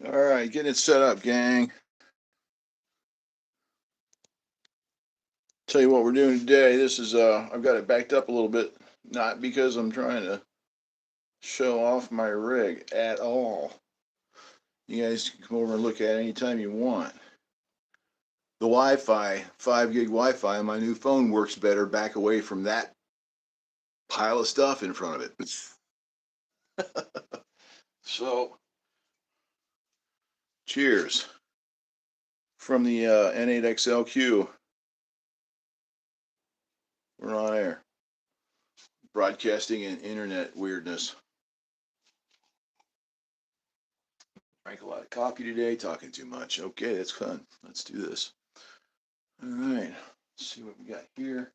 All right, getting it set up, gang. Tell you what we're doing today. This is I've got it backed up a little bit, not because I'm trying to show off my rig at all. You guys can come over and look at it anytime you want. The Wi-Fi, 5 gig Wi-Fi on my new phone works better back away from that pile of stuff in front of it. So, cheers from the N8XLQ. We're on air, broadcasting and internet weirdness. Drank a lot of coffee today, talking too much. Okay, that's fun. Let's do this. All right, let's see what we got here.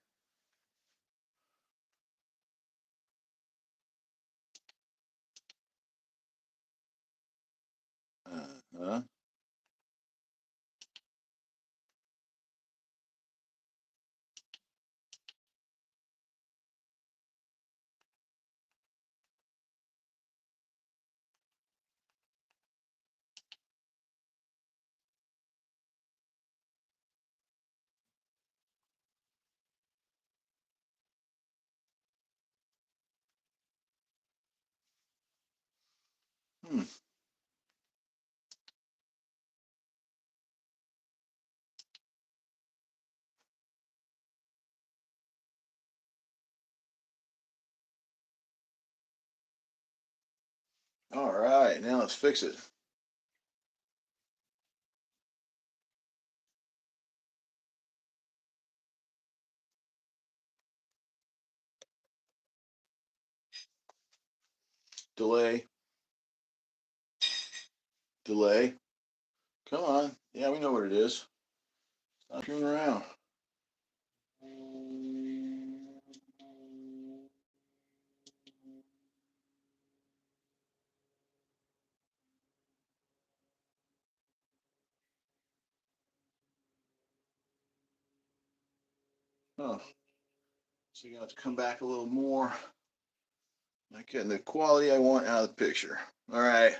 Uh-huh. Hmm. All right, now let's fix it. Delay, delay. Come on. Yeah, we know what it is. Stop screwing around. Oh, so you got to come back a little more. Not getting the quality I want out of the picture. All right,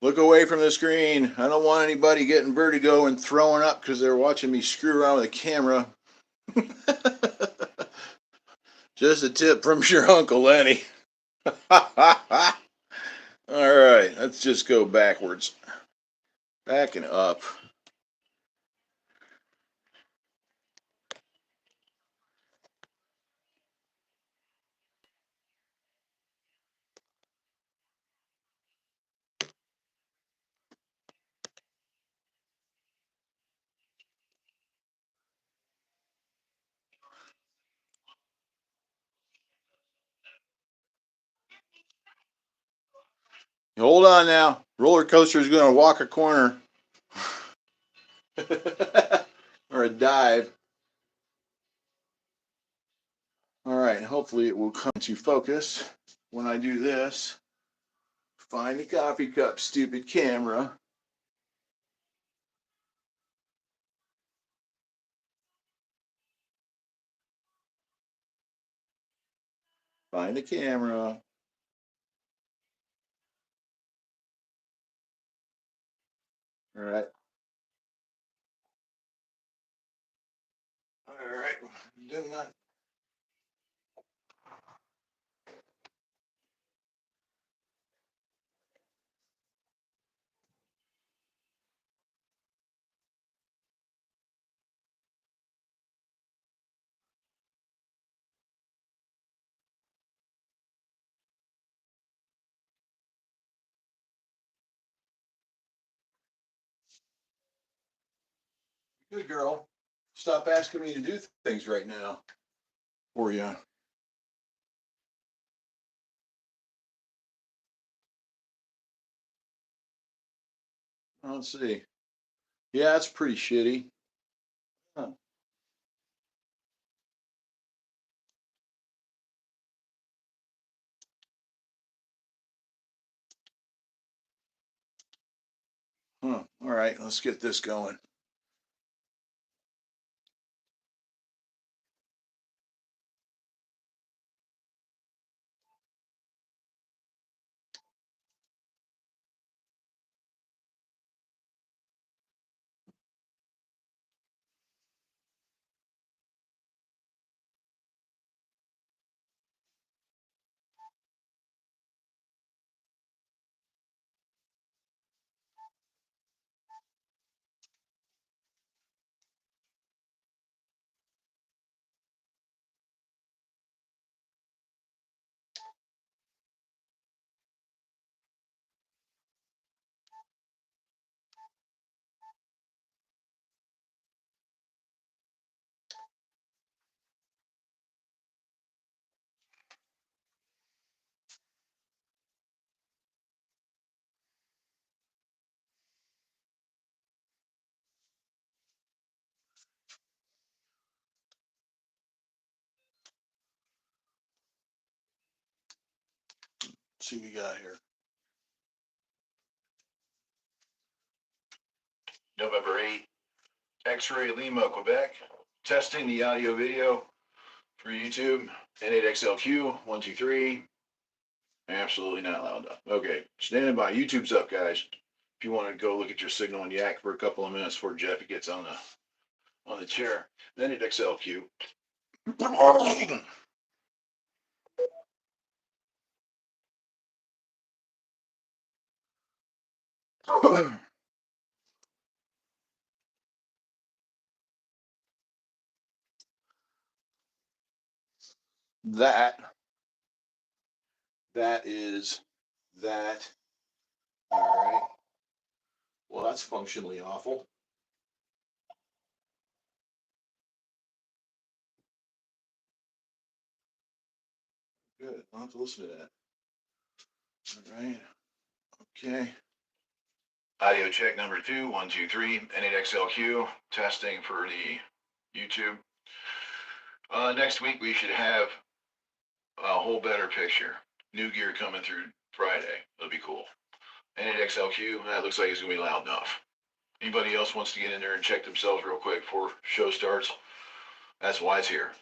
look away from the screen. I don't want anybody getting vertigo and throwing up because they're watching me screw around with a camera. Just a tip from your Uncle Lenny. All right, let's just go backwards. Backing up. Hold on now. Roller coaster is going to walk a corner. Or a dive. All right, hopefully it will come to focus when I do this. Find the coffee cup, stupid camera. Find the camera. All right. All right. Doing that. Good girl. Stop asking me to do things right now for you. Let's see. Yeah, it's pretty shitty. Huh. Huh. All right, let's get this going. Let's see what we got here. November 8th, X-Ray Lima, Quebec. Testing the audio video for YouTube. N8XLQ, 1, 2, 3. Absolutely not loud enough. Okay, standing by. YouTube's up, guys. If you want to go look at your signal and yak for a couple of minutes before Jeff gets on the chair. N8XLQ. That is that. All right. Well, that's functionally awful. Good. I'll have to listen to that. All right. Okay. Audio check number 2, 1, 2, 3. N8XLQ. Testing for the YouTube. Next week we should have a whole better picture. New gear coming through Friday. That'll be cool. N8XLQ. That looks like it's gonna be loud enough. Anybody else wants to get in there and check themselves real quick before show starts? That's why it's here.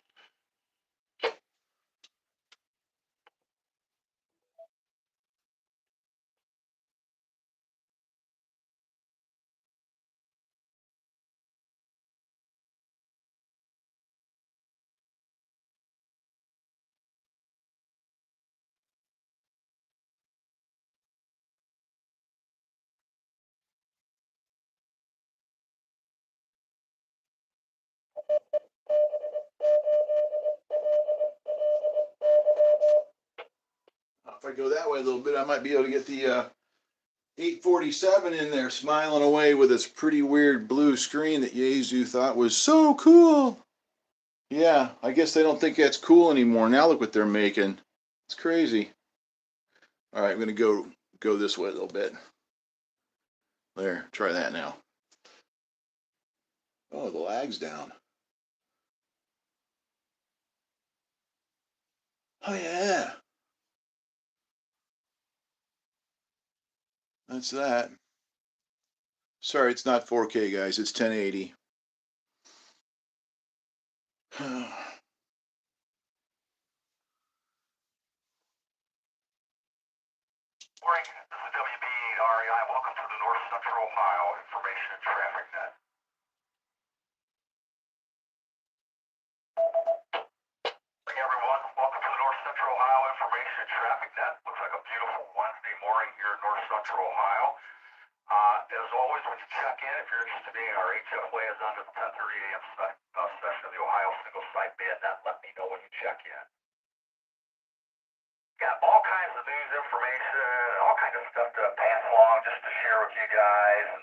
If I go that way a little bit, I might be able to get the 847 in there smiling away with this pretty weird blue screen that Yaesu thought was so cool. Yeah, I guess they don't think that's cool anymore. Now look what they're making. It's crazy. All right, I'm going to go this way a little bit. There, try that now. Oh, the lag's down. Oh, yeah. That's that. Sorry, it's not 4K, guys. It's 1080. Morning, this is WB8REI. Welcome to the North Central Ohio Information and Traffic Net. Morning, everyone. Welcome to the North Central Ohio Information and Traffic Net. Looks like a beautiful Wednesday morning here in North Central Ohio. As always, when you check in, if you're interested in our HFA is on to the 10:30 a.m. session of the Ohio Single Site Bid Net, let me know when you check in. Got all kinds of news information, all kinds of stuff to pass along just to share with you guys. And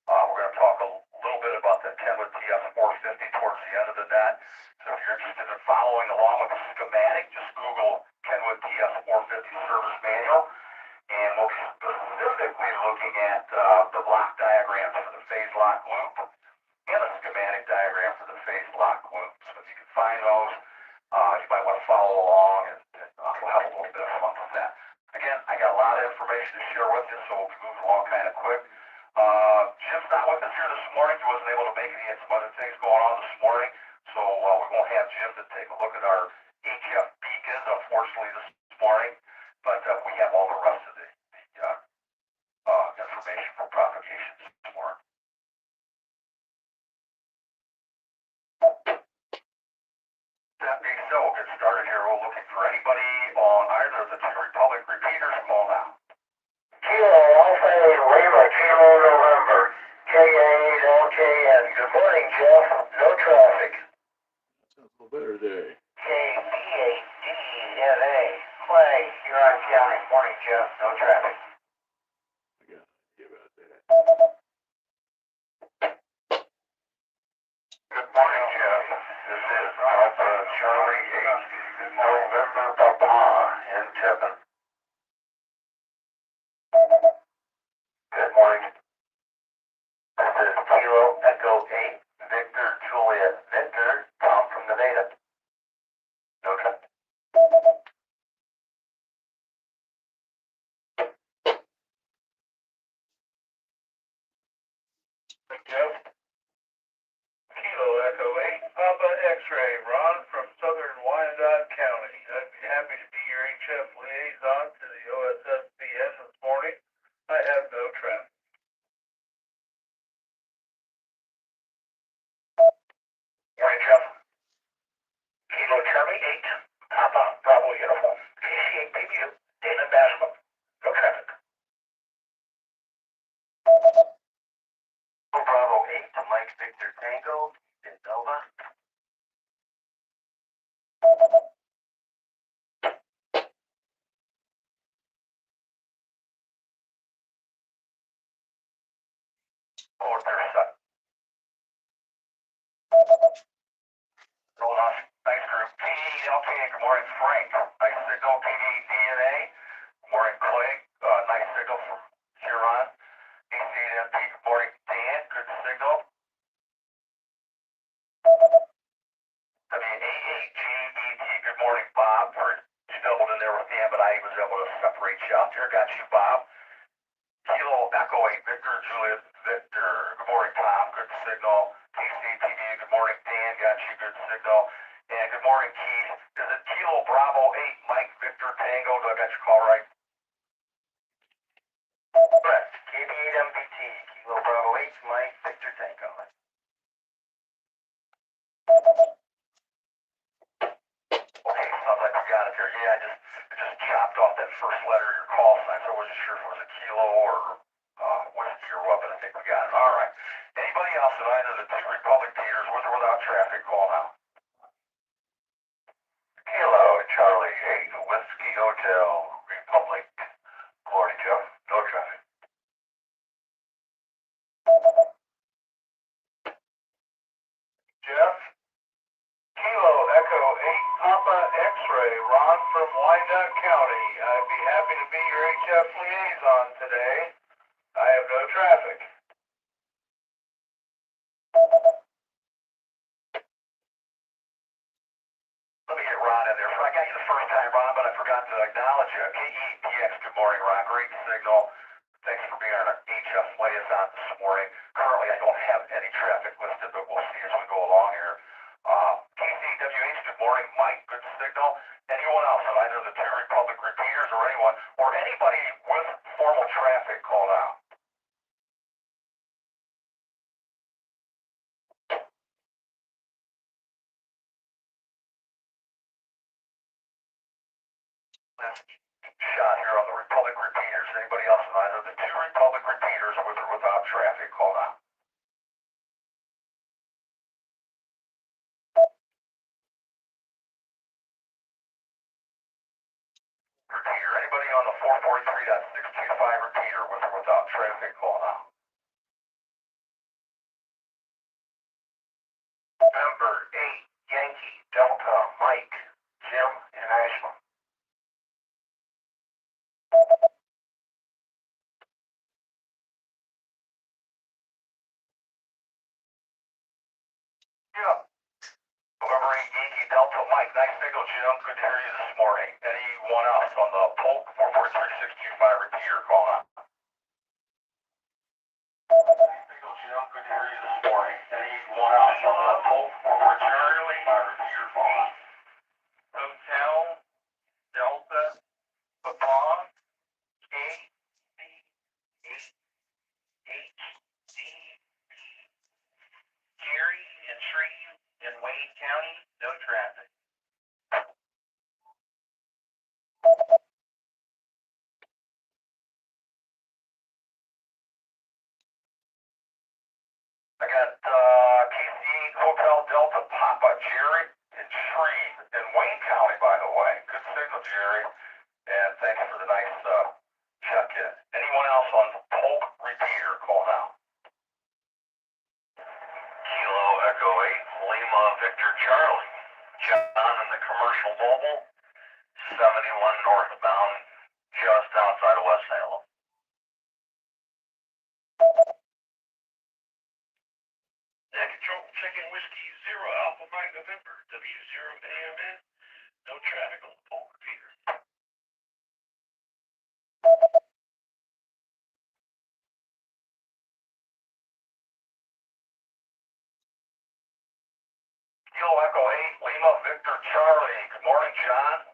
we're going to talk a little bit about the Kenwood TS450 towards the end of the net. So if you're interested in following along with the schematic, just Google Kenwood TS450 service manual. And we'll be specifically looking at the block diagrams for the phase lock loop and the schematic diagram for the phase lock loop. So if you can find those, you might want to follow along, and we'll have a little bit of fun with that. Again, I got a lot of information to share with you, so we'll be moving along kind of quick. Jim's not with us here this morning. He wasn't able to make it. He had some other things going on this morning, so we won't have Jim to take a look at our HF beacons, unfortunately, this morning. But we have all the rest of the information for propagation this morning. That being said, we'll get started here. We're looking for anybody on either of the two Republic repeaters. Call now. Kilo Alpha Lima, Kilo November, K8LKN. Good morning, Jeff. No traffic. Sounds a little better today. KB8DNA, Clay, Huron County. Morning, Jeff. No traffic. I got an idea about that. Good morning, Jeff. This is Alpha Charlie 8 November Papa in Tiffin. Good morning. This is Kilo Echo 8 Victor Juliet Victor, Tom from Nevada. No traffic. Jeff, Kilo Echo 8, Papa X-Ray, Ron from Southern Wyandotte County. I'd be happy to be your HF liaison to the OSSBN this morning. I have no traffic. Morning, Jeff. Kilo Charlie 8, Papa Bravo Uniform, KC8 PBU, Dana Basma. No traffic. Bravo 8 to Mike Victor Tango in Nova. Or Parasite. Hold on. Thanks, group. PD good morning, Frank. Nice signal, PD DNA. Good morning, Clay. Nice signal from Huron. ACNP, good morning, Dan. Good signal. WAAGET, good morning, Bob. You doubled in there with Dan, but I was able to separate you out there. Got you, Bob. Kilo Echo 8, Victor, Juliet, Victor. Good morning, Tom. Good signal. KCTV, good morning, Dan. Got you, good signal. And good morning, Keith. Is it Kilo Bravo 8, Mike Victor Tango? Do I got your call right? Correct. KB8MBT, Kilo Bravo 8, Mike Victor Tango. Okay, sounds like we got it there. Yeah, I just chopped off that first letter of your call sign, so I wasn't sure if it was a kilo or whiskey or what, but I think we got it. All right. Anybody else at either of the two Republic theaters with or without traffic, call now. Kilo Charlie 8, Whiskey Hotel, Republic. Morning, Jeff. No traffic. Jeff? Kilo Echo 8, Papa X-Ray, Ron from Wyandotte County. I'd be happy to be your HF liaison today. I have no traffic. Let me get Ron in there. I got you the first time, Ron, but I forgot to acknowledge you. KEPX, good morning, Ron. Great signal. Thanks for being our HF liaison this morning. Currently, I don't have any traffic listed, but we'll see as we go along here. KCWH, good morning, Mike. Good signal. Anyone else on either the two Republic repeaters or anyone, or anybody with formal traffic called out? Last shot here on the Republic repeaters. Anybody else on either the two Republic repeaters with or without traffic called out? Repeater. Anybody on the 443.625 repeater with or without traffic called out? Number 8, Yankee, Delta, Mike, Jim, and Ashland. Yeah. November 8, Yankee, Delta, Mike. Nice signal, Jim. Good to hear you this morning. Anyone else on the Polk 443.625 repeater call out? Signal, Jim. Good to hear you this morning. Anyone else on the Polk 443.625 repeater call out? Hotel, Delta, Papa, K, C, H, H, D, Jerry, and Shreve in Wayne County, no traffic. I got KC8 Hotel Delta Papa Jerry and Shreve in Wayne County, by the way. Good signal, Jerry. And thanks for the nice check-in. Anyone else on the Polk repeater call now? Kilo Echo 8, Lima Victor Charlie. John in the commercial mobile, 71 northbound, just outside of West Salem. Control Chicken Whiskey 0 Alpha Mike November, W0 AMN, no traffic on the Polk repeater. Kilo Echo 8, Lima, Victor, Charlie. Good morning, John.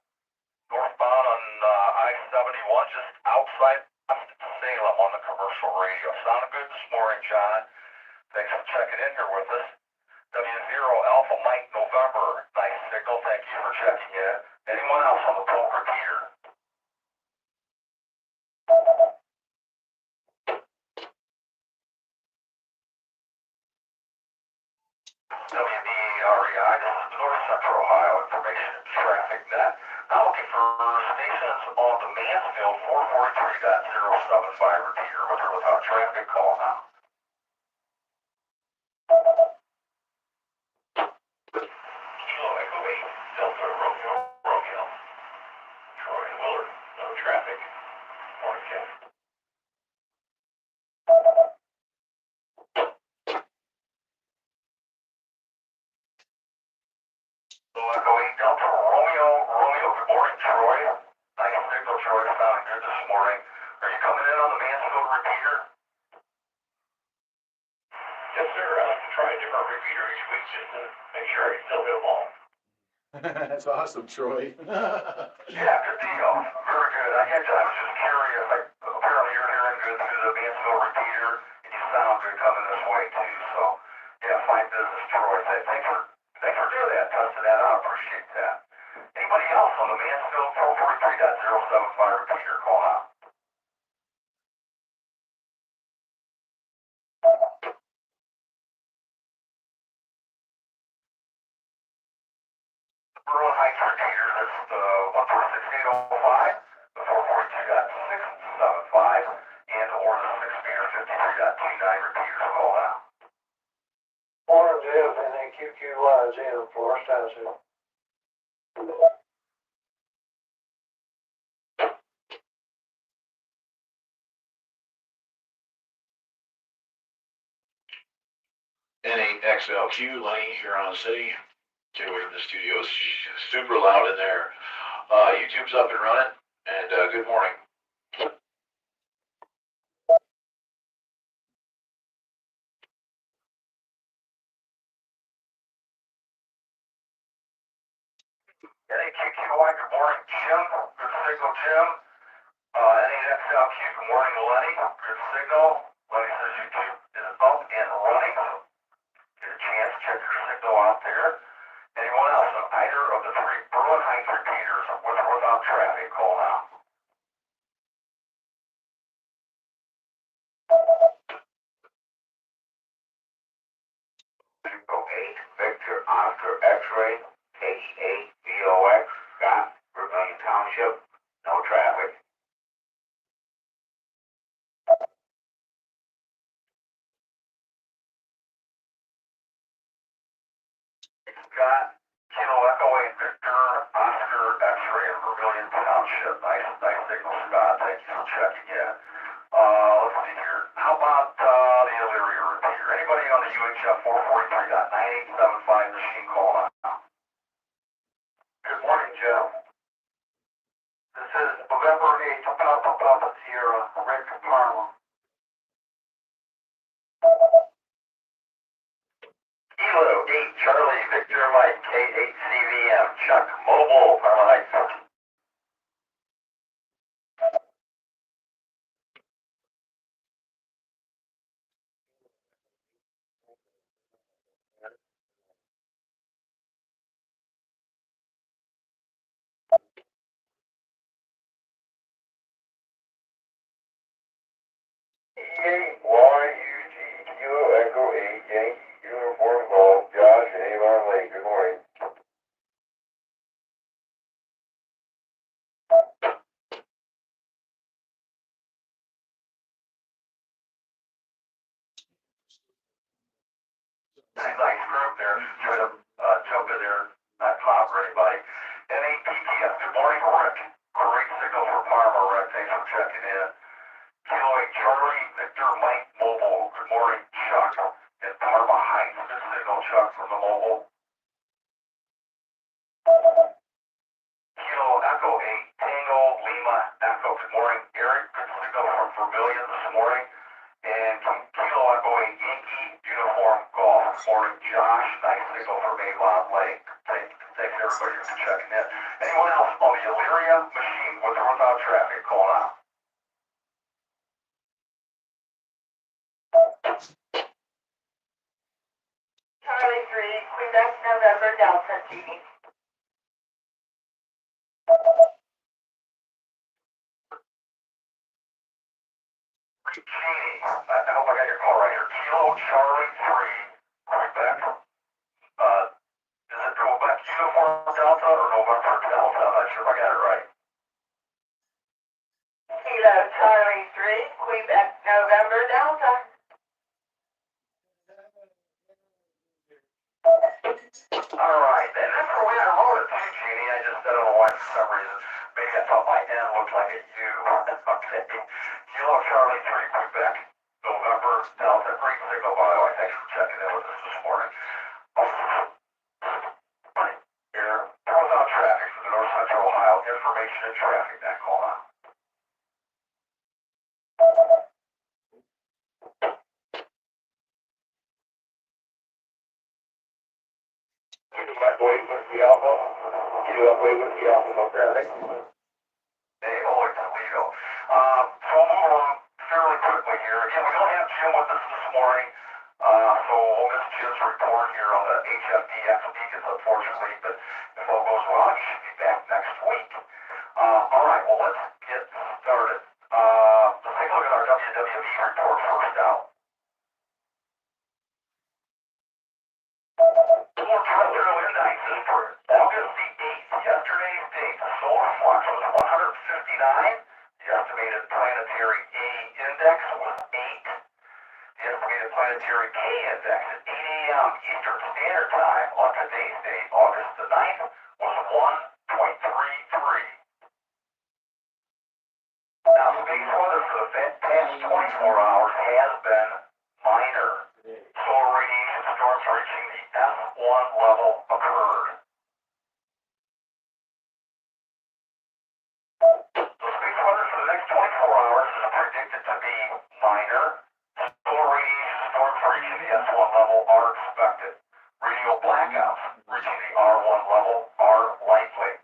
Northbound on I-71, just outside Salem on the commercial radio. Sounded good this morning, John. Thanks for checking in here with us. W0 Alpha Mike November. Nice signal. Thank you for checking in. Anyone else on the poke repeater? WBREI, this is the North Central Ohio Information and Traffic Net. Now looking for stations on the Mansfield 443.075 repeater with or without traffic. Call now. Kilo Echo 8, Delta Romeo, Romeo. Troy and Willard, no traffic. Morning, Jeff. Kilo Echo 8, Delta Romeo, Romeo. Good morning, Troy. Nice signal, Troy. Sounding good this morning. Are you coming in on the Mansfield repeater? Yes, sir. I like to try a different repeater each week just to make sure I can still hit them all. That's awesome, Troy. Yeah, good deal. Very good. I was just curious. Apparently you're hearing good through the Mansfield repeater, and you sound good coming this way too. So, yeah, fine business, Troy. Thanks for doing that, testing that out. Appreciate that. Anybody else on the Mansfield 443.075 repeater? Call out. Berlin Heights repeater, that's the 146.805, the 442.675, and or the 6-meter 53.29 repeaters. Call out. Morning, Jeff, and then QQYZ in Florence Township. NAXLQ, Lenny, Huron City. Stay away from the studio. It's super loud in there. YouTube's up and running, and good morning. NAQQY, good morning, Jim. Good signal, Jim. NAXLQ, good morning, Lenny. Good signal. Lenny says YouTube is up and running. Get a chance to check your signal out there. Anyone else on either of the 3 Berlin Heights repeaters with or without traffic? Call now. Go 8, Victor Oscar X-ray, H8VOX, Scott, Vermillion Township, no traffic. Scott, Kilo Echo 8, Victor Oscar X-ray in Vermillion Township. Nice signal, Scott. Thank you for checking in. Let's see here. How about the Elyria repeater? Anybody on the UHF 443.9875 machine? Call now. Good morning, Jeff. This is November 8th, Papa Sierra, Rick Parma. Kilo 8, Charlie, Victor Mike, K8CVM, Chuck Mobile, Parma Heights. E8YUG, Kilo Echo 8, Yankee, Uniform Golf, Josh and Avon Lake. Good morning. Nice group there. Try to jump in there, not clobber anybody. NAPTF, good morning, Rick. Great signal for Parma, Rick. Thanks for checking in. Kilo 8, Charlie, Victor, Mike, Mobile. Good morning, Chuck. And Parma Heights. Good signal, Chuck, from the mobile. Kilo Echo 8, Tango, Lima, Echo. Good morning, Eric. Good signal from Vermillion this morning. And Kilo Echo 8, Yankee, Uniform Golf. Morning, Josh. Nice signal from Avon Lake. Thanks everybody for checking in. Anyone else on the Illyria machine with or without traffic going on? Charlie 3, Quebec, November, Delta, Genie. Genie, I hope I got your call right here. Kilo Charlie 3, Quebec. Is it Quebec Uniform Delta or November Delta? I'm not sure if I got it right. Kilo Charlie 3, Quebec, November, Delta. All right, and that's the way I wrote it too, Genie. I just don't know why for some reason. Maybe I thought my N looked like a U. Okay. Kilo Charlie 3, Quebec, November Delta. Great signal, by the way. Thanks for checking in with us this morning. Here, without traffic for the North Central Ohio Information and Traffic Net. Call on. Hey, Oleg Toledo. So we'll move along fairly quickly here. Again, we don't have Jim with us this morning, so we'll miss Jim's report here on the HFDX beacons, unfortunately, but if all goes well, he should be back next week. All right, well, let's get started. Let's take a look at our WWE report first out. Solar terrestrial indices for August the 8th, yesterday's date. The solar flux was 159. The estimated planetary A index was 8. The estimated planetary K index at 8 a.m. Eastern Standard Time on today's date, August the 9th, was 1.33. Now, space weather for the past 24 hours has been minor. Solar radiation storms reaching the F1 level occurred. The space weather for the next 24 hours is predicted to be minor. Solar radiation storms reaching the S1 level are expected. Radio blackouts reaching the R1 level are likely.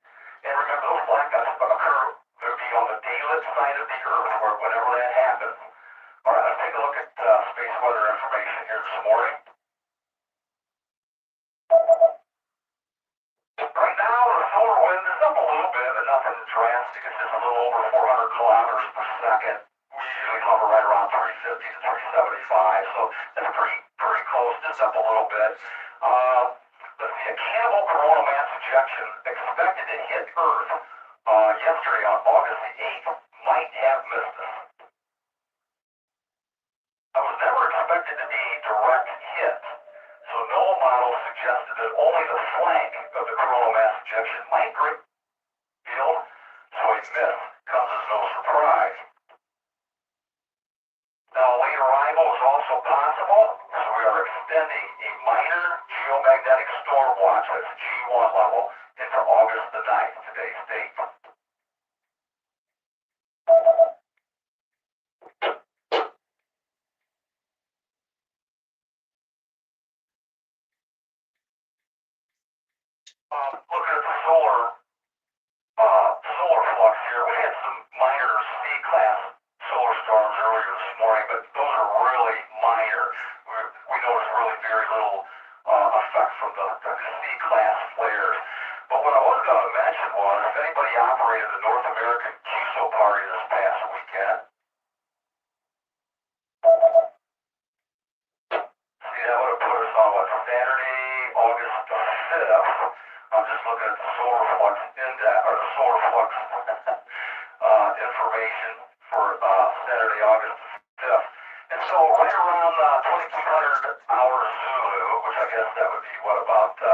And remember, those blackouts occur to be on the daylit side of the Earth, where whenever that happens. All right, let's take a look at space weather information here this morning. Right now, the solar wind is up a little bit, but nothing drastic. It's just a little over 400 kilometers per second. We usually hover right around 350 to 375, so that's pretty close. Just up a little bit. Let's see, a cannibal coronal mass ejection expected to hit Earth yesterday on August the 8th might have missed us. I was never expected to be a direct hit, so no model suggested that only the flank of the coronal mass ejection might grip field, so a miss comes as no surprise. Now, a late arrival is also possible, so we are extending a minor geomagnetic storm watch, that's G1 level, into August the 9th, today's date. Looking at the solar flux here, we had some minor C-class solar storms earlier this morning, but those are really minor. We noticed really very little effect from the C-class flares. But what I was going to mention was, if anybody operated the North American QSO party this past weekend, see, that would have put us on, Saturday, August 5th. I'm just looking at the solar flux index, or the solar flux information for Saturday, August 5th. And so right around 2200 hours Zulu, which I guess that would be, about 6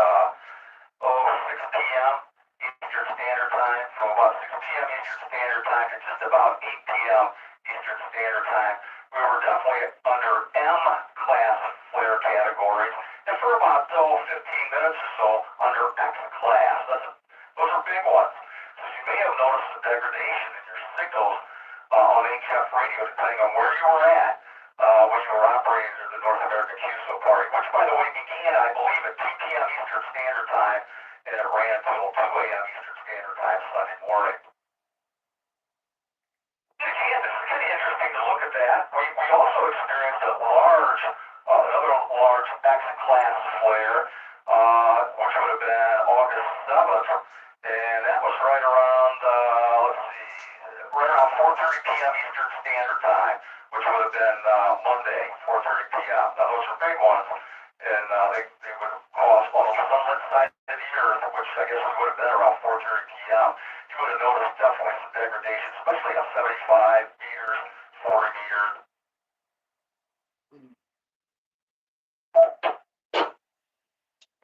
p.m. Eastern Standard Time, from about 6 p.m. Eastern Standard Time to just about 8 p.m. Eastern Standard Time, we were definitely under M-class flare categories, and for about 15 minutes or so under X-class. Those are big ones. So you may have noticed a degradation in your signals on HF radio, depending on where you were at when you were operating under the North American the QSO party, which, by the way, began, I believe, at 2 p.m. Eastern Standard Time, and it ran until 2 a.m. Eastern Standard Time Sunday morning. And again, this is kind of interesting to look at that. We also experienced another large X-class flare, which would have been August 7th, and that was right around, right around 4:30 p.m. Eastern Standard Time, which would have been Monday, 4:30 p.m. Now, those are big ones, and they would have caused on the sunlit side of the Earth, which I guess would have been around 4:30 p.m. You would have noticed definitely some degradation, especially on 75 meters, 40 meters.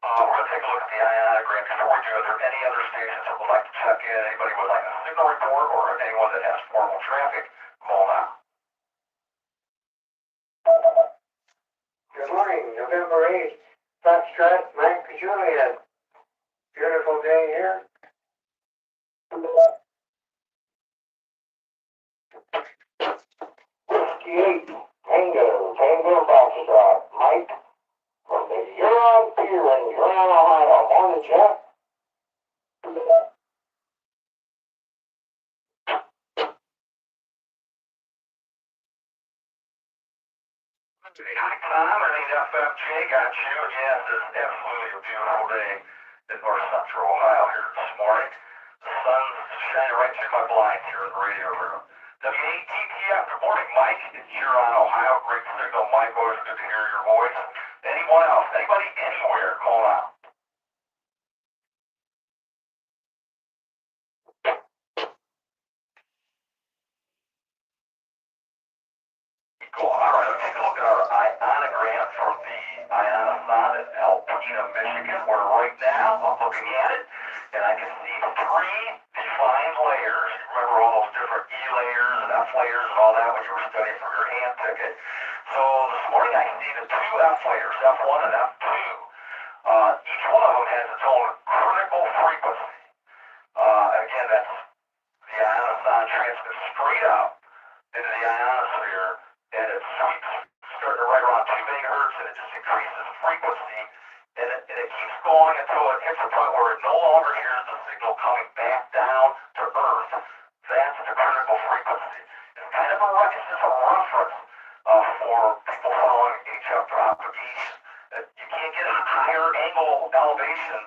We're going to take a look at the ionogram before we do. Are there any other stations that would like to check in? Anybody would like a signal report, or anyone that has formal traffic? Come on out. Good morning, November 8th, Foxtrot, Mike Julian. Beautiful day here. 58, Tango Foxtrot, Mike, from the Huron Pier in Huron, Ohio. Morning, Jeff. Hi, Tom. I think FMJ got you. Yes, it's absolutely a beautiful day in north central Ohio here this morning. The sun's shining right through my blinds here in the radio room. WATTF, good morning, Mike. It's Huron, Ohio. Great signal, Mike. Always good to hear your voice. Anyone else? Anybody anywhere? Come on out. Cool. All right, let's take a look at our ionogram from the ionoson in Alpena, Michigan, where right now I'm looking at it, and I can see 3 defined layers. You remember all those different E layers and F layers and all that when you were studying for your hand ticket. So this morning I see the 2 F layers, F1 and F2. Each one of them has its own critical frequency. Again, that's the ionoson transmits straight up into the ionosphere, and it sweeps starting right around 2 megahertz, and it just increases frequency, and it keeps going until it hits a point where it no longer hears the signal coming back down to Earth. That's the critical frequency. It's kind of it's just a reference for people following HF propagation. You can't get a higher angle elevation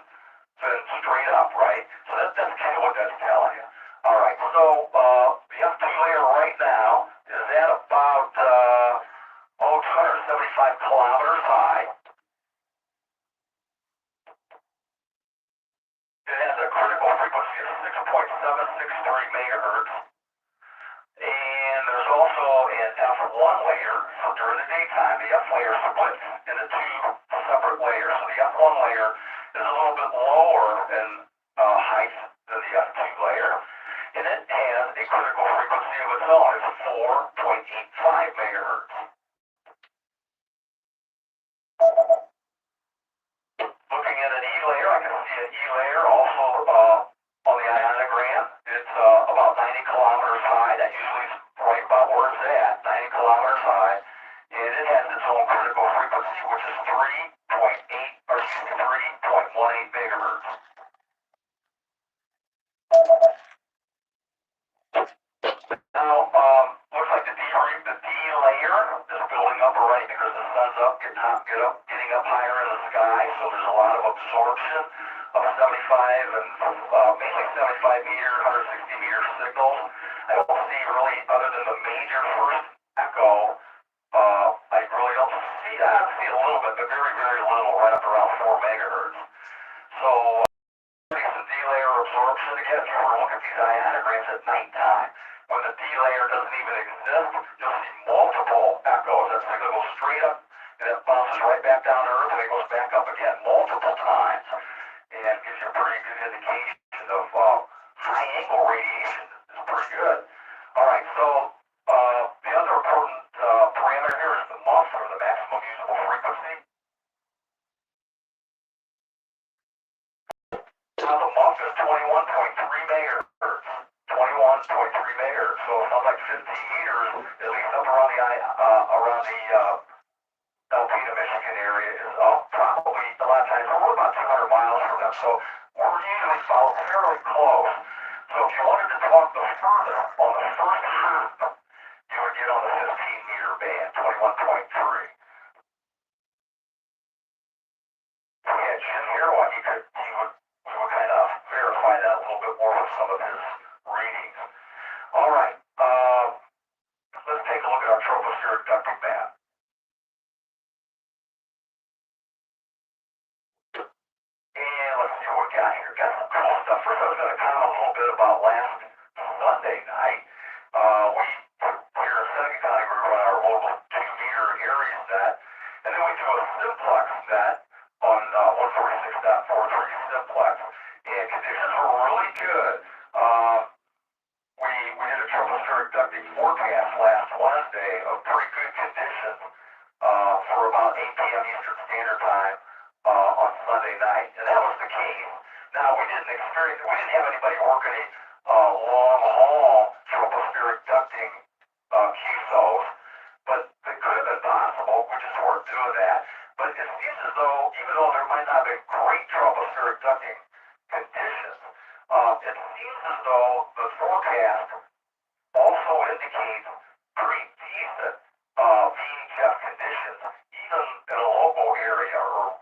than straight up, right? So that's kind of what that's telling you. All right, so the F2 layer right now is at about 275 kilometers high. It has a critical frequency of 6.763 megahertz. And there's also an F1 layer. So during the daytime, the F layer splits into 2 separate layers. So the F1 layer is a little bit lower in height than the F2 layer. And it has a critical frequency of its own. It's 4.85 megahertz. Looking at an E layer, I can see an E layer also on the ionogram. It's about 90 kilometers high. That usually is right about where it's at, 90 kilometers high. And it has its own critical frequency, which is 3.18 megahertz. Now, looks like the D layer is building up already because the sun's up, getting up higher in the sky. So there's a lot of absorption of 75 and mainly 75 meter, 160 meter signals. I don't see really, other than the major first echo, I really don't see that. I see a little bit, but very, very little, right up around 4 megahertz. So, some D layer absorption. Again, if you were to look at these ionograms at nighttime, when the D layer doesn't even exist, you'll see multiple echoes. That signal goes straight up, and it bounces right back down to Earth, and it goes back up again multiple times. And gives you a pretty good indication of high angle radiation. It's pretty good. All right, so the other important parameter here is the MUF, or the maximum usable frequency. Now the MUF is 21.3 megahertz. 21.3 megahertz. So it sounds like 15 meters, at least up around the Alpena Toledo, Michigan area is probably a lot of times we're about 200 miles from them, so we're usually followed fairly close. So if you wanted to talk the furthest on the first hop, you would get on the 15-meter band, 21.3. Yeah, Jim here, well, we would kind of verify that a little bit more with some of his readings. All right, let's take a look at our tropospheric ducting map. And let's see what we got here. Got some cool stuff. First, I was going to comment a little bit about last Sunday night. We here in Seneca County, we run our local 2-meter area net, and then we do a simplex net on 146.43 simplex, and conditions were really good. We did a tropospheric ducting forecast last Wednesday of pretty good conditions for about 8 p.m. Eastern Standard Time on Sunday night, and that was the case. Now, we didn't have anybody working long haul tropospheric ducting QSOs, but it could have been possible. We just weren't doing that. But it seems as though, even though there might not have been great tropospheric ducting conditions, it seems as though the forecast also indicates pretty decent VHF conditions, even in a local area or,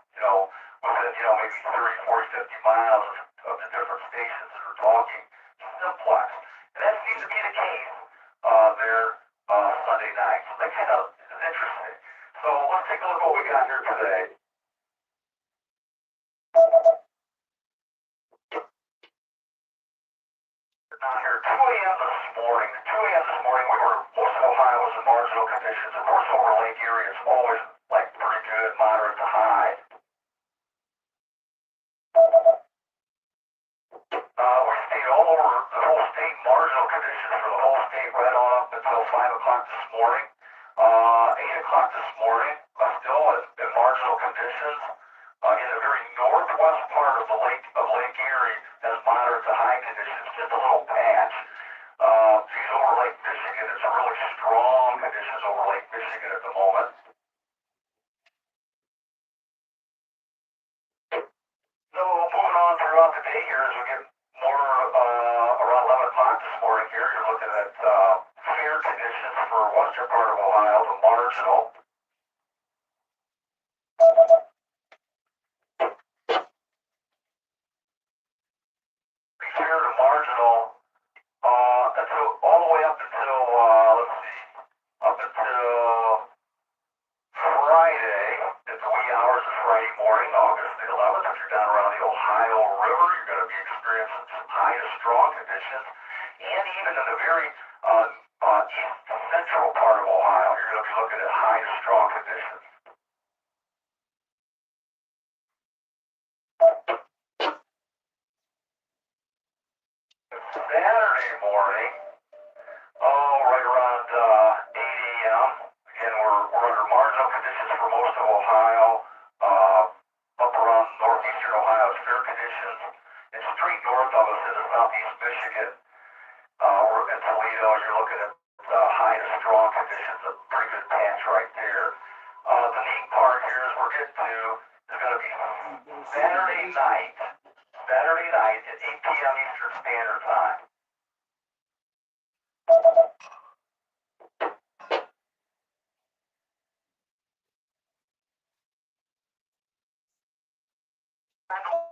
within, maybe 30, 40, 50 miles of the different stations that are talking simplex. And that seems to be the case there Sunday night. So that kind of is interesting. So let's take a look at what we got here today. Now here, 2 a.m. this morning, most of Ohio was in marginal conditions. Of course, over Lake Erie, it's always like pretty good, moderate to high. We stayed all over the whole state, marginal conditions for the whole state right on up until 5 o'clock this morning. 8 o'clock this morning, still in marginal conditions. In the very northwest part of Lake Erie, has moderate to high conditions, just a little patch. Geez, over Lake Michigan, it's really strong conditions over Lake Michigan at the moment. So moving on throughout the day here as we get more around 11 o'clock this morning here, you're looking at fair conditions for western part of Ohio, the marginal. Fair to marginal until all the way up until up until Friday, at the wee hours of Friday morning, August the 11th. If you're down around the Ohio River, you're going to be experiencing some high to strong conditions, and even in the very east central part of Ohio, you're going to be looking at high to strong conditions. Saturday morning, right around 8 a.m. Again, we're under marginal conditions for most of Ohio. Up around northeastern Ohio, it's fair conditions. And straight north of us into southeast Michigan, we're in Toledo, you're looking at high to strong conditions, a pretty good patch right there. The neat part here is we're getting to is going to be Saturday night at 8 p.m. Eastern Standard Time.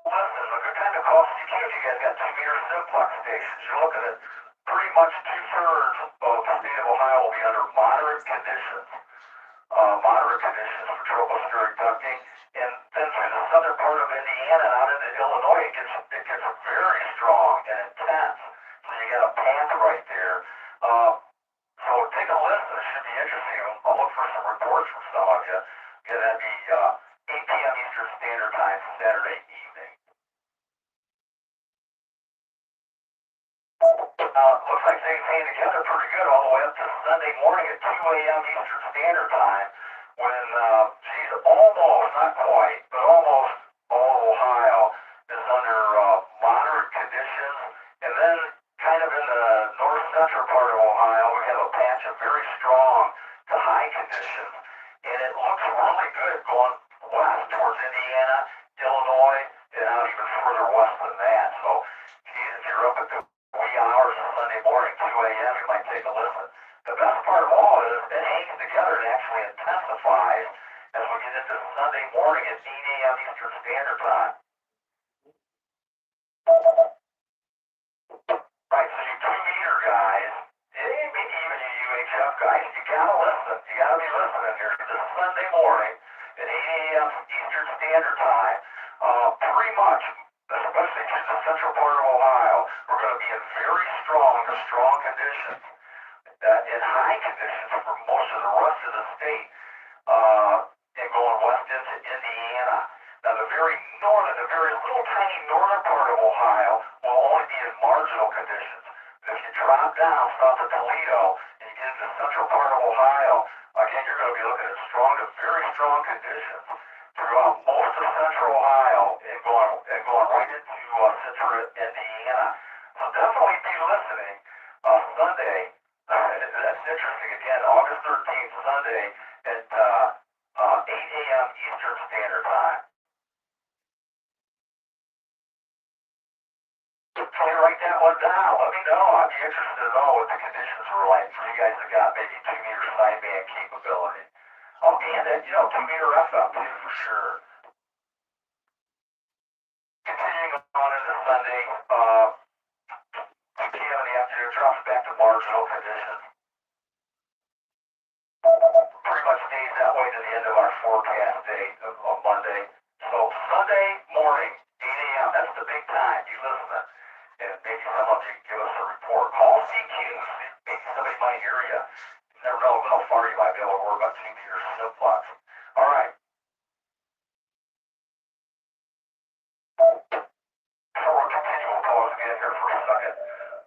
Listen, a good time to call CQ if you guys got 2-meter simplex stations. You're looking at pretty much 2/3 of the state of Ohio will be under moderate conditions for tropospheric ducting, and then through the southern part of Indiana and out into Illinois, it gets very strong and intense. So you got a path right there. So take a listen. It should be interesting. I'll look for some reports from some of you. Yeah, that'd be 8 p.m. Eastern Standard Time Saturday evening. Looks like things hang together pretty good all the way up to Sunday morning at 2 a.m. Eastern Standard Time when, almost, not quite, but almost all of Ohio is under moderate conditions. And then kind of in the north central part of Ohio, we have a patch of very strong to high conditions. And it looks really good definitely intensifies as we get into Sunday morning at 8 a.m. Eastern Standard Time. Right, so you 2-meter guys, maybe even you UHF guys, you gotta listen. You gotta be listening here. This Sunday morning at 8 a.m. Eastern Standard Time, pretty much, especially through the central part of Ohio, we're going to be in very strong to strong conditions, in high conditions for most of the rest of the state, and going west into Indiana. Now the very little tiny northern part of Ohio will only be in marginal conditions. But if you drop down south of Toledo and you get into the central part of Ohio, again, you're going to be looking at strong to very strong conditions throughout most of central Ohio and going right into central Indiana. So definitely be listening Sunday. That's interesting. Again, August 13th, Sunday at 8 a.m. Eastern Standard Time. Can you write that one down? Let me know. I'd be interested to know what the conditions were like for you guys that got maybe 2-meter sideband capability. Oh, and then, 2-meter FM too, for sure. Continuing on into Sunday, 2 p.m. in the afternoon drops back to marginal conditions. Pretty much stays that way to the end of our forecast date of Monday. So Sunday morning, 8 a.m., that's the big time. You listen. And maybe some of you can give us a report. Call CQ. Maybe somebody might hear you. You never know how far you might be able to work about 2-meter simplex. All right. So we'll continue. We'll pause again here for a second.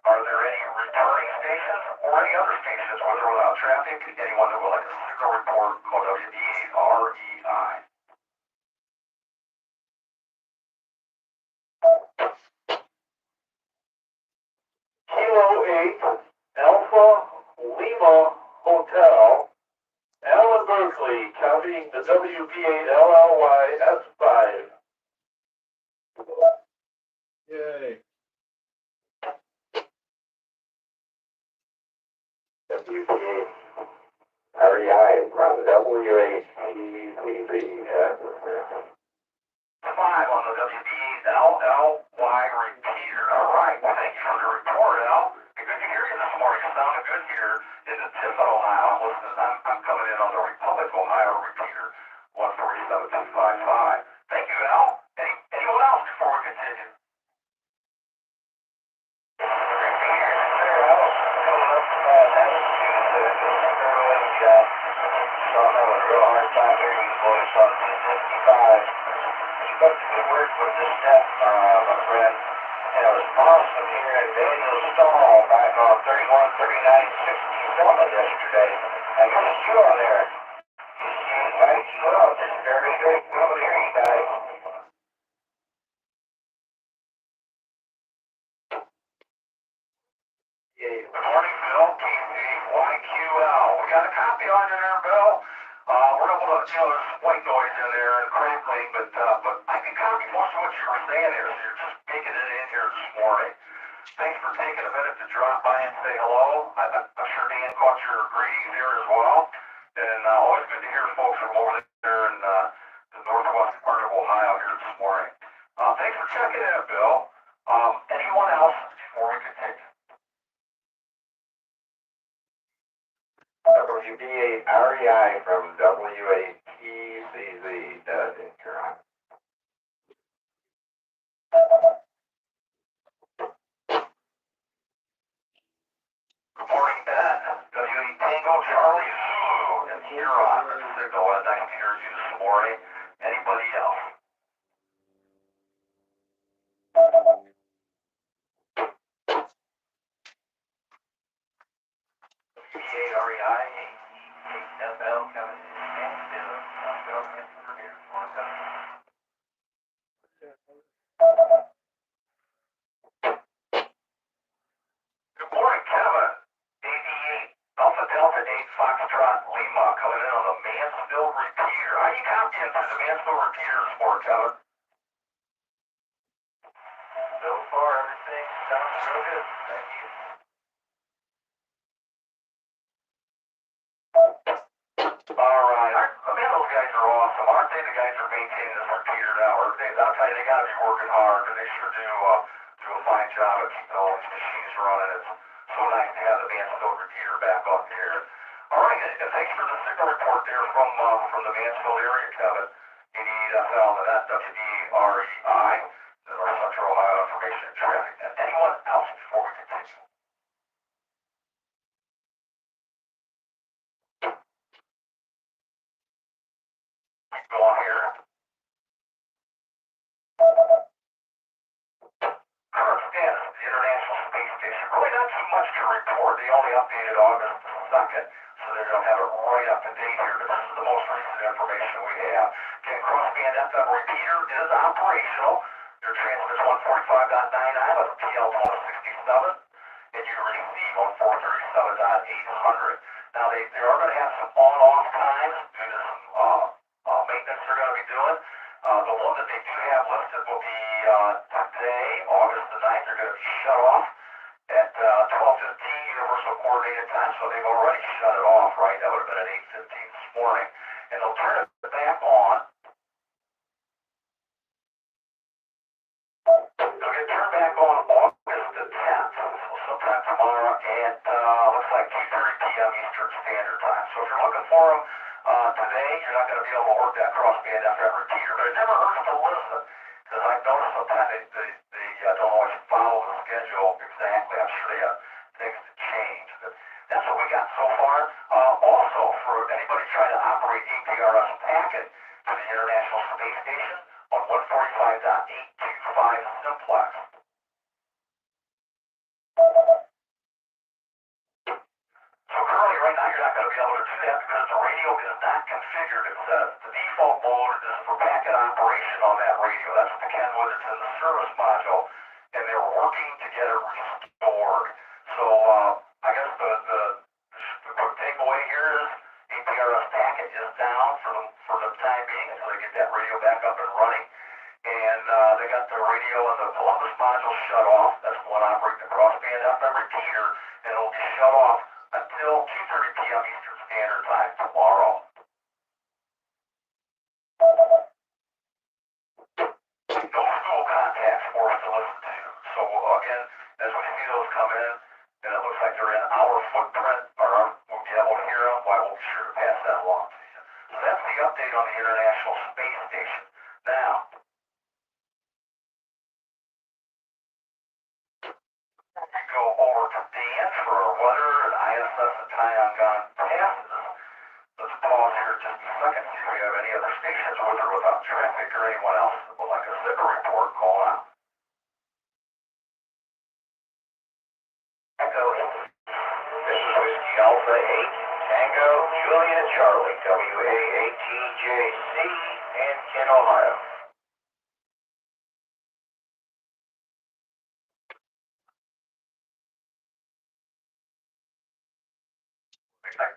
Are there any returning stations or any other stations, with or without traffic? Anyone that would like a signal report, call WDAREI. Kilo 8, Alpha Lima Hotel, Allen Berkeley, counting the WP8LLY S5. Yay. WP8 REI from W8TCC. 5 on the WB8LLY repeater. All right. Well, thank you for the report, Al. Good to hear you this morning. It sounded good here in the Tiffin, Ohio. I'm coming in on the Republic, Ohio repeater, 147255. Thank you, Al. Anyone else before we continue? But the word for this step, my friend, and it was awesome here in Daniel Stall back on 313967 yesterday. And here's you on there. Right, well, just very straight over here, you guys. Good morning, Bill. KCYQL. We got a copy on you there, Bill. We're able to, there's white noise in there and crackling, but I can copy most of what you were saying here, so you're just making it in here this morning. Thanks for taking a minute to drop by and say hello. I'm sure Dan caught your greetings here as well. And always good to hear folks from over there in the northwest part of Ohio here this morning. Thanks for checking in, Bill. Anyone else before we continue? WB8 REI from W8TCZ in Huron. Good morning, Ben. W8 Tango Charlie Zulu in Huron. Signal as I can hear you this morning. Anybody else? WB8 REI, ATFL, Kevin Mansfield, Southfield, and Revere, Montana. Good morning, Kevin. 88 Alpha Delta 8 Foxtrot Lima coming in on the Mansfield repeater. How you copying through the Mansfield repeater this morning, Kevin? So far, everything sounds real good. Thank you. All awesome, aren't they? The guys are maintaining this repeater now. I'll tell you, they got to be working hard, and they sure do a fine job of keeping all these machines running. It's so nice to have the Mansfield repeater back on here. All right, and thanks for the signal report there from the Mansfield area, Kevin. NEFL, and that's WBREI, the North Central Ohio Information and Traffic. And anyone else before we continue? We go on here. Current status of the International Space Station. Really not too much to report. They only updated August 2nd, so they don't have it right up to date here, but this is the most recent information we have. Again, crossband FM repeater is operational. Your transmits 145.99 on PL 1267, and you receive on 437.800. Now, they are going to have some on-off times due to some maintenance they're going to be doing. The one that they do have listed will be today, August the 9th. They're going to be shut off at 12:15 Universal Coordinated Time, so they've already shut it off, right? That would have been at 8:15 this morning. And they'll turn it back on. It'll get turned back on August the 10th, so sometime tomorrow at, looks like 2:30 p.m. Eastern Standard Time. So if you're looking for them today, you're not going to be able to work that crossband FM repeater, but it never hurts to listen, because I've noticed sometimes they don't always follow the schedule exactly. I'm sure they have things to change, but that's what we got so far. Also, for anybody trying to operate APRS packet to the International Space Station on 145.825 simplex. So currently, right now, you're not going to be able to do that because the radio is not configured. It says the default mode is for packet operation on that radio. That's the Kenwood. It's in the service module, and they're working to get it restored. So I guess the quick takeaway here is APRS packet is down for the time being until they get that radio back up and running. And they got the radio and the Columbus module shut off. That's the one operating the crossband FM repeater, and it'll be shut off until 2:30 p.m. Eastern Standard Time tomorrow. No school contacts for us to listen to. So again, as we see those come in, and it looks like they're in our footprint, or we'll be able to hear them, well, we'll be sure to pass that along to you. So that's the update on the International Space Station. Now, we go over to Dan for our weather and ISS and Tiangon passes. Let's pause here just a second, see if we have any other stations with or without traffic or anyone else that would like a signal report call out. Echo, this is Whiskey Alpha 8, Tango, Julia, Charlie, WAATJC, and Ken, Ohio. I think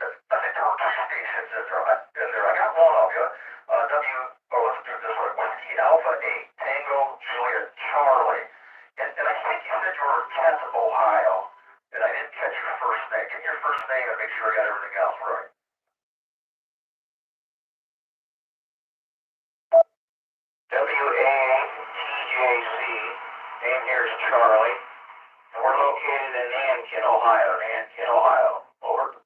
there were 3 stations in there. I got one of you. Let's do it this way. Whiskey Alpha 8, Tango, Juliet, Charlie. And I think you said you were in Kent, Ohio. And I didn't catch your first name. Get your first name and make sure I got everything else right. WAATJC, name here is Charlie, and we're located in Nankin, Ohio. Nankin, Ohio. Over.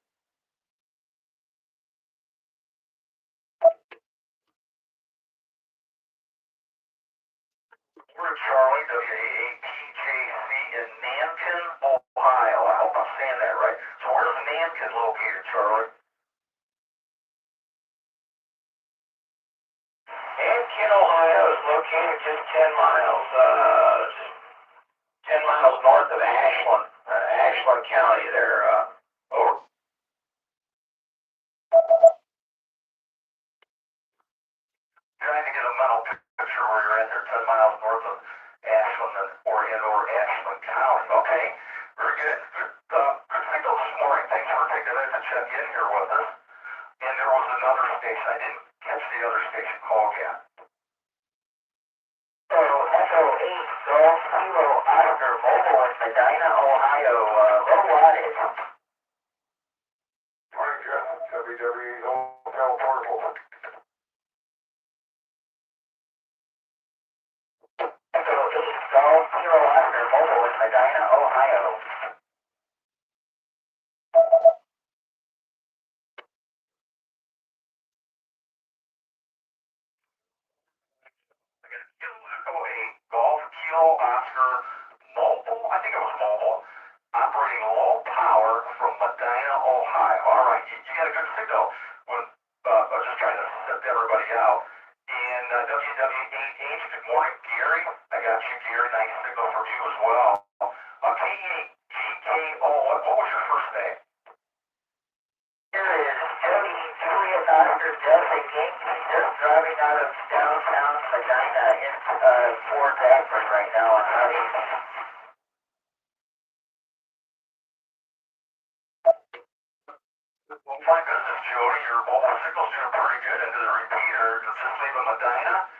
We're Charlie, WAATJC in Nankin, Ohio. I hope I'm saying that right. So where's Nankin located, Charlie? Nankin, Ohio is located just 10 miles, 10 miles north of Ashland, Ashland County there, over. Trying to get a mental picture where you're at there 10 miles north of Ashland or Ashland County. Okay, very good. Good signal this morning. Thanks for taking a minute to check in here with us. And there was another station. I didn't catch the other station call yet. So Echo 8, Golf Kilo Oscar Mobile in Medina, Ohio, low wattage. Morning, Jeff. WW Hotel Portable. Kilo Oscar Mobile, I think it was mobile, operating low power from Medina, Ohio. All right, you got a good signal. When I was just trying to set everybody out. And WW8H, good morning, Gary. I got you, Gary. Nice signal from you as well. KEGKO, what was your first name? Here is Jody Juliet Oscar Delta Yankee, just driving out of downtown Medina into Fort Akron right now on Route 18. Well, my goodness, Jody, your mobile signal's doing pretty good into the repeater. Just leaving Medina,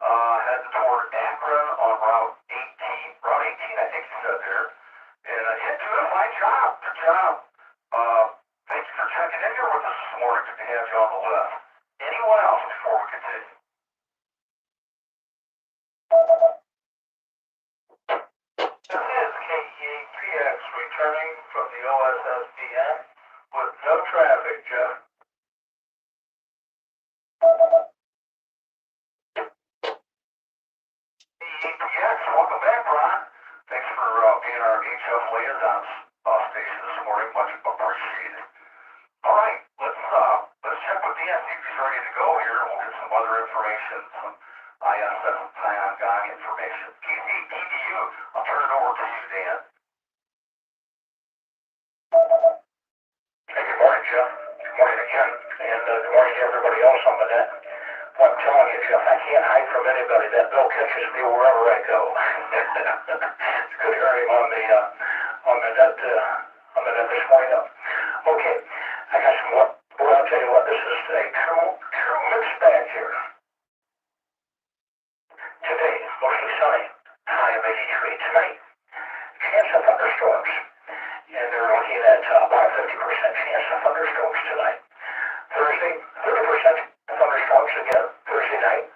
heading toward Akron on Route 18. Route 18, I think you said there. And yeah, doing a fine job. Good job. Thank you for checking in here with us this morning. Good to have you on the list. Anyone else before we continue? This is KEPX returning from the OSSBN with no traffic, Jeff. KEPX, welcome back, Ron. Thanks for being our HF liaison station this morning. Much appreciated. All right, let's check with Dan, see if he's ready to go here. We'll get some other information, some ISS and Zion Gang information. KCTDU, I'll turn it over to you, Dan. Hey, good morning, Jeff. Good morning again. And good morning to everybody else on the net. Well, I'm telling you, Jeff, I can't hide from anybody. That bill catches me wherever I go. It's good hearing him on the net this morning. Okay, I got some what? Well, I'll tell you what, this is a true mixed bag here. Today, mostly sunny, high of 83. Tonight, chance of thunderstorms. And they're looking at about a 50% chance of thunderstorms tonight. Thursday, 30% thunderstorms again, Thursday night.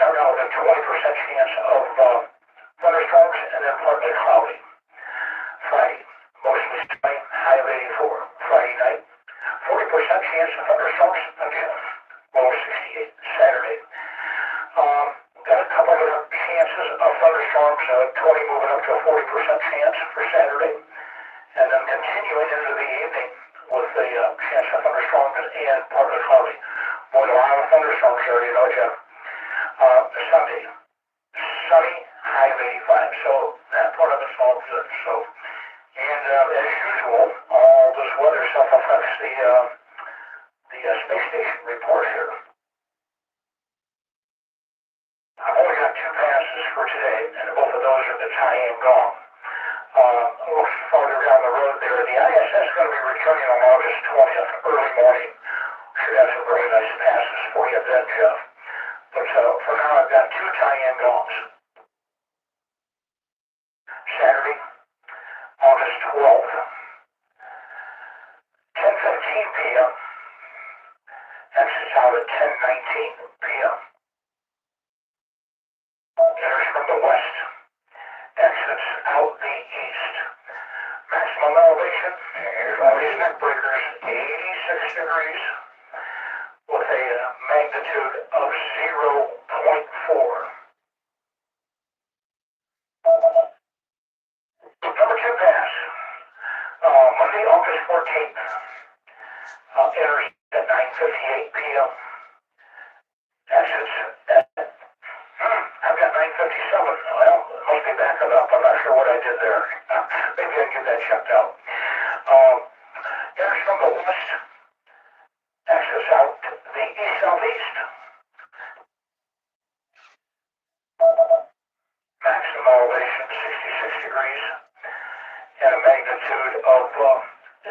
Start out with a 20% chance of thunderstorms and then partly cloudy. Friday, mostly sunny, high of 84. Friday night, 40% chance of thunderstorms again, low of 68. Saturday, got a couple of chances of thunderstorms, 20 moving up to a 40% chance for Saturday. And then continuing into the evening with the chance of thunderstorms and partly cloudy. Boy, a lot of thunderstorms there, you know, Jeff. Sunday, sunny, high of 85. So that part of it's all good. So, and as usual, all this weather stuff affects the space station report here. I've only got 2 passes for today, and both of those are the tie-in gong. A little farther down the road there, the ISS is going to be returning on August 20th, early morning. Should have some very nice passes for you then, Jeff. But for now, I've got 2 tie-in gongs. Saturday, August 12th, 10:15 p.m. Exits out at 10:19 p.m. Enters from the west. Exits out the east. Maximum elevation, here's all these neck breakers, 86 degrees with a magnitude of 0.4. Number 2 pass, Monday, August 14th, enters at 9:58 p.m. Exits at I've got 9:57. Well, it must be backing up. I'm not sure what I did there. Maybe I can get that checked out. Enters from the west. Exits out the east-southeast. Maximum elevation 66 degrees and a magnitude of 0.4.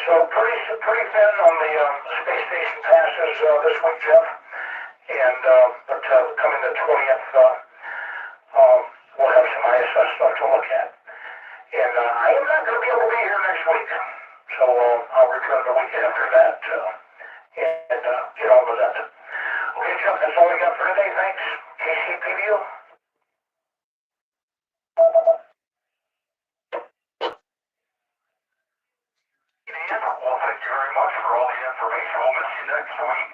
So pretty thin on the space station passes this week, Jeff. And but coming the 20th, we'll have some ISS stuff to look at. And I am not going to be able to be here next week, so I'll return the week after that and get on with that. Okay, Jeff, that's all we got for today. Thanks. KCPVU. Dan, well, thank you very much for all the information. We'll miss you next week.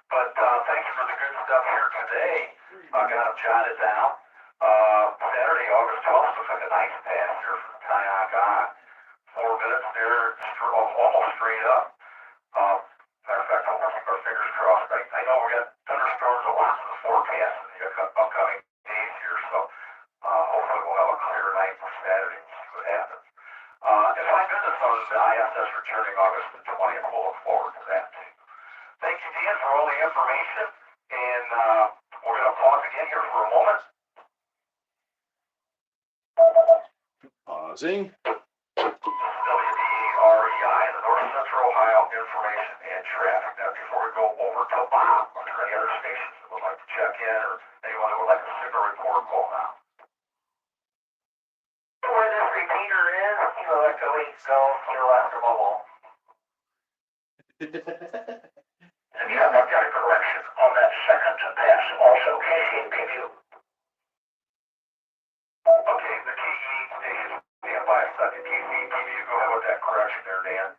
But thanks for the good stuff here today. I got them jotted down. Saturday, August 12th looks like a nice pass here for the Kayak. 4 minutes there, almost straight up. Matter of fact, we'll keep our fingers crossed. I know we got thunderstorms a lot in the forecast in the upcoming days here, so hopefully we'll have a clear night for Saturday and see what happens. And 5 minutes on the ISS returning August the 20th. We'll look forward to that too. Thank you, Dan, for all the information. And we're going to pause again here for a moment. Pausing. WDREI, the North Central Ohio Information and Traffic. Now, before we go over to Bob, are there any other stations that would like to check in or anyone that would like to stick a report call now? Where this repeater is, Kilo Echo 8 Golf, Kilo Oscar Mobile. And yeah, I've got a correction on that second pass. Also, KCPU. Okay, the KE station, stand by a second. KCTV, go ahead with that correction there, Dan.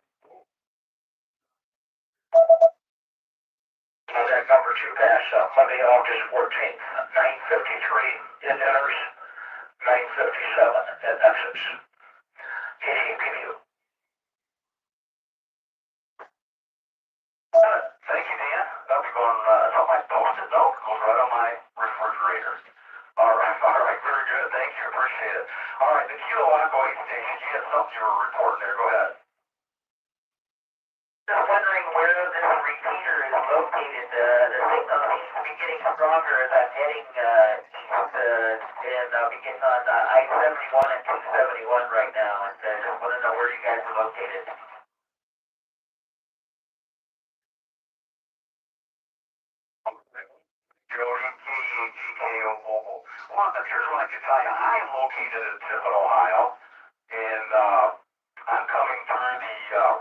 That number 2 pass, Monday, August 14th, 9:53 in enters, 9:57 at exits. KCPU. Thank you, Dan. That'll be going, it's on my post-it note. It goes right on my refrigerator. All right, very good. Thank you, appreciate it. All right, the Kilo Echo 8 station, you had something you were reporting there. Go ahead. Just wondering where this repeater is located. The signal seems to be getting stronger as I'm heading east, and I'll be getting on I-71 and 271 right now, and just want to know where you guys are located. Jody, KEGKO Mobile. Well, here's what I can tell you. I'm located in Tiffin, Ohio, and I'm coming through the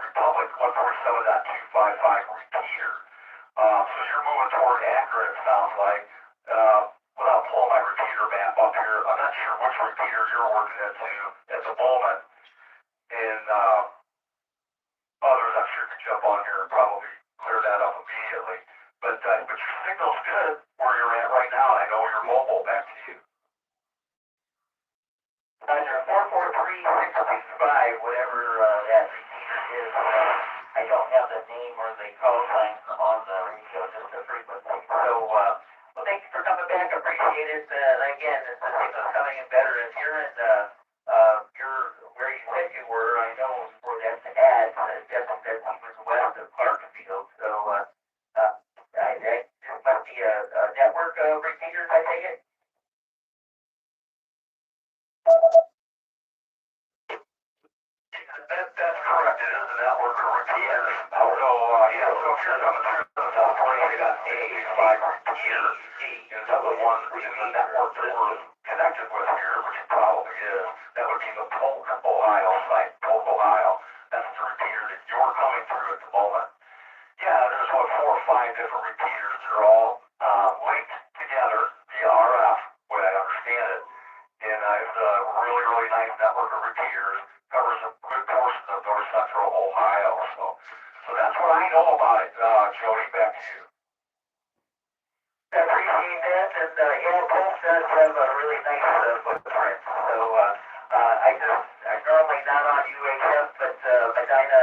Republic 147.255 repeater. So you're moving toward Akron, it sounds like. Without pulling my repeater map up here, I'm not sure which repeater you're working at the moment. And others, I'm sure, could jump on here and probably clear that up immediately. But your signal's good where you're at right now, and I know you're mobile. Back to you. Roger, 443-665, whatever that repeater is. I don't have the name or the call sign on the radio, just the frequency. So, well, thank you for coming back. Appreciate it. Again, the signal's coming in better. If you're in you're where you said you were, I know where that's at. That's even west of Clarksville. So, it must be a network of repeaters, I take it? That's correct. It is a network of repeaters. So, yeah, so if you're coming through the South Florida, you got A5 repeater, and the other one in the network that we're connected with here, which it probably is, that would be the Polk, Ohio site, Polk, Ohio. That's the repeater that you're coming through at the moment. Yeah, there's 4 or 5 different repeaters. They're all linked together via RF, the way I understand it. And it's a really, really nice network of repeaters. Covers a good portion of North Central Ohio. So that's what I know about it. Jody, back to you. I appreciate that, and yeah, Polk does have a really nice footprint. So I'm normally not on UHF, but Medina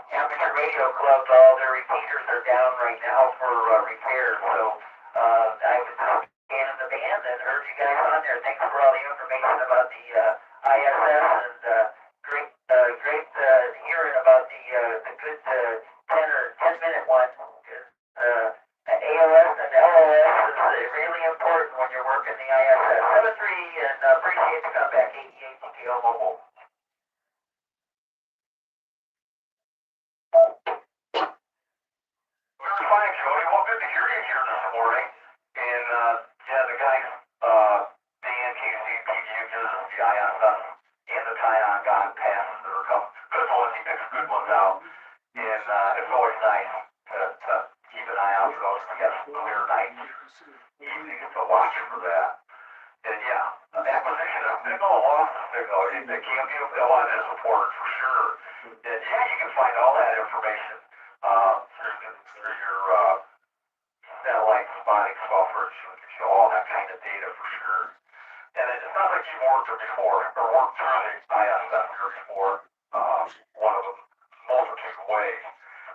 Amateur Radio Club, all their repeaters are down right now for repair. So I was just scanning the band and heard you guys on there. Thanks for all the information about the ISS, and great hearing about the good 10-minute one. ALS and LOS is really important when you're working the ISS. 7-3, and appreciate the comeback. 88 Mobile. We're fine, Jody. Well, good to hear you here this morning. And yeah, the guys, Dan, Casey, PDU, gives us the ISS and the Kayak passes that are coming. Good ones, he picks good ones out. And it's always nice to keep an eye out for those. We got some clear nights, evenings to watch for that. And yeah, acquisition of signal, loss of signal, it can be a lot is important for sure. And yeah, you can find all that information through your reports, so we can show all that kind of data for sure. And it sounds like you've worked there before, or worked through the ISF here before, one of the multitude of ways.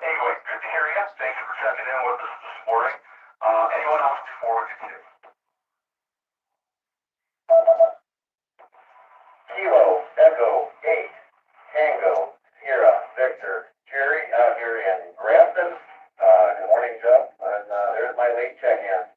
Anyway, good to hear you. Thank you for checking in with us this morning. Anyone else before we continue? Kilo, Echo, 8, Tango, Sierra, Victor, Jerry out here in Grafton. Good morning, Jeff. And there's my late check-in.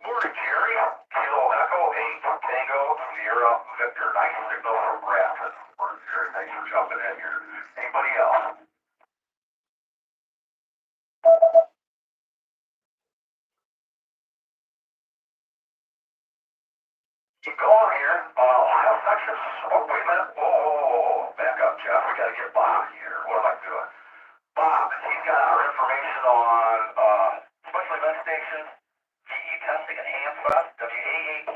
Morning, Jerry. Kilo Echo 8, Tango, Sierra, Victor. Nice signal from Grafton. Morning, Jerry. Thanks for jumping in here. Anybody else? Keep going here. Ohio, Texas. Oh, wait a minute. Oh, back up, Jeff. We gotta get Bob here. What am I doing? Bob, he's got our information on special event stations, GE testing and handfest, WAA.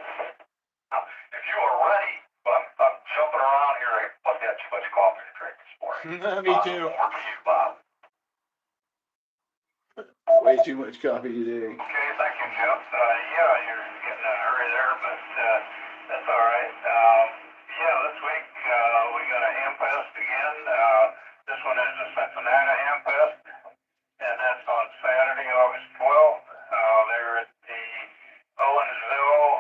If you are ready, I'm jumping around here. I must have too much coffee to drink this morning. Me too. Over to you, Bob. Way too much coffee today. Okay, thank you, Jeff. Yeah, you're getting in a hurry there, but that's all right. Yeah, this week we got a Hamfest again. This one is the Cincinnati Hamfest, and that's on Saturday, August 12th. They're at the Owensville,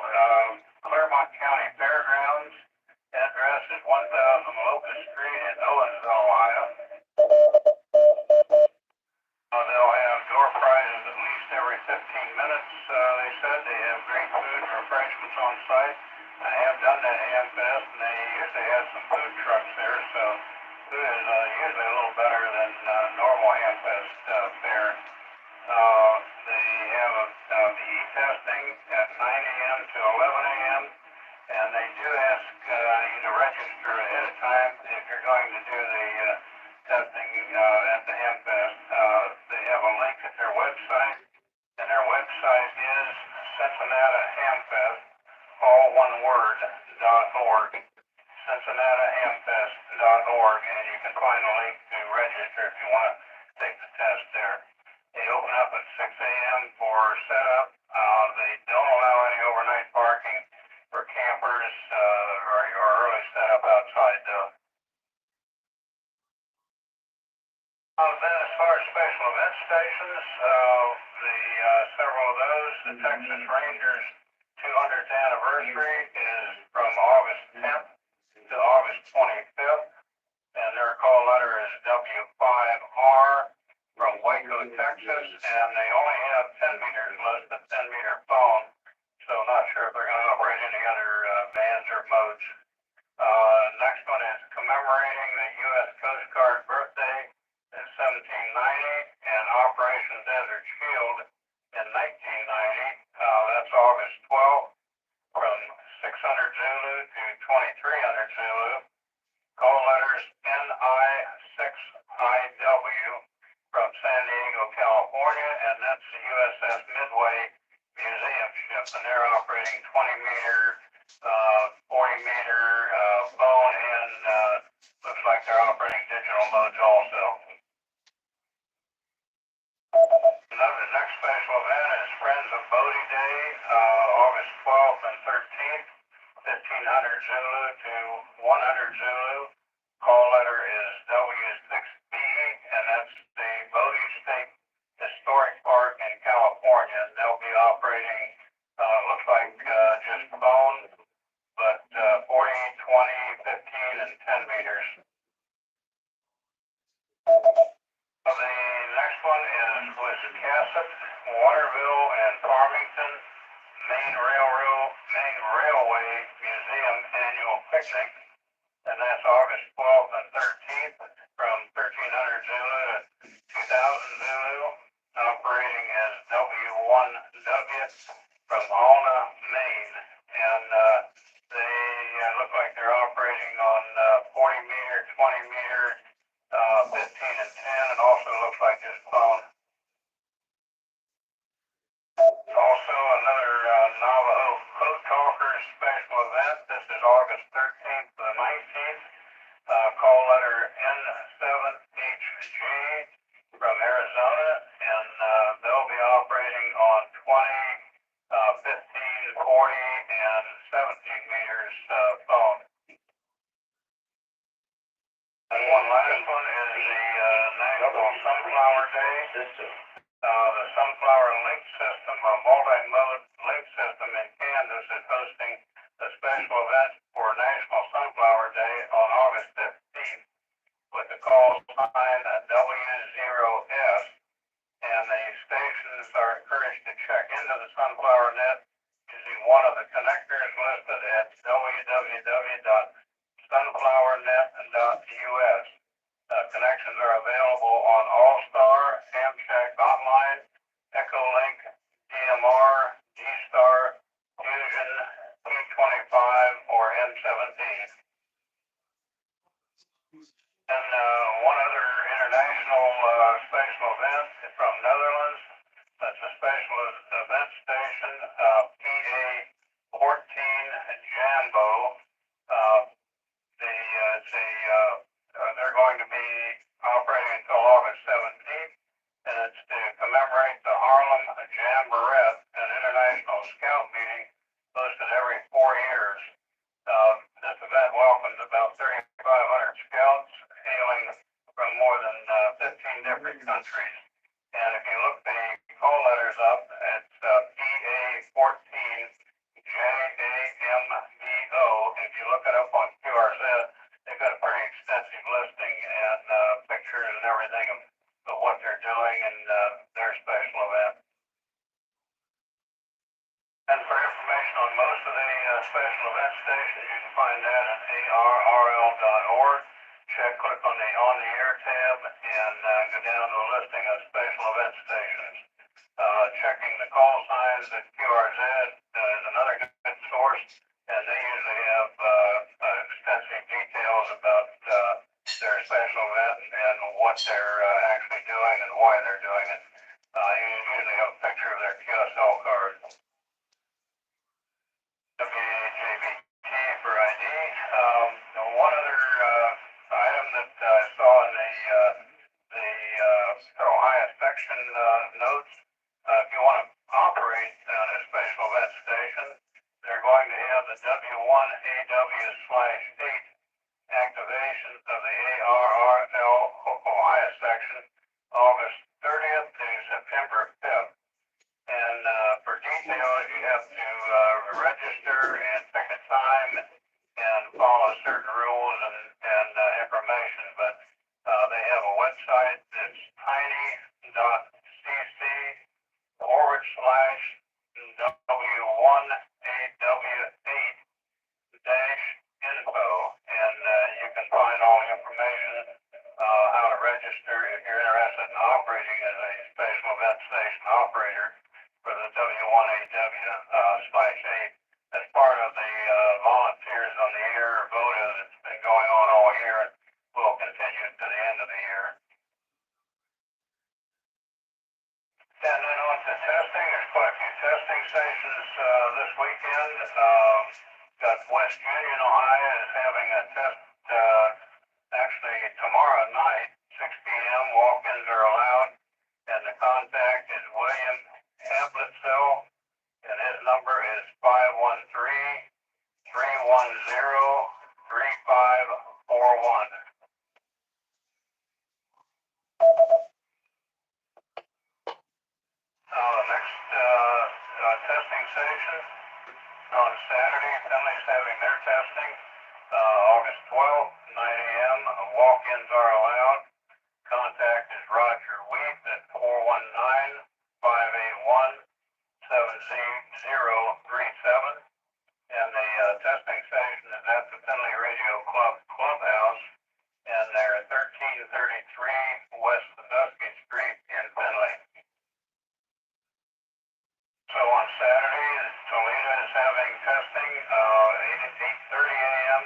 Claremont County Fairgrounds. Address is 1000 Locust Street in Owensville, Ohio. They'll have door prizes at least every 15 minutes. They said they have great food and refreshments on site. I have done that Hamfest, and they usually have some food trucks there, so food is usually a little better than normal Hamfest fare. They have a VE testing at 9 a.m. to 11 a.m., and they do ask you to register ahead of time if you're going to do the testing at the Hamfest. They have a link at their website, and their website is Cincinnati Hamfest, all one word, .org. CincinnatiHamfest.org, and you can find a link to register if you want to take the test there. They open up at 6 a.m. for setup. They don't allow any overnight parking for campers or early setup outside though. Then as far as special event stations, several of those, the Texas Rangers 200th anniversary is from August 10th to August 25th, and their call letter is W5R from Waco, Texas, and they only have 10 meters listed, 10-meter phone, so not sure if they're going to operate any other bands or modes. Next one is commemorating the U.S. Coast Guard birthday in 1790 and Operation Desert Shield in 1990. That's August 12th from 600 Zulu to 2300 Zulu. Call letters NI6IW from San Diego, California, and that's the USS Midway Museum ship, and they're operating 20-meter, 40-meter phone, and looks like they're operating digital modes also. The next special event is Friends of Bodie Day, August 12th and 13th, 1500 Zulu to 100 Zulu. Call letter is W6B, and that's the Bodie State Historic Park in California. They'll be operating, looks like just phone, but 40, 20, 15, and 10 meters. The next one is Wiscasset, Waterville, and Farmington Main Railway Museum Annual Picnic, and that's August 12th and 13th from 1300 Zulu to 2000 Zulu, operating as W1W from Alna, Maine, and they look like they're operating on 40 meter, 20 meter, 15 and 10, and also looks like this phone. Also another Navajo Code Talkers special event. This is August 13th to the 19th. Call letter N7 phone. And one last one is the National Sunflower Day. The Sunflower Link System, a multi-mode link system in Kansas, is hosting a special event for National Sunflower Day on August 15th with the call sign W0S, and the stations are encouraged to check into the Sunflower Net using one of the connectors listed at www.sunflowernet.us. Connections are available on All-Star, Amtrak Online, Echolink, DMR, D-Star, Fusion, T25, or N17. And one other international special event from Netherlands. That's a special event station, PA14 Jambo. They're going to be operating until August 17th, and it's to commemorate the Harlem Jamboree, an international scout meeting hosted every 4 years. This event welcomes about 3,500 scouts hailing from more than 15 different countries. And if you look the call letters up, it's PA14JAMBO. If you look it up on QRZ, they've got a pretty extensive listing and pictures and everything of what they're doing and their special event. And for information on most of the special event stations, you can find that at arrl.org. Click on the On-the-Air tab and go down to a listing of special event stations. Checking the call signs at QRZ is another good source, and they usually have extensive details about their special event and what they're actually doing and why they're doing it. You usually have a picture of their QSL card. WJBT for ID. One other item that I saw in the Ohio section notes, if you want to operate a special event station, they're going to have the W1AW/8 activation of the ARRL Ohio section August 30th to September 5th. And for details, you have to register and pick a time and follow certain rules and information. But they have a website that's tiny.cc/W1AW8-info, and you can find all the information how to register if you're interested in operating as a special event station operator for the W1AW/8 as part of the Volunteers on the Air vote that's been going on all year and will continue to the end of the year. And then on to testing, there's quite a few testing stations this weekend. Got West Union, Ohio is having a test actually tomorrow night, 6 p.m. Walk-ins are allowed, and the contact is William Hamblitzel, and his number is 513-310-3541. The next testing station on Saturday, Finley's having their testing, August 12th, 9 a.m. Walk-ins are allowed. Contact is Roger Wheat at 419-581-7037. And the testing station is at the Finley Radio Club Clubhouse, and they're at 1333 West Sandusky Street in Finley. So on Saturday, Toledo is having testing, 8:30 a.m.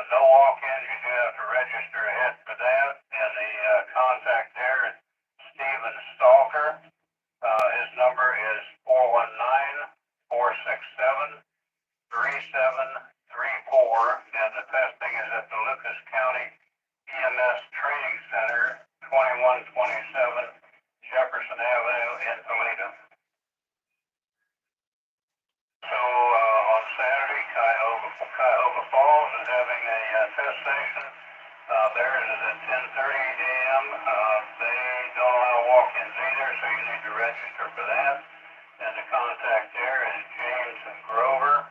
No walk-ins, you do have to register ahead for that, and the contact there is Stephen Stalker. His number is 419-467-3734, and the testing is at the Lucas County EMS Training Center, 2127 Jefferson Avenue in Toledo. So on Saturday, Cuyahoga Falls Falls is having a test station. Theirs is at 10:30 a.m. They don't allow walk-ins either, so you need to register for that. And the contact there is James Grover,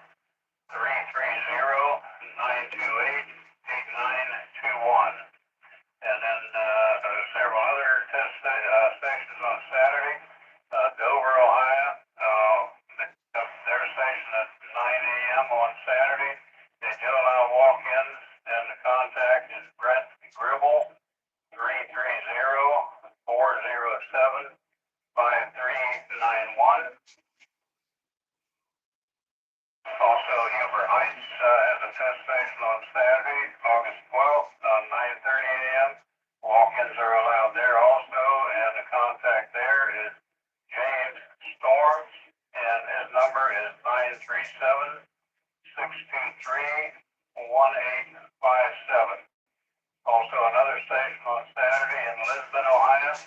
330-928-8921. And then several other test stations on Saturday. Dover, Ohio, their station at 9 a.m. on Saturday. They do allow walk-ins, and the contact is Brett Gribble, 330-407-5391. Also, Huber Heights has a test station on Saturday, August 12th, 9:30 a.m. Walk-ins are allowed there also, and the contact there is James Storms, and his number is 937-623-1857. Also, another station on Saturday in Lisbon, Ohio.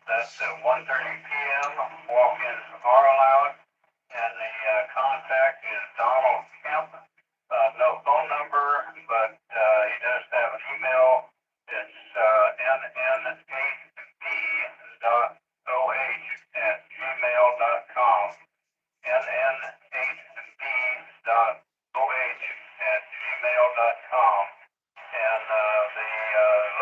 That's at 1:30 p.m. Walk-ins are allowed, and the contact is Donald Kemp. No phone number, but he does have an email. It's nn8b.oh@gmail.com. nn8b.oh@gmail.com. And the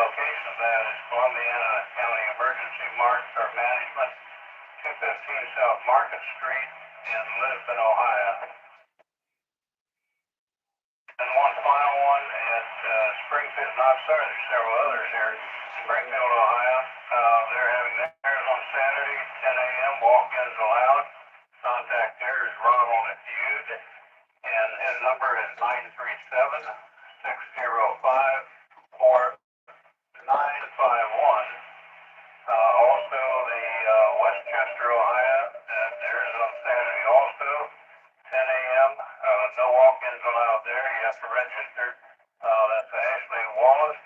location of that is Columbiana County Emergency Market Management, 215 South Market Street in Lisbon, Ohio. And one final one at Springfield, there's several others here. Springfield, Ohio, they're having theirs on Saturday, 10 a.m. Walk-ins allowed. Contact there is Ronald Hughes, and his number is 937-605-4951. Also, the Westchester, Ohio, theirs on Saturday also, 10 a.m. No walk-ins allowed there. You have to register. That's Ashley Wallace.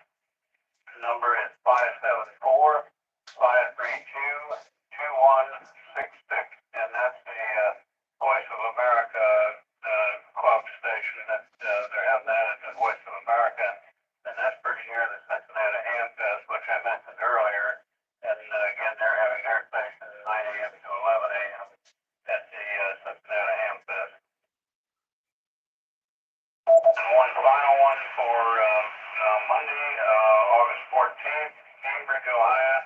Number is 574-532-2166. And that's the Voice of America club station. That they're having that at the Voice of America. And that's pretty near the Cincinnati Ham Fest, which I mentioned earlier. And again, they're having their station at 9 a.m. to 11 a.m. at the Cincinnati Ham Fest. And one final one for Monday, August 14th, Cambridge, Ohio.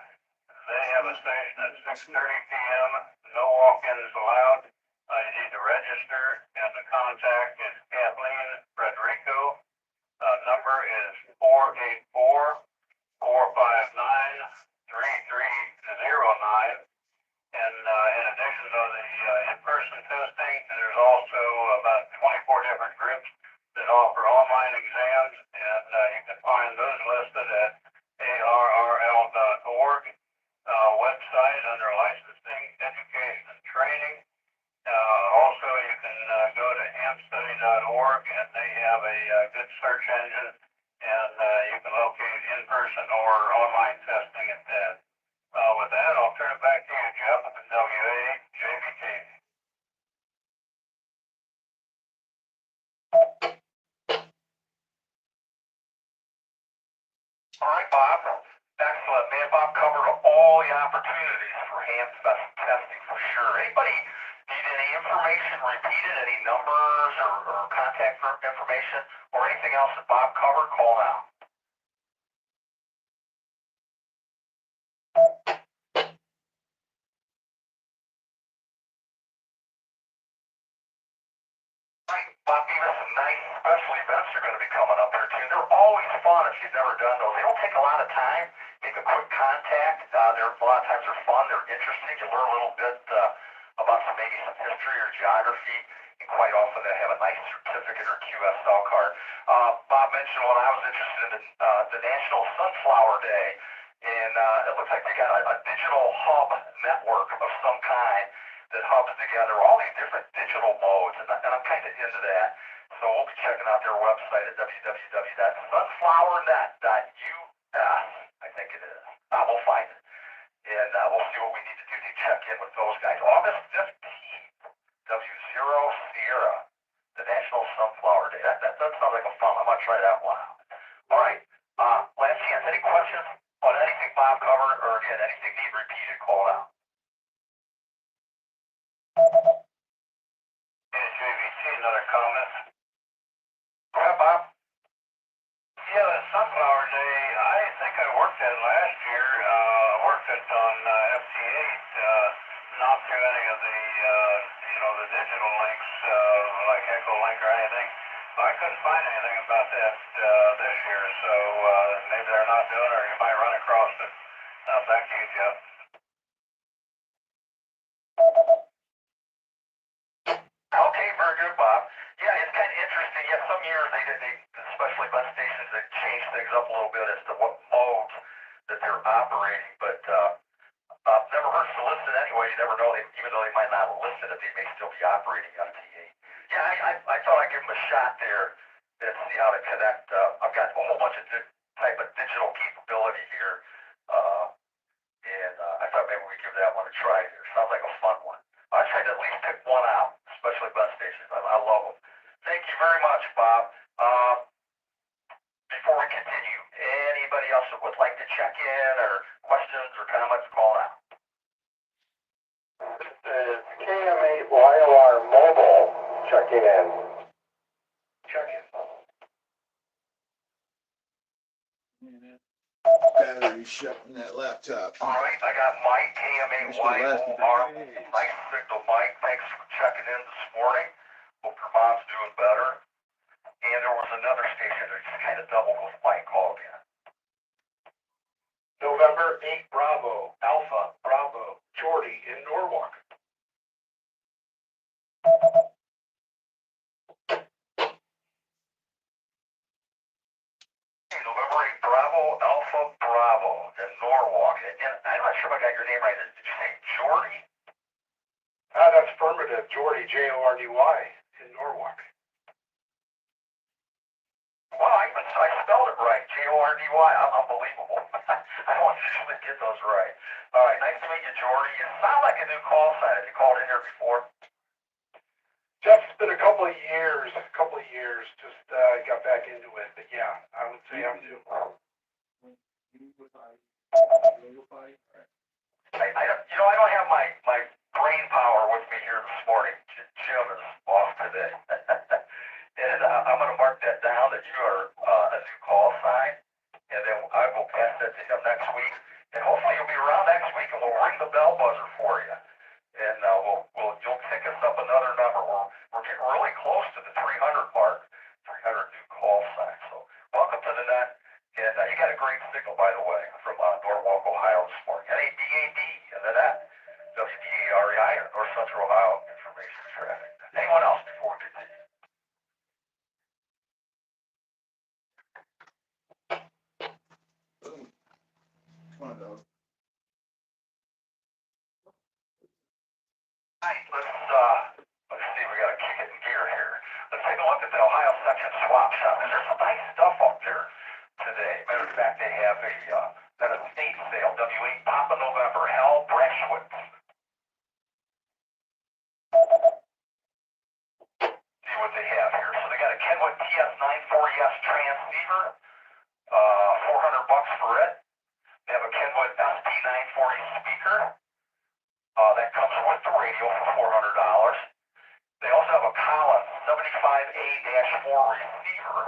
They have a station at 6:30 p.m. No walk-ins allowed. You need to register, and the contact is Kathleen Frederico. Number is 484-459-3309. And in addition to the in-person testing, there's also about 24 different groups that offer online exams, and you can find those listed at arrl.org website under licensing, education, and training. Also, you can go to hamstudy.org, and they have a good search engine, and you can locate in-person or online testing at that. With that, I'll turn it back to you, Jeff, at the WAJBT. All right, Bob. Excellent, man. Bob covered all the opportunities for handspec testing for sure. Anybody need any information repeated, any numbers or contact information or anything else that Bob covered? Call now. Right, Bob gave us some nice special events are going to be coming up here too. They're always fun if you've never done those. They don't take a lot of time. Make a quick contact. They're a lot of times they're fun. They're interesting. You learn a little bit about maybe some history or geography. And quite often they have a nice certificate or QSL card. Bob mentioned when I was interested in the National Sunflower Day, and it looks like they got a digital hub network of some kind that hubs together all these different digital modes, and I'm kind of into that. So we'll be checking out their website at www.sunflowernet.us, I think it is. We'll find it, and we'll see what we need to do to check in with those guys. August 15th, W0 Sierra, the National Sunflower Day. That sounds like a something. I might try that one out. All right. Last chance. Any questions on anything Bob covered, or again, anything need repeated, call out? JVC, another comment? Go ahead, Bob. Yeah, the Sunflower Day, I think I worked at last year. Worked it on FC8, not through any of the, the digital links, like Echo Link or anything. I couldn't find anything about that this year, so maybe they're not doing it, or you might run across it. Back to you, Jeff. Okay, very good, Bob. Yeah, it's kind of interesting. Yeah, some years they especially bus stations, they change things up a little bit as to what modes that they're operating. But never hurts to listen anyway. You never know. Even though they might not listen, that they may still be operating FTA. Yeah, I thought I'd give them a shot there and see how to connect. I've got a whole bunch of type of digital capability here, and I thought maybe we'd give that one a try here. Sounds like a fun one. I tried to at least pick one out, especially bus stations. I love them. Thank you very much, Bob. Before we continue, anybody else that would like to check in or questions or comments, call out. This is KM8YOR Mobile checking in. Check in. Battery shut in that laptop. All right, I got Mike, KM8YOR. Nice signal, Mike. Thanks for checking in this morning. Hope your mom's doing better. And there was another station that just kind of doubled with Mike call again. November 8 Bravo, Alpha, Bravo, Jordy in Norwalk. November 8 Bravo, Alpha, Bravo in Norwalk. And I'm not sure if I got your name right. Did you say Jordy? That's affirmative. Jordy, Jordy in Norwalk. Well, I spelled it right. Jordy. Unbelievable. I don't usually get those right. All right, nice to meet you, Jordy. You sound like a new call sign. Have you called in here before? Jeff, it's been a couple of years. Just got back into it. But yeah, I would say I'm new. I don't have my brain power with me here this morning. Jim is off today. And I'm going to mark that down that you are a new call sign. And then I will pass that to him next week. And hopefully you'll be around next week and we'll ring the bell buzzer for you. And you'll pick us up another number. We're getting really close to the 300 mark, 300 new call signs. So welcome to the net. And you got a great signal, by the way, from Norwalk, Ohio this morning. NADAD and the net. WDAREI or North Central Ohio Information Traffic. Anyone else before we continue? Come on, dog. Let's see, we got to kick it in gear here. Let's take a look at the Ohio Section Swap Shop. And there's some nice stuff up there today. Matter of fact, they have an estate sale, W8 Papa November, Hell Brashwood. See what they have here. So they got a Kenwood TS94ES transceiver, $400 for it. They have a Kenwood SP940 speaker. That comes with the radio for $400. They also have a Collins 75A-4 receiver,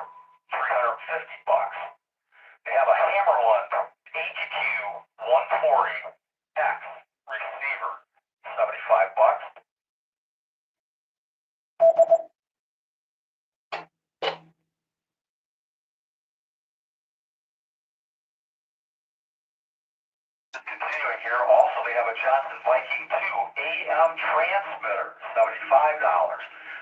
$350. They have a Hammerland HQ140X receiver, $75. Continuing here, also they have a Johnson Viking 2 AM transmitter, $75.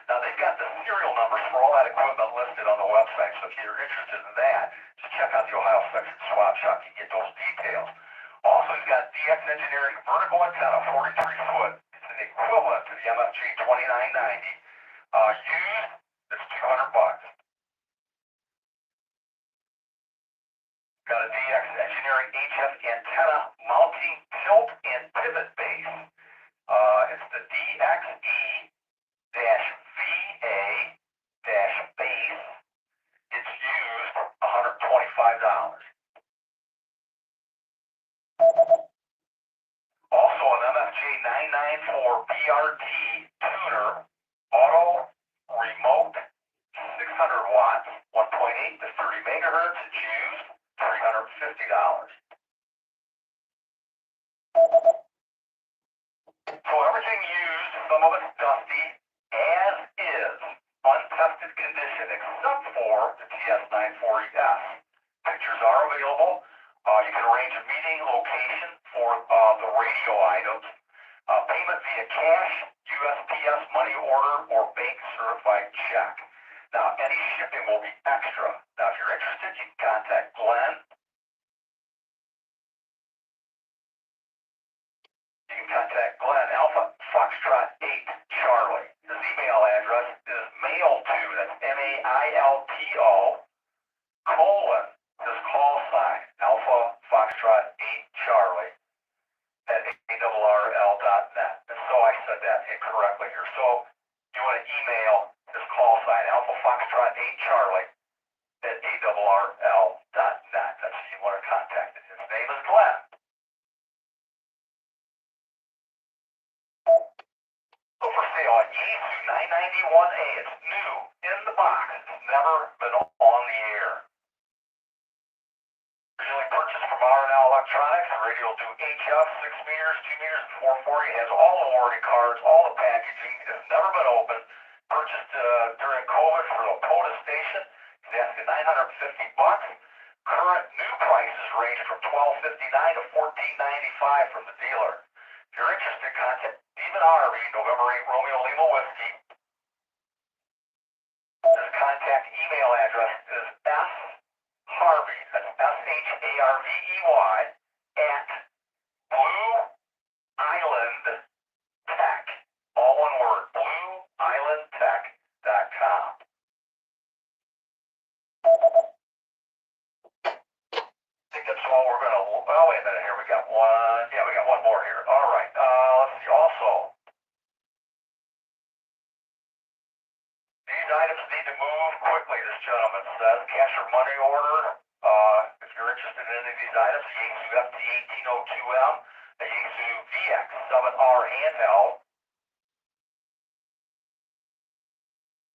Now they've got the serial numbers for all that equipment listed on the website, so if you're interested in that, just check out the Ohio Section Swap Shop. You can get those details. Also, he's got DX Engineering vertical antenna, 43 foot. It's an equivalent to the MFG 2990. Used, it's $200. Got a DX Engineering HF antenna mounting tilt and pivot base. It's the DXE-VA-base. It Also, an MFJ 994 BRT tuner, auto, remote, 600 watts, 1.8 to 30 megahertz, it's used, $350. So everything used, some of it's dusty, as is, untested condition, except for the TS940S. Pictures are available. You can arrange a meeting location for the radio items. Payment via cash, USPS money order, or bank certified check. Now, any shipping will be extra. Now, if you're interested, you can contact Glenn. You can contact Glenn, Alpha Foxtrot 8 Charlie. His email address is mail2, that's MAILTO, colon, his call sign, Alpha Foxtrot 8 Charlie, at ARRL.net. And so I said that incorrectly here. So you want to email his call sign, Alpha Foxtrot 8 Charlie, at ARRL.net. That's who you want to contact. His name is Glenn. So for sale, a Yaesu 991A. It's new, in the box. It's never been on the air. Originally purchased from R&L Electronics. The radio will do HF, 6 meters, 2 meters, and 440. It has all the warranty cards, all the packaging. It's never been opened. Purchased during COVID for the POTA station. He's asking $950. Current new prices range from $12.59 to $14.95 from the dealer. If you're interested, contact Stephen Harvey, November 8 Romeo Lima Whiskey. His contact email address is sharvey, that's SHARVEY, at Blue Island Tech, all one word, blueislandtech.com. I think that's all we're going to, oh, wait a minute here, we got one, yeah, we got one more here. All right, let's see, also, these items need to move quickly, this gentleman says. Cash or money order. If you're interested in any of these items, the Yaesu FT1802M, the Yaesu VX7R handheld,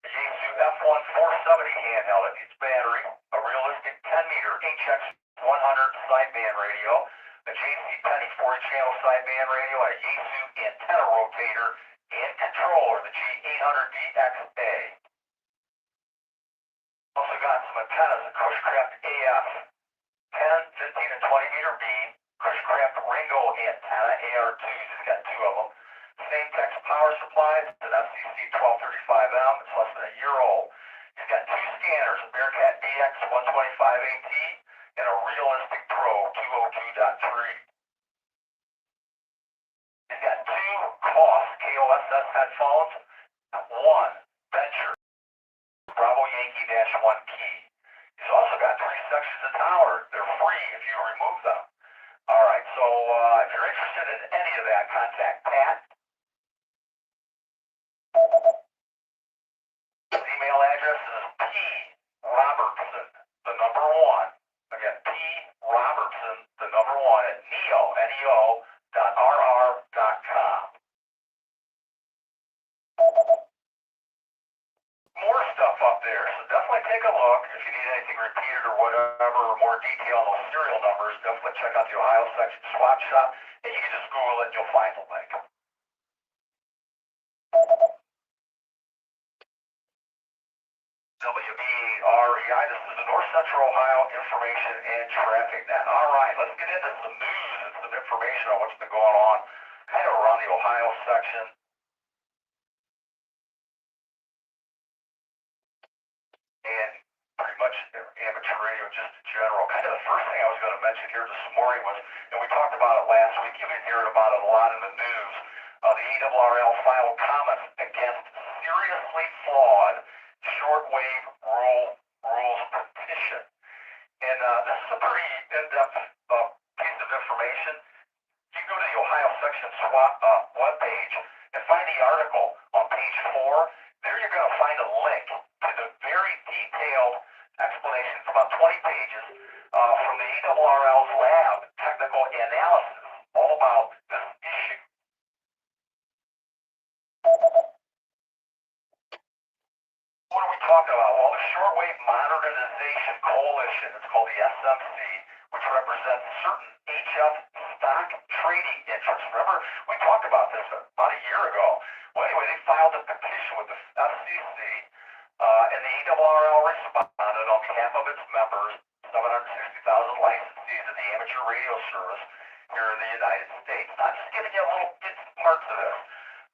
the Yaesu F1470 handheld, it needs battery, a realistic 10-meter HX100 sideband radio, a JC Penny 40-channel sideband radio, and a Yaesu antenna rotator and controller, the G800DXA. Also got some antennas, a Cushcraft AF 10, 15, and 20 meter beam, Cushcraft Ringo antenna, AR2s, he's got 2 of them. Same Tex power supplies, an FCC 1235M, it's less than a year old. He's got 2 scanners, a Bearcat DX 125AT, and a Realistic Pro 202.3. He's got 2 KOSS headphones, 1 Venture Bravo Yankee -1 key. He's also got 3 sections of tower. They're free if you remove them. All right, so if you're interested in any of that, contact Pat. His email address is probertson, the number 1. Again, probertson, the number 1 at neo.rr.com. More stuff up there, so definitely take a look. If you need anything repeated or whatever, or more detail on those serial numbers, definitely check out the Ohio section swap shop, and you can just Google it and you'll find the link. WBREI, this is the North Central Ohio Information and Traffic Net. All right, let's get into some news and some information on what's been going on kind of around the Ohio section. And pretty much amateur radio just in general. Kind of the first thing I was going to mention here this morning was, and we talked about it last week, you've been hearing about it a lot in the news, the ARRL filed comments against seriously flawed shortwave rules petition. And this is a pretty in-depth piece of information. You go to the Ohio section SWAT webpage and find the article on page 4. There you're going to find a link to the very detailed explanation. It's about 20 pages AWRL's lab, technical analysis, all about this issue. What are we talking about? Well, the Shortwave Modernization Coalition, it's called the SMC, which represents certain HF stock trading interests. Remember, we talked about this about a year ago. Well, anyway, they filed a petition with the FCC, and the AWRL responded on behalf of its members, 760,000 licensees in the amateur radio service here in the United States. Now, I'm just giving you little bits and parts of this.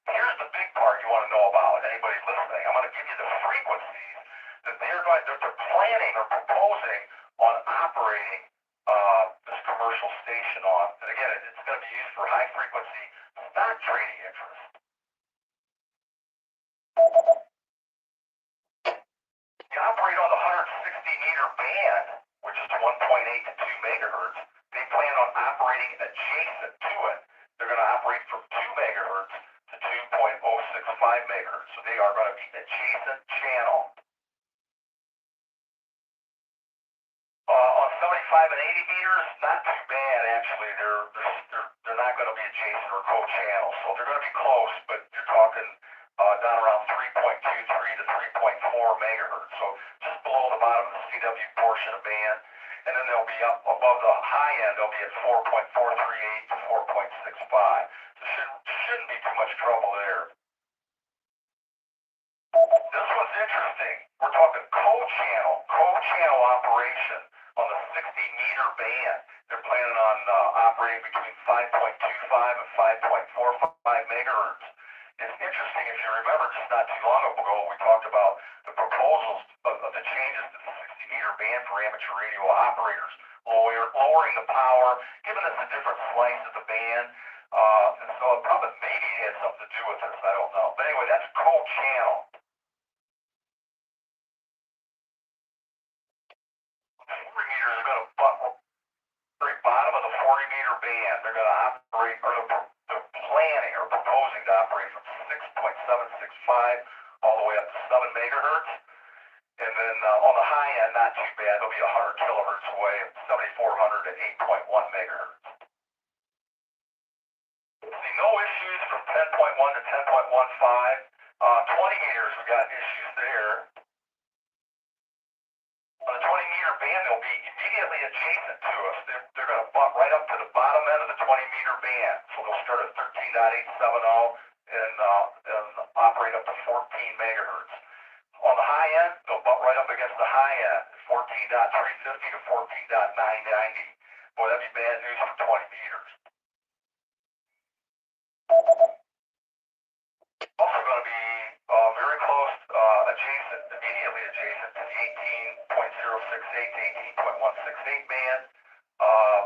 Here's the big part you want to know about, anybody listening. I'm going to give you the frequencies that they're planning or proposing on operating this commercial station on. And again, it's going to be used for high frequency stock trading interest. You operate on the 160-meter band, which is 1.8 to 2 megahertz. They plan on operating adjacent to it. They're going to operate from 2 megahertz to 2.065 megahertz. So they are going to be adjacent channel. On 75 and 80 meters, not too bad actually. They're not going to be adjacent or co-channel. So they're going to be close, but you're talking down around 3.23 to 3.4 megahertz. So just below the bottom of the CW portion of band. And then they'll be up above the high end, they'll be at 4.438 to 4.65. So shouldn't be too much trouble there. This one's interesting. We're talking co-channel operation on the 60-meter band. They're planning on operating between 5.25 and 5.45 megahertz. It's interesting, if you remember, just not too long ago, we talked about the proposals of the changes to the 60-meter band for amateur radio operators, lowering the power, giving us a different slice of the band. And so it probably maybe had something to do with this, I don't know. But anyway, that's co-channel. 40 meters are going to butt very bottom of the 40-meter band. They're going to operate, or they're planning or proposing to operate from 6.765 all the way up to 7 megahertz. And then on the high end, not too bad. They'll be 100 kilohertz away, 7,400 to 8.1 megahertz. See, no issues from 10.1 to 10.15. 20 meters, we got issues there. On the 20-meter band, they'll be immediately adjacent to us. They're going to butt right up to the bottom end of the 20-meter band. So they'll start at 13.870 and operate up to 14 megahertz. On the high end, they'll butt right up against the high end, 14.350 to 14.990. Boy, that'd be bad news for 20 meters. Also going to be very close, immediately adjacent to the 18.068 to 18.168 band.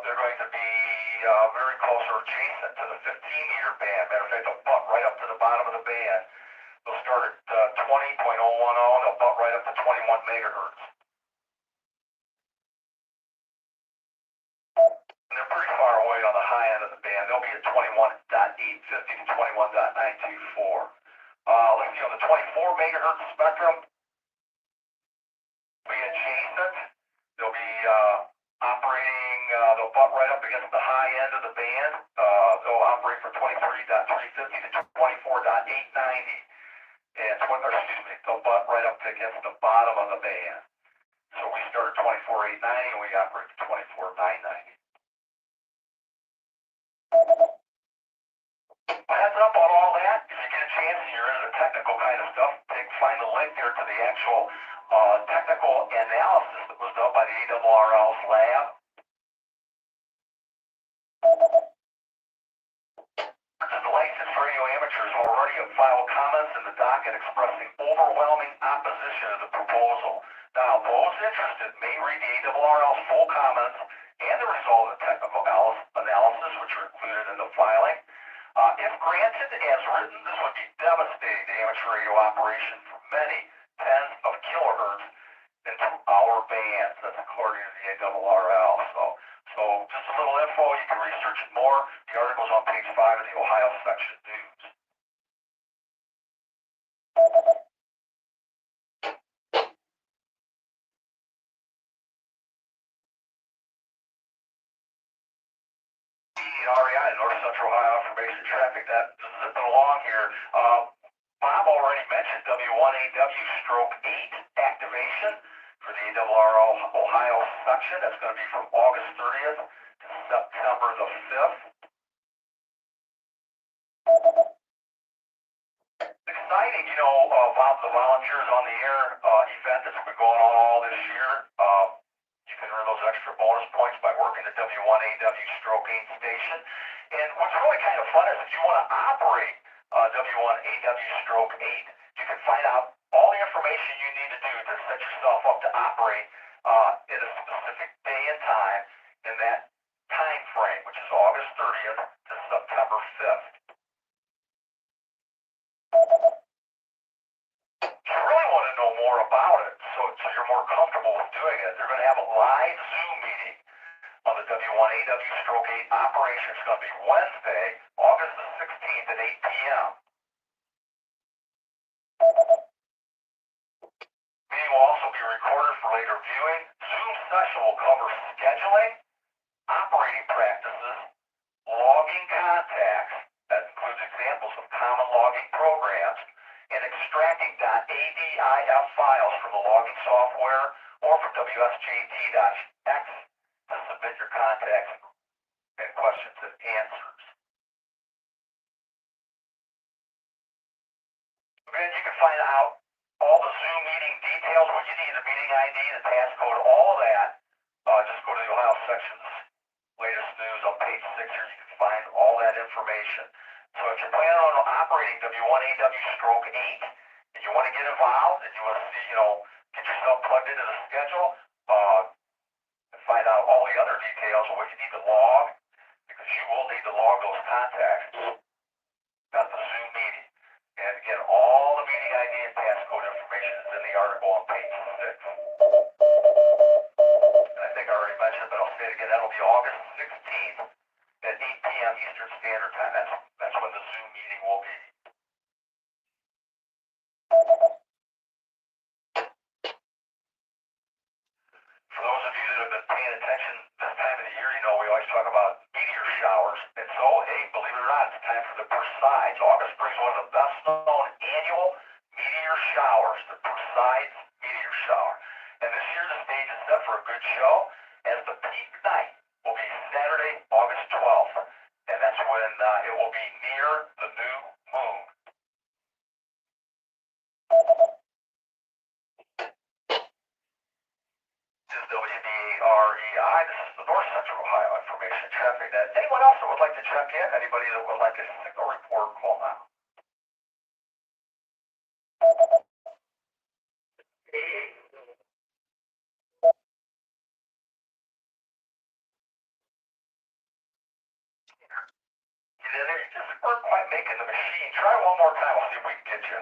They're going to be very close or adjacent to the 15-meter band. Matter of fact, they'll butt right up to the bottom of the band. They'll start at 20.010 and they'll butt right up to 21 megahertz. And they're pretty far away on the high end of the band. They'll be at 21.850 to 21.924. Let's see, on the 24 megahertz spectrum, be adjacent. They'll be operating, they'll butt right up against the high end of the band. They'll operate from 23.350 to 24.890. And they'll butt right up against the bottom of the band. So we start at 24.890 and we operate at 24.990. Heads up on all that. If you get a chance and you're into the technical kind of stuff, find the link there to the actual technical analysis that was done by the AWRL's lab. The licensed radio amateurs already have filed comments in the docket expressing overwhelming opposition to the proposal. Now, those interested may read the AWRL's full comments and the result of the technical analysis, which are included in the filing. If granted as written, this would be devastating to amateur radio operation for many tens of kilohertz into our bands. That's according to the AWRL. So just a little info. You can research it more. The article's on page 5 of the Ohio Section News. REI, North Central Ohio Information Traffic. That is zipping along here. Bob already mentioned W1AW stroke 8 activation for the ARRL Ohio section. That's going to be from August 30th to September the 5th. Exciting, you know, about the Volunteers on the Air event that's been going on all this year. You can earn those extra bonus points by working the W1AW stroke 8 station. And what's really kind of fun is if you want to operate W1AW stroke 8, you can find out all the information you need to do to set yourself up to operate in a specific day and time in that time frame, which is August 30th to September 5th. If you really want to know more about it, so you're more comfortable with doing it, they're going to have a live Zoom meeting on the W1AW stroke 8 operation. It's going to be Wednesday, August the 16th at 8 p.m. Meeting will also be recorded for later viewing. Zoom session will cover scheduling, operating practices, logging contacts, that includes examples of common logging programs, and extracting .adif files from the logging software or from WSJD.x to submit your contacts and questions and answers. Again, you can find out all the Zoom meeting details, what you need, the meeting ID, the passcode, all of that. Just go to the Ohio section's latest news on page 6 here. You can find all that information. So if you're planning on operating W1AW stroke 8 and you want to get involved and you want to see, you know, get yourself plugged into the schedule, and find out all the other details of what you need to log, because you will need to log those contacts. Got the Zoom meeting. And again, all the meeting ID and passcode information is in the article on page 6. And I think I already mentioned it, but I'll say it again. That'll be August 16th at 8 p.m. Eastern Standard Time. That's when the Zoom meeting will be. For those of you that have been paying attention this time of the year, you know we always talk about meteor showers. And so, hey, believe it or not, it's time for the Perseids. August brings one of the best-known annual meteor showers, the Perseids meteor shower. And this year the stage is set for a good show, as the peak night will be Saturday, August 12th. And that's when it will be near the new moon. This is WDREI. This is the North Central Ohio Information Traffic Net. Anyone else that would like to check in? Anybody that would like a signal report, call now. Get in there. You just weren't quite making the machine. Try one more time. I'll see if we can get you.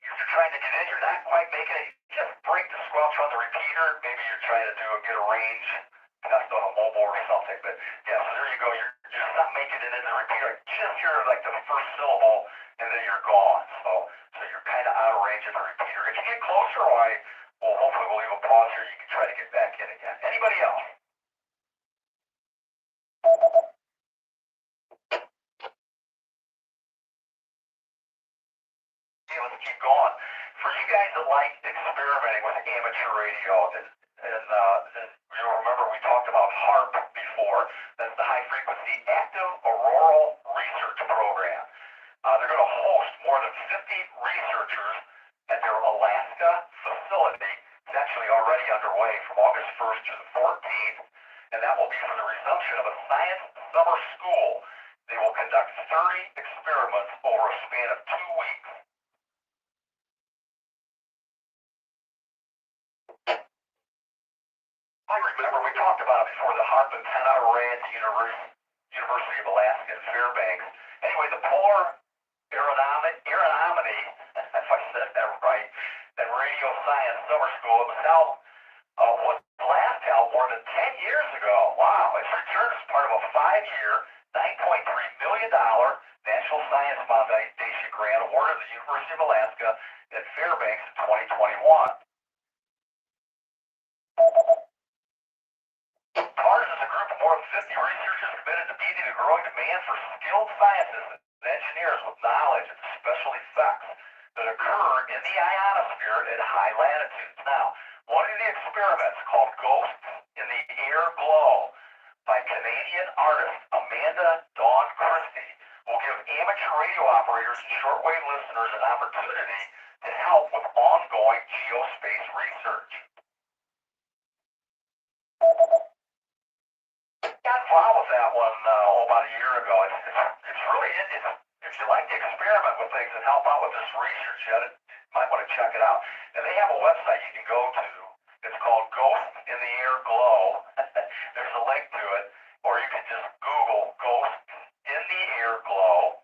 If you're trying to get in, you're not quite making it. Just break the squelch on the repeater. Maybe you're trying to get a range test on a mobile or something. But yeah, so there you go. You're just not making it in the repeater. Just hear like the first syllable, and then you're gone. So you're kind of out of range of the repeater. If you get closer, hopefully we'll leave a pause here. You can try to get back in again. Anybody else? Yeah, let's keep going. For you guys that like experimenting with amateur radio, and you'll remember we talked about HARP before. That's the High Frequency Active Auroral Research Program. They're going to host more than 50 researchers at their Alaska facility. It's actually already underway from August 1st to the 14th, and that will be for the resumption of a science summer school. They will conduct 30 experiments over a span of 2 weeks. I remember we talked about it before, the HARP antenna array at the University of Alaska in Fairbanks. Anyway, the Polar Aeronomy, if I said that right, and Radio Science Summer School, it was held last held more than 10 years ago. Wow, it's returned as part of a 5-year, $9.3 million National Science Foundation grant awarded to the University of Alaska at Fairbanks in 2021. TARS is a group of more than 50 researchers committed to meeting the growing demand for skilled scientists and engineers with knowledge of the special effects that occur in the ionosphere at high latitudes. Now, one of the experiments called Ghosts in the Air Glow by Canadian artist Amanda Dawn Christie will give amateur radio operators and shortwave listeners an opportunity to help with ongoing geospace research. Got involved with that one about a year ago. It's really, if you like to experiment with things and help out with this research, you might want to check it out. And they have a website you can go to. It's called Ghost in the Air Glow. There's a link to it, or you can just Google Ghost in the Air Glow,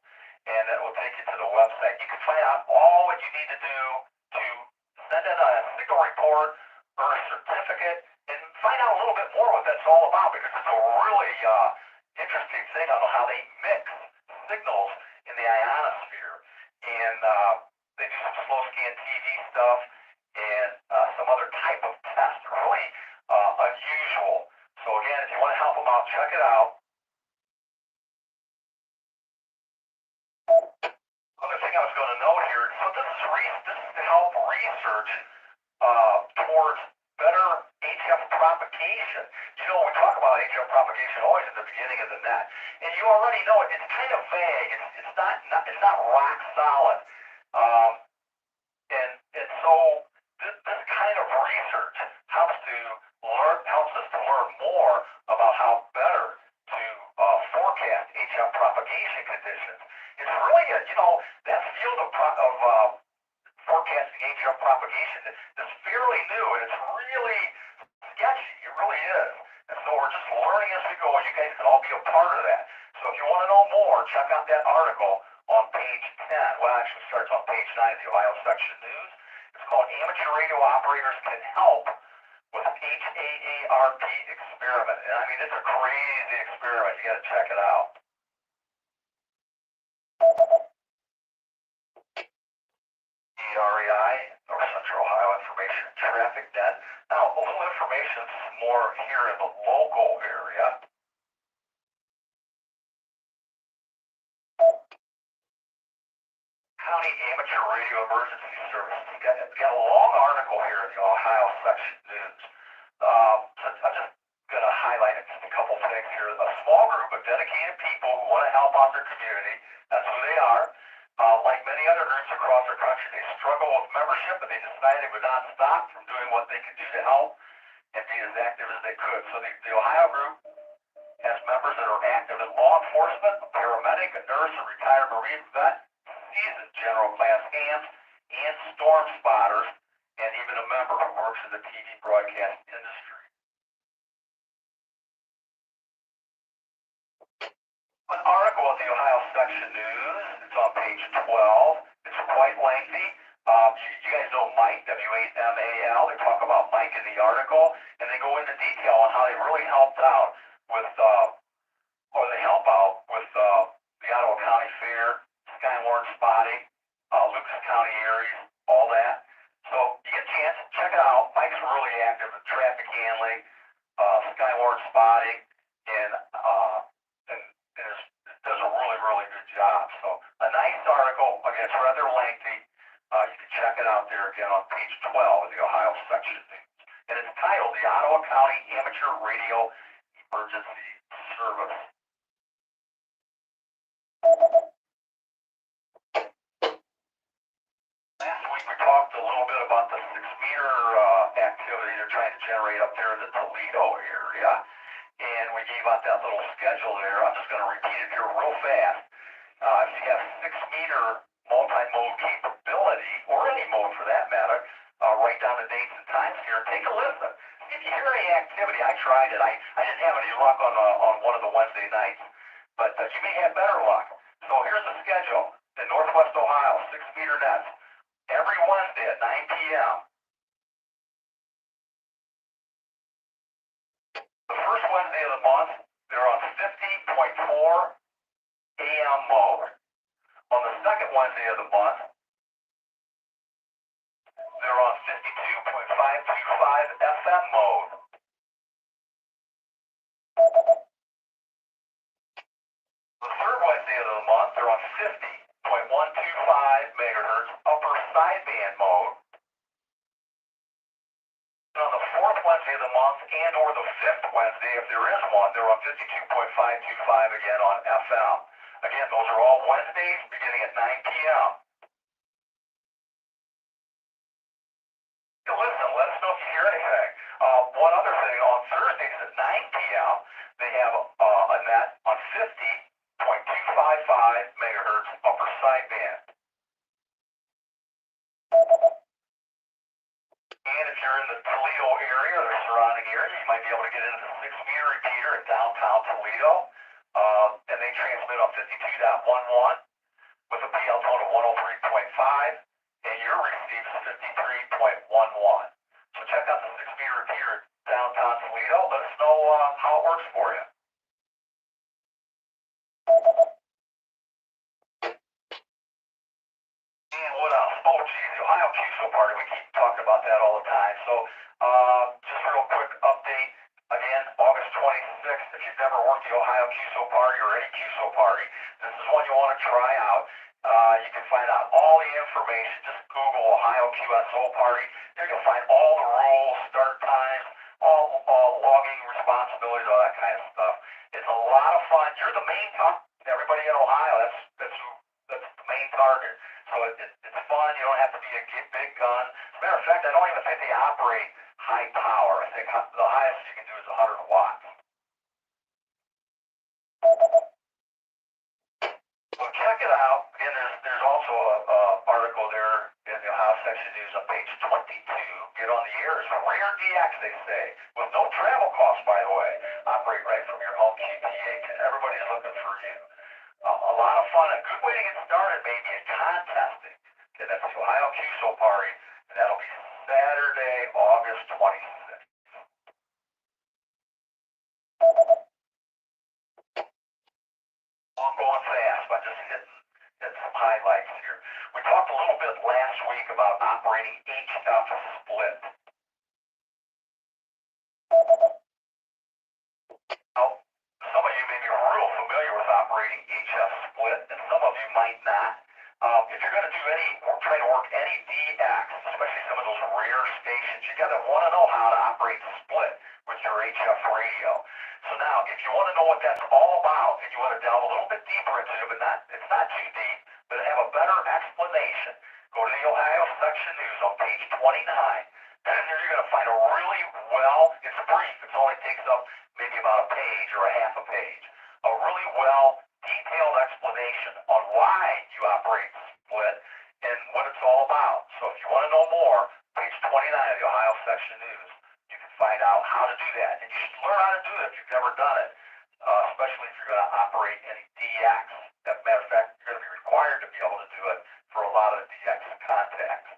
and it will take you to the website. You can find out all what you need to do to send in a signal report or a certificate and find out a little bit more what that's all about, because it's a really interesting thing on how they mix signals in the ionosphere. And they do some slow scan TV stuff and some other type of test. Really unusual. So again, if you want to help them out, check it out. Other thing I was going to note here, so this is to help research towards better HF propagation. You know, we talk about HF propagation always at the beginning of the net, and you already know it. It's kind of vague. It's not rock solid. And so this kind of research helps us to learn more about how better to forecast HF propagation conditions. It's really that field of forecasting HF propagation is fairly new, and it's really sketchy. It really is. And so we're just learning as we go, and you guys can all be a part of that. So if you want to know more, check out that article on page 10. Well, actually, it starts on page 9 of the Ohio Section News. It's called Amateur Radio Operators Can Help with HAARP Experiment. And I mean, it's a crazy experiment. You got to check it out. REI, North Central Ohio Information Traffic Net. Now, a little information more here in the local area. County Amateur Radio Emergency Service. We got a long article here in the Ohio Section News. So I'm just going to highlight just a couple things here. A small group of dedicated people who want to help out their community. That's who they are. Like many other groups across our country, they struggle with membership, but they decided they would not stop from doing what they could do to help and be as active as they could. So the Ohio group has members that are active in law enforcement, a paramedic, a nurse, a retired Marine vet, seasoned general class hands, and storm spotters, and even a member who works in the TV broadcast industry. An article in the Ohio Section News. It's on page 12. It's quite lengthy. You guys know Mike, W-A-M-A-L. They talk about Mike in the article, and they go into detail on how they really helped out with, they help out with the Ottawa County Fair, Skywarn spotting, Lucas County Aries, all that. So you get a chance, check it out. Mike's really active in traffic handling, Skywarn spotting, and does a really, really good job. So a nice article. Again, it's rather lengthy. You can check it out there again on page 12 of the Ohio Section News. And it's titled the Ottawa County Amateur Radio Emergency Service. Last week we talked a little bit about the 6-meter activity they're trying to generate up there in the Toledo area. And we gave out that little schedule there. I'm just going to repeat it here real fast. If you have 6-meter multi-mode capability, or any mode for that matter, write down the dates and times here and take a listen. See if you hear any activity. I tried it. I didn't have any luck on one of the Wednesday nights, but you may have better luck. So here's the schedule. In Northwest Ohio, 6-meter nets. Every Wednesday at 9 p.m. The first Wednesday of the month, they're on 50.4 AM mode. On the second Wednesday of the month, they're on 52.525 FM mode. The third Wednesday of the month, they're on 50.125 megahertz upper sideband mode. And on the fourth Wednesday of the month and or the fifth Wednesday, if there is one, they're on 52.525 again on FM. Again, those are all Wednesdays beginning at 9 p.m. Listen, let us know if you hear anything. One other thing, on Thursdays at 9 p.m., they have a net on 50.255 megahertz upper sideband. And if you're in the Toledo area or the surrounding area, you might be able to get into the 6-meter repeater in downtown Toledo. And they transmit on 52.11 with a PL tone of 103.5, and your receive is 53.11. So check out the 6-meter repeater downtown Toledo. Let us know how it works for you. And what else? Oh, geez, the Ohio QSO party. We keep talking about that all the time. So just a real quick update. Again, August 26th. If you've never worked the Ohio QSO party or any QSO party, this is one you want to try out. You can find out all the information. Just Google Ohio QSO party. There you'll find all the rules, start times, all logging responsibilities, all that kind of stuff. It's a lot of fun. You're the main target. Everybody in Ohio, that's the main target. So it's fun. You don't have to be a big gun. As a matter of fact, I don't even think they operate high power. I think the highest you can do is 100 watts. So check it out. Again, there's also a article there in the Ohio Section News on page 22. Get on the air. It's a rare DX, they say, with no travel costs, by the way. Operate right from your home QTA. Everybody's looking for you. A lot of fun. A good way to get started may be in contesting. Okay, that's the Ohio QSO party, and that'll be Saturday, August 26th. I'm going fast, but just hitting some highlights here. We talked a little bit last week about operating HF split. Now, some of you may be real familiar with operating HF split, and some of you might not. If you're going to do try to work any DX, especially some of those rare stations, you got to want to know how to operate split with your HF radio. So now, if you want to know what that's all about, and you want to delve a little bit deeper into it, but it's not too deep, but to have a better explanation, go to the Ohio Section News on page 29, and there you're going to find it's brief, it only takes up maybe about a page or a half a page, a really detailed explanation on why you operate split and what it's all about. So if you want to know more, page 29 of the Ohio Section News, you can find out how to do that. And you should learn how to do it if you've never done it, especially if you're going to operate any DX. As a matter of fact, you're going to be required to be able to do it for a lot of the DX contacts.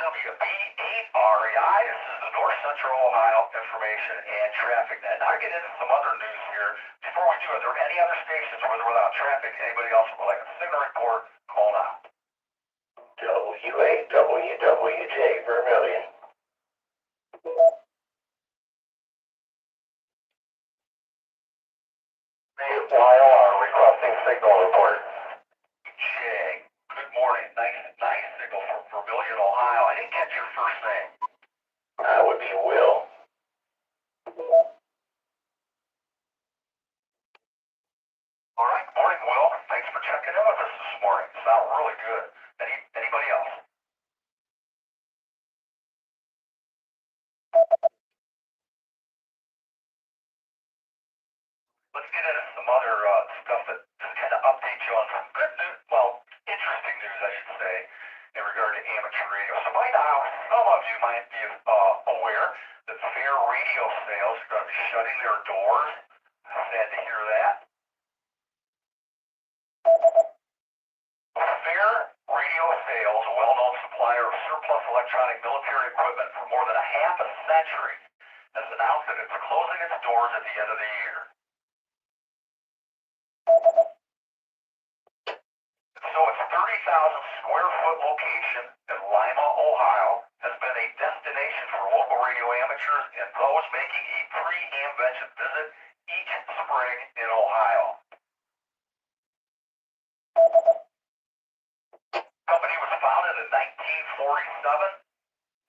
WB8REI, this is the North Central Ohio Information and Traffic Net. Now I get into some other news here. Before we do, are there any other stations where they're without traffic? Anybody else would like a signal report? Call now. WAWWJ Vermillion. YOR requesting signal report. Jay, good morning. Nice signal from Vermillion, Ohio. I didn't catch your first name. That would be Will. All right, good morning, Will. Thanks for checking in with us this morning. Sound really good. Anybody else? Let's get into some other stuff that just kind of updates you on some good news, interesting news, I should say, in regard to amateur radio. So by now, some of you might be aware that Fair radio sales are going to be shutting their doors. Sad to hear that. Fair Radio Sales, a well-known supplier of surplus electronic military equipment for more than a half a century, has announced that it's closing its doors at the end of the year. So its 30,000 square foot location in Lima, Ohio, has been a destination for local radio amateurs and those making a pre-convention visit each spring in Ohio. The company was founded in 1947,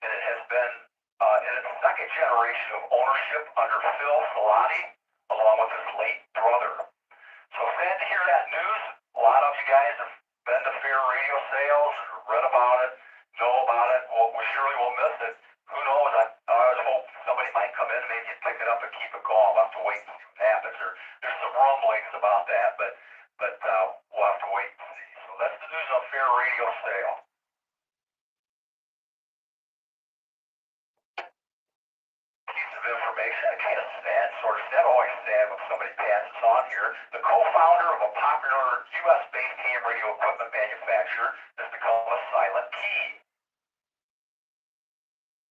and it has been in its second generation of ownership under Phil Salati, along with his late brother. So sad to hear that news. A lot of you guys have been to fair radio sales, read about it, know about it. Well, we surely will miss it. Who knows? I hope somebody might come in, maybe pick it up and keep it going. We'll have to wait and see what happens. There's some rumblings about that, but we'll have to wait and see. So that's the news on fair radio sale. Piece of information, kind of sad, sort of sad, always sad when somebody passes on here. The co-founder of a popular U.S.-based ham radio equipment manufacturer has become a silent key.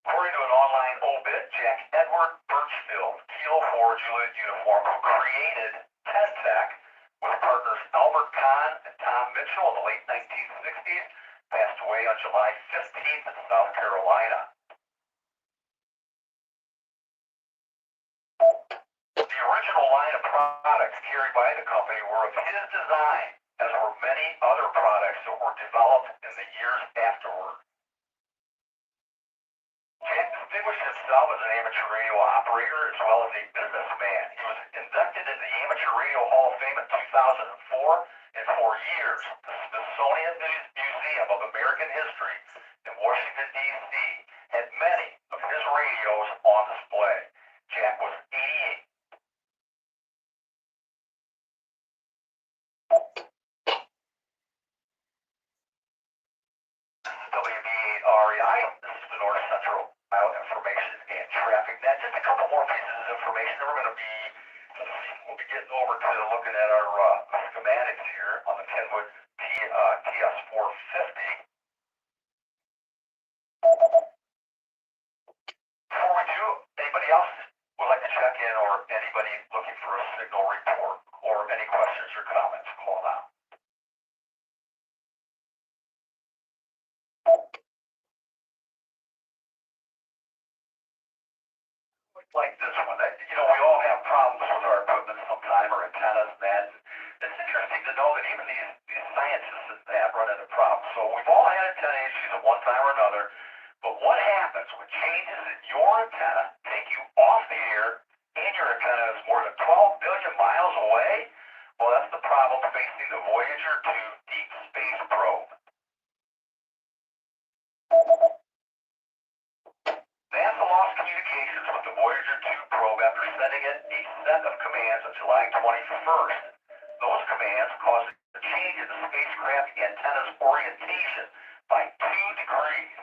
According to an online obit, Jack Edward Birchfield, Kilo 4 Juliet uniform, who created Tech with partners Albert Kahn and Tom Mitchell in the late 1960s, passed away on July 15th in South Carolina. The original line of products carried by the company were of his design, as were many other products that were developed in the years afterward. Jack distinguished himself as an amateur radio operator as well as a businessman. He was inducted into the Amateur Radio Hall of Fame in 2004, and for years, the Smithsonian Museum of American History in Washington, D.C. had many of his radios on display. Jack was 88. WB8REI, this is the North Central Ohio Information and Traffic Net. Just a couple more pieces of information. Then we'll be getting over to looking at our schematics here on the Kenwood TS450. Before we do, anybody else would like to check in, or anybody looking for a signal report, or any questions or comments, call out. Like this one, we all have problems with our equipment sometime, or antennas and that. And it's interesting to know that even these scientists have run into problems. So we've all had antenna issues at one time or another. But what happens when changes in your antenna take you off the air and your antenna is more than 12 billion miles away? Well, that's the problem facing the Voyager 2 deep space probe. NASA lost communications with the Voyager 2 probe after sending it a set of commands on July 21st. Those commands caused a change in the spacecraft antenna's orientation by 2 degrees.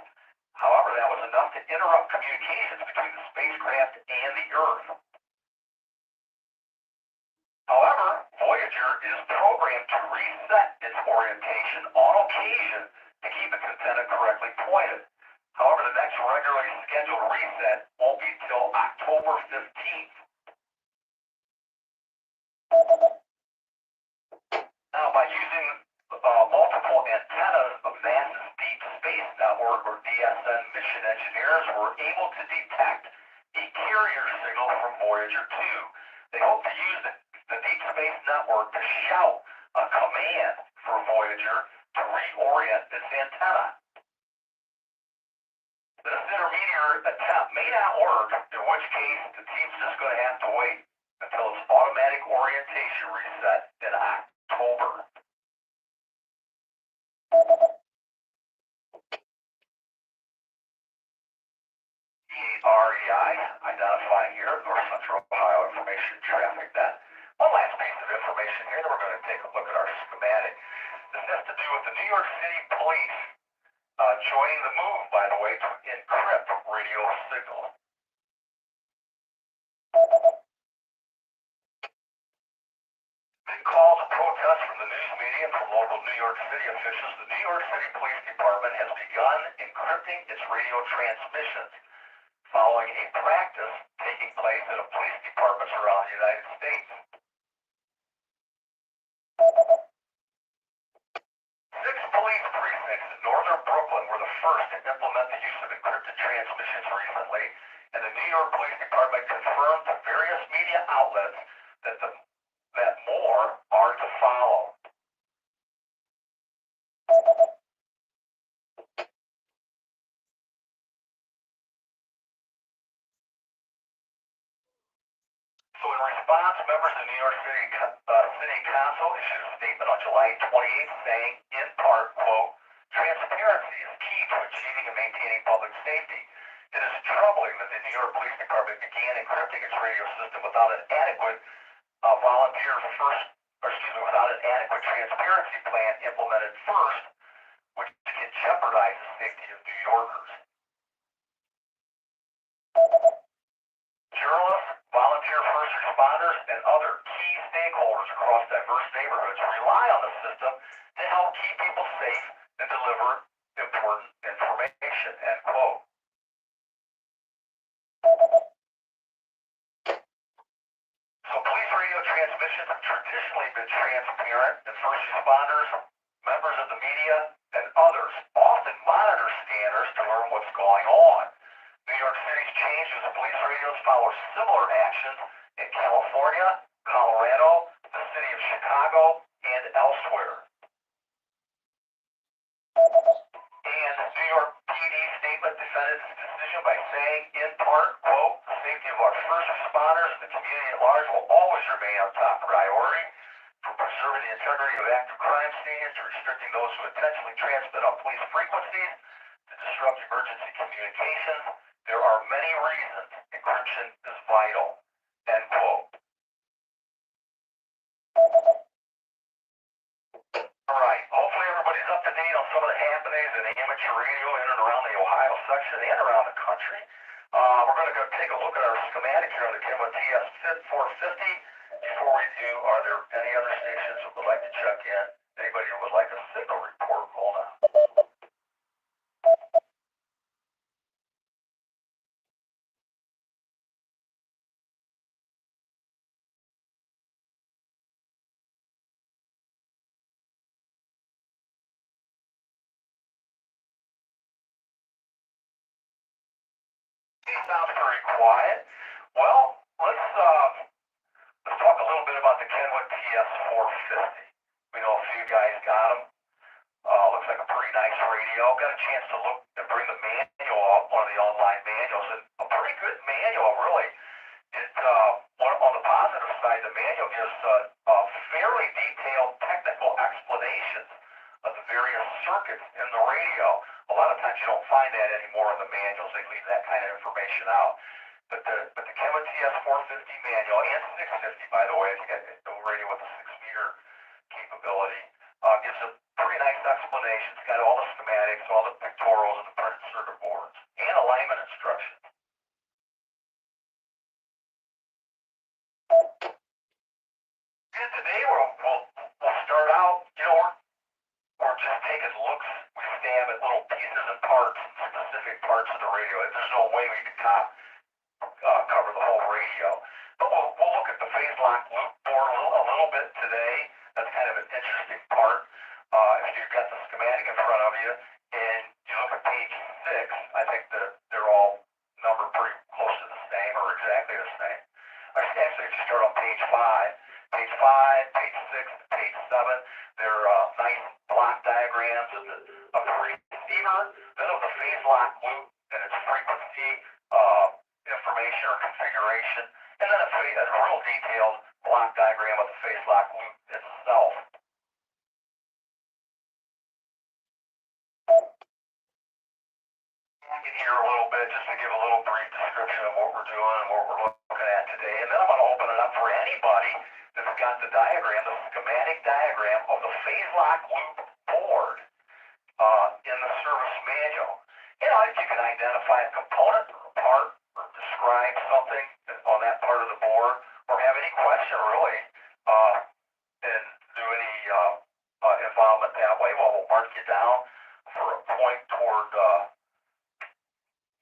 However, that was enough to interrupt communications between the spacecraft and the Earth. However, Voyager is programmed to reset its orientation on occasion to keep its antenna correctly pointed. However, the next regularly scheduled reset won't be until October 15th. Now, by using multiple antennas of NASA's Deep Space Network, or DSN, mission engineers were able to detect a carrier signal from Voyager 2. They hope to use the Deep Space Network to shout a command for Voyager to reorient its antenna. This intermediate attempt may not work, in which case the team's just going to have to wait until its automatic orientation reset in October. REI, identifying here, North Central Ohio Information Traffic Net. One last piece of information here, then we're going to take a look at our schematic. This has to do with the New York City Police joining the move, by the way, to encrypt radio signals. In calls and protests from the news media and from local New York City officials, the New York City Police Department has begun encrypting its radio transmissions, following a practice taken taking place at police departments around the United States. 6 police precincts in northern Brooklyn were the first to implement the use of encrypted transmissions recently, and the New York Police Department confirmed to various media outlets that more are to follow. So in response, members of the New York City Council issued a statement on July 28th saying, in part, quote, transparency is key to achieving and maintaining public safety. It is troubling that the New York Police Department began encrypting its radio system without an adequate without an adequate transparency plan implemented first, which can jeopardize the safety of New Yorkers. Journalists, volunteer first responders, and other key stakeholders across diverse neighborhoods rely on the system to help keep people safe and deliver important information, end quote. So police radio transmissions have traditionally been transparent, and first responders, members of the media, and others often monitor scanners to learn what's going on. New York City's changes of police radios follow similar actions in California, Colorado, the city of Chicago, and elsewhere. And New York PD statement defended its decision by saying, in part, quote, the safety of our first responders and the community at large will always remain our top priority. For preserving the integrity of active crime scenes, to restricting those who intentionally transmit on police frequencies, to disrupt emergency communications, there are many reasons encryption is vital, end quote. All right, hopefully everybody's up to date on some of the happenings in amateur radio in and around the Ohio section and around the country. We're going to go take a look at our schematic here on the Kenwood TS450. Before we do, are there any other stations that would like to check in? Anybody who would like a signal report? Hold on. Sounds very quiet. Well, let's talk a little bit about the Kenwood TS450. We know a few guys got them. Looks like a pretty nice radio. Got a chance to look and bring the manual up, one of the online manuals, and a pretty good manual, really. It on the positive side, the manual gives fairly detailed technical explanations of the various circuits in the radio. A lot of times you don't find that anymore in the manuals. They leave that kind of information out. But the Kenwood TS450 manual and 650, by the way, if you got the radio with a 6-meter capability, gives a pretty nice explanation. It's got all the schematics, all the pictorials, and the printed circuit boards, and alignment instructions. And today we'll start out, we're just taking looks. We stab at little pieces and parts, specific parts of the radio. There's no way we could cover the whole radio. But we'll look at the phase lock loop board a little bit today. That's kind of an interesting part. If you've got the schematic in front of you, and you look at page 6, I think that they're all numbered pretty close to the same or exactly the same. Actually, if you start on page 5, page 6, and page 7, they're nice block diagrams of the receiver, then of the phase lock loop and its frequency information or configuration, and then a real detailed block diagram of the phase lock loop itself. In here a little bit just to give a little brief description of what we're doing and what we're looking at today, and then I'm going to open it up for anybody that's got the diagram, the schematic diagram of the phase lock loop board in the service manual. If you can identify a component or a part or describe something on that part of the board, or have any question really, and do any involvement that way, well, we'll mark you down for a point toward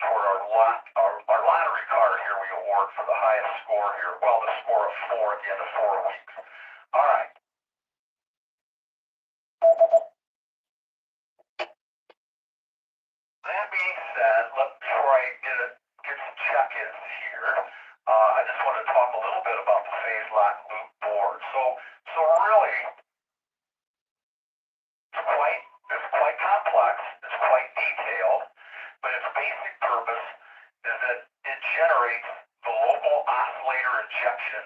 our lottery card here we award board for the highest score here. Well, the score of 4 at the end of 4 weeks. All right. That being said, before I get some check-ins here, I just want to talk a little bit about the phase lock loop board. So really, it's quite complex. It's quite detailed, but its basic purpose is that it generates the local oscillator injection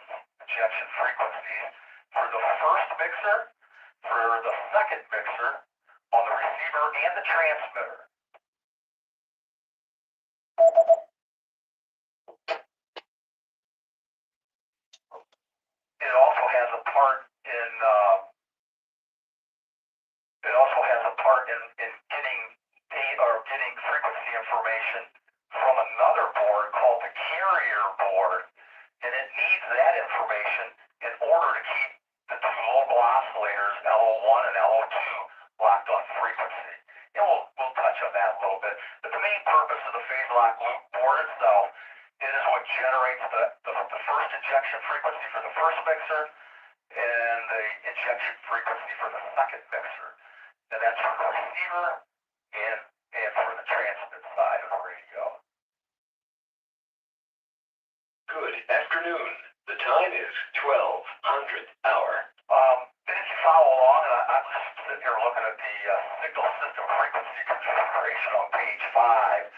frequencies for the first mixer, for the second mixer, on the receiver and the transmitter. It also has a part in getting data or getting frequency information from another board called the carrier board, and it needs that information in order to keep the two local oscillators, LO1 and LO2, locked on frequency. And we'll touch on that a little bit. But the main purpose of the phase lock loop board itself is what generates the first injection frequency for the first mixer and the injection frequency for the second mixer. And that's for the receiver and for the transmit side of the radio. Good afternoon. The time is 1200 hour. And if you follow along, and I'm just sitting here looking at the signal system frequency configuration on page 5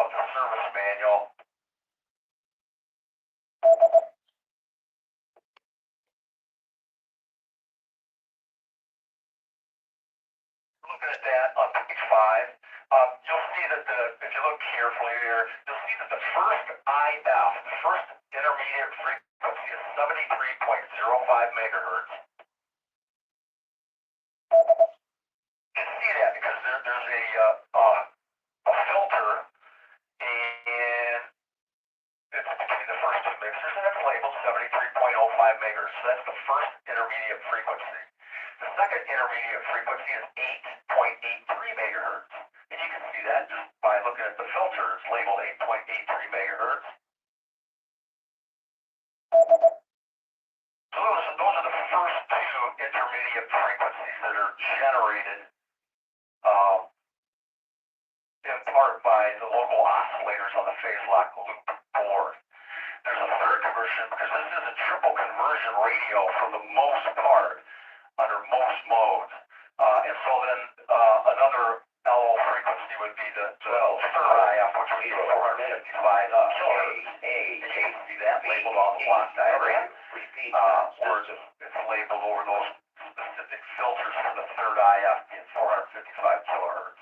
of the service manual. Looking at that on page 5, you'll see that if you look carefully there, you'll see that the first IF, the first intermediate frequency is 73.05 megahertz. You can see that because there's a filter, and it's between the first two mixers, and it's labeled 73.05 megahertz. So that's the first intermediate frequency. The second intermediate frequency is 8.83 megahertz. And you can see that just by looking at the filter. It's labeled 8.83 megahertz. So those are the first two intermediate frequencies that are generated in part by the local oscillators on the phase lock loop board. There's a third conversion because this is a triple conversion radio for the most part, under most modes. And so then another LO frequency would be the third IF, which would be 455 kilohertz. And you can see that labeled on the block diagram, where it's labeled over those specific filters for the third IF being 455 kilohertz.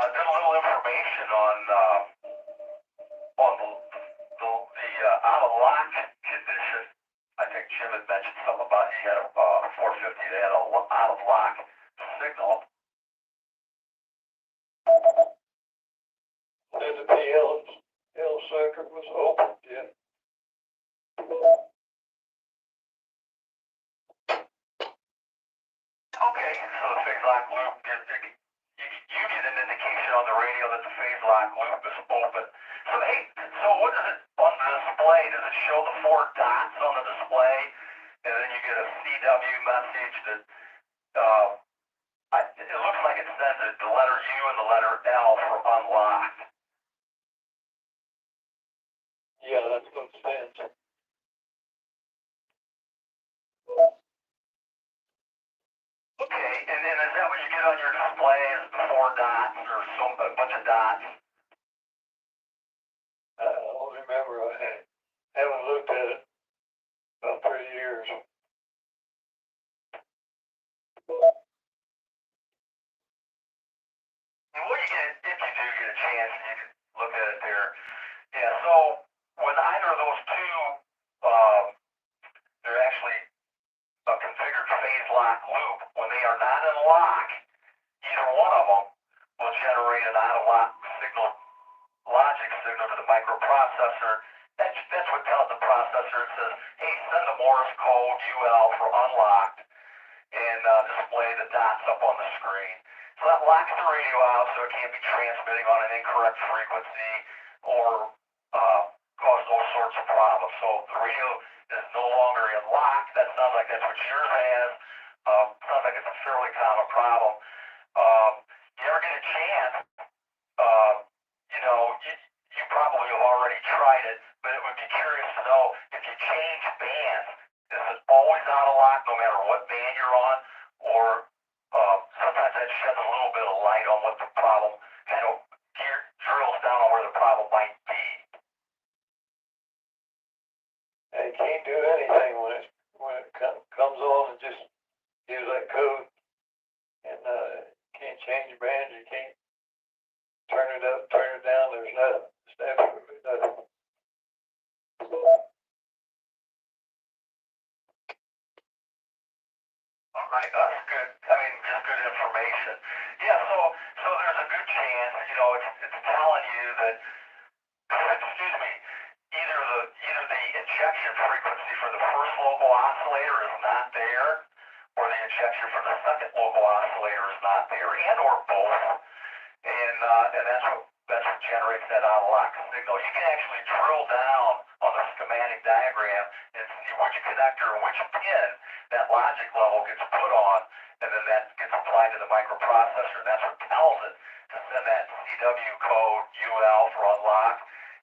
There's a little information on the out of lock condition. I think Jim had mentioned something about he had a 450 that had a out of lock signal. And the L circuit was open, yeah. Okay, so the phase lock loop, you get an indication on the radio that the phase lock loop is open. So hey, so what does it on the display? Does it show the 4 dots on the display, and then you get a CW message that it looks like it sends the letter U and the letter L for unlocked. Yeah, that's what it stands. Okay, and then is that what you get on your display? Is the 4 dots or a bunch of dots? I don't remember. I haven't looked at it about 3 years. And what you get, if you do get a chance, you can look at it there. Yeah, so when either of those two, they're actually a configured phase lock loop, when they are not in lock, either one of them will generate an out of lock signal, logic signal to the microprocessor. That's what tells the processor, it says, hey, send the Morse code UL for unlocked, and display display the dots up on the screen. So that locks the radio out so it can't be transmitting on an incorrect frequency or cause those sorts of problems. So the radio is no longer in lock. That sounds like that's what yours has. Sounds like it's a fairly common problem. You ever get a chance, you probably have already tried it, but it would be curious to know if you change bands, is it always out of lock no matter what band you're on, or sometimes that sheds a little bit of light on what the problem, drills down on where the problem might be. And you can't do anything when it comes on and just gives that code. And can't change bands, you can't turn it up, turn it down, there's nothing. It's absolutely nothing. All right, that's good. I mean, just good information. Yeah, so there's a good chance, it's telling you that, excuse me, either the injection frequency for the first local oscillator is not there, or the injection for the second local oscillator is not there, and or both. And that's what generates that out of lock signal. You can actually drill down on the schematic diagram and see which connector and which pin that logic level gets put on, and then that gets applied to the microprocessor. That's what tells it to send that CW code UL for unlock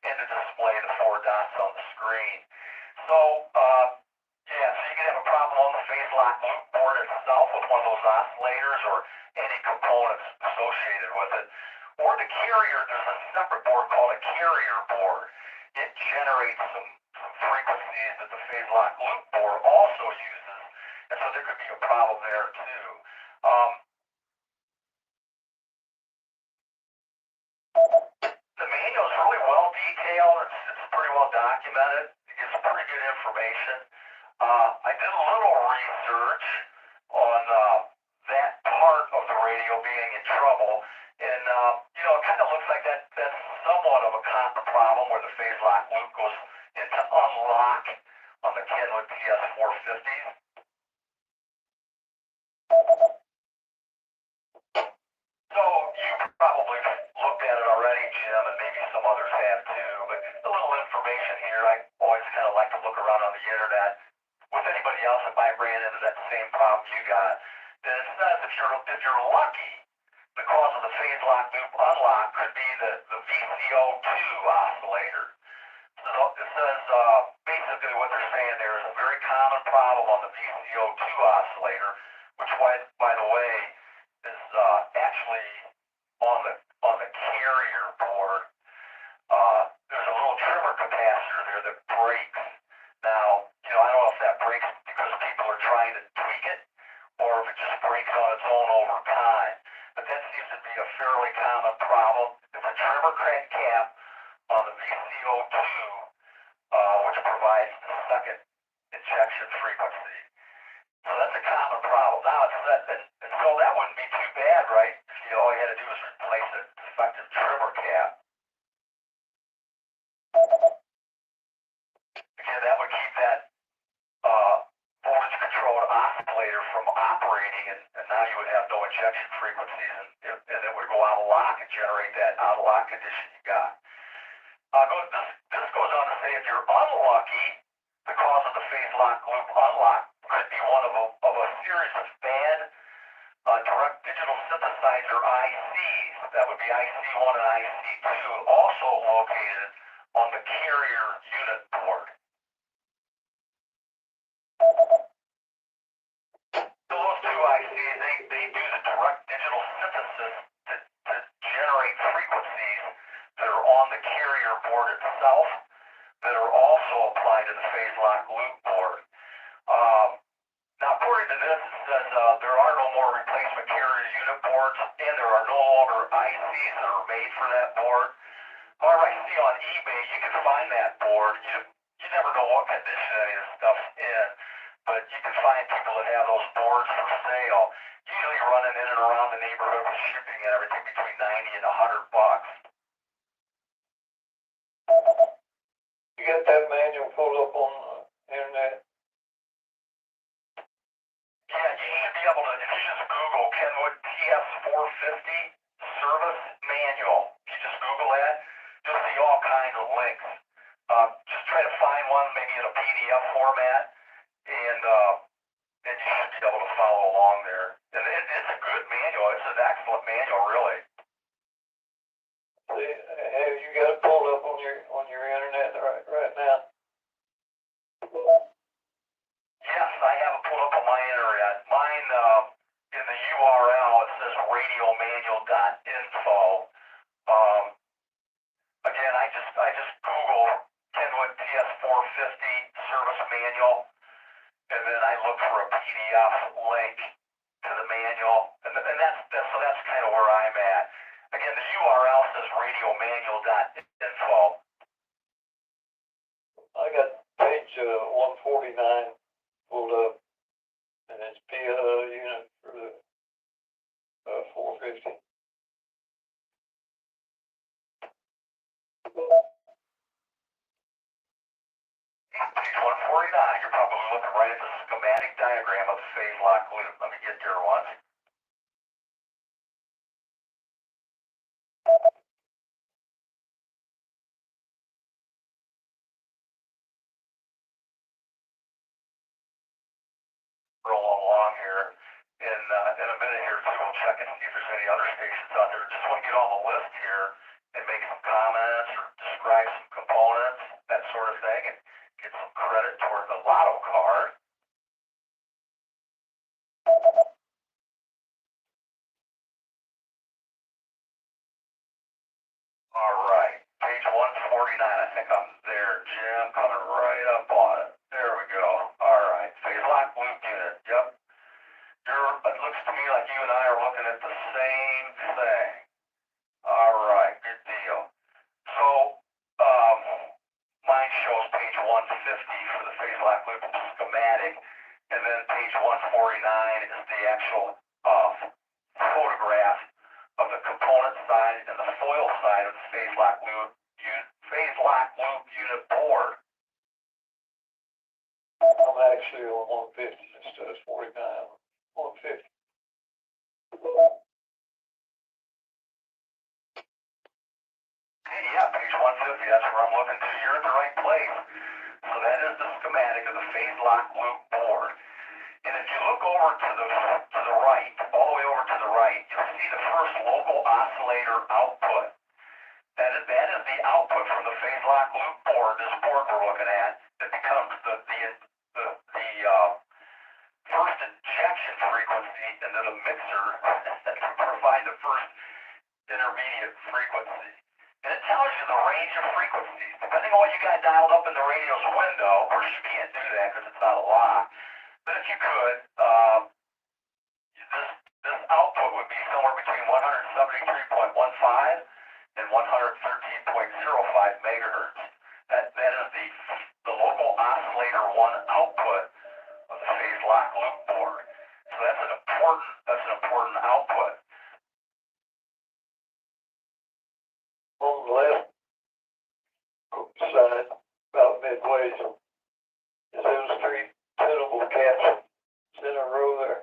and to display the 4 dots on the screen. So you can have a problem on the phase lock loop board itself with one of those oscillators or any components associated with it. Or the carrier, there's a separate board called a carrier board. It generates some frequencies that the phase lock loop board also uses, and so there could be a problem there too. The manual is really well detailed. It's pretty well documented. It gives pretty good information. I did a little research on that part of the radio being in trouble, and it kind of looks like that's somewhat of a common problem where the phase lock loop goes into unlock on the Kenwood TS450s. So you probably looked at it already, Jim, and maybe some others have too, but a little information here. I always kind of like to look around on the internet with anybody else if I ran into that same problem you got. Then it says if you're lucky, the cause of the phase lock loop unlock could be the VCO2 oscillator. So it says basically what they're saying there is a very common problem on the VCO2 oscillator, which by the way is actually on the carrier board. There's a little trimmer capacitor there that breaks. Now, I don't know if that breaks because people are trying to tweak it, or if it just breaks on its own over time. But that seems to be a fairly common problem. It's a trimmer crank cap on the VCO2, which provides the second injection frequency. So that's a common problem. Now and so that wouldn't be too bad, right? If all you had to do was replace a defective trimmer cap. Again, that would keep that voltage controlled oscillator from operating, and now you would have no injection frequencies, and it would go out of lock and generate that out of lock condition you got. This goes on to say if you're unlucky, the cause of the phase lock loop unlock could be one of a series of bad direct digital synthesizer ICs. That would be IC1 and IC2, also located on the carrier unit board. Those two ICs, they do the direct digital synthesis to generate frequencies that are on the carrier board itself that are also applied to the phase lock loop board. Now, according to this, it says there are no more replacement carrier unit boards, and there are no longer ICs that are made for that board. However, I see on eBay you can find that board. You never know what condition any of this stuff's in, but you can find people that have those boards for sale. Usually running in and around the neighborhood with shipping and everything between $90 and $100. You got that manual pulled up on the internet? Yeah, you should be able to, if you just Google Kenwood TS450 service manual. If you just Google that, you'll see all kinds of links. Just try to find one maybe in a PDF format, and you should be able to follow along there. And it's a good manual. It's an excellent manual, really. Have you got it pulled up on your internet right now? Yes, I have it pulled up on my internet. Mine, in the URL, it says radiomanual.info. Again, I just Google Kenwood TS450 service manual, and then I look for a PDF link to the manual, and that's kind of where I'm at. Again, the URL says radiomanual.info. I got page 149 pulled up, and it's PLL unit for the 450. Page 149, you're probably looking right at the schematic diagram of the phase lock loop. Let me get there once. Rolling along here. In a minute here, too, we'll check and see if there's any other stations out there. Just want to get on the list here and make some comments or describe some components, that sort of thing, and get some credit toward the lotto card. All right, page 149. I think I'm there, Jim. Coming right up on it. There we go. All right, phase lock loop unit. Yep. It looks to me like you and I are looking at the same thing. All right, good deal. So, mine shows page 150 for the phase lock loop schematic, and then page 149 is the actual photograph of the component side and the foil side of the phase lock loop unit board. I'm actually on 150 instead of 49. 150. Hey, yeah, page 150, that's where I'm looking to. You're at the right place. So that is the schematic of the phase lock loop board. And if you look over to the right, all the way over to the right, you'll see the first local oscillator output. That is the output from the phase lock loop board, this board we're looking at, that becomes the first injection frequency into the mixer that can provide the first intermediate frequency. And it tells you the range of frequencies. Depending on what you got dialed up in the radio's window, of course you can't do that because it's not a lock, but if you could, this output would be somewhere between 173.15 and 113.05 megahertz. That is the local oscillator 1 output of the phase lock loop board. So that's an important output. On the left side, about midway, is those 3 tunable caps in a row there.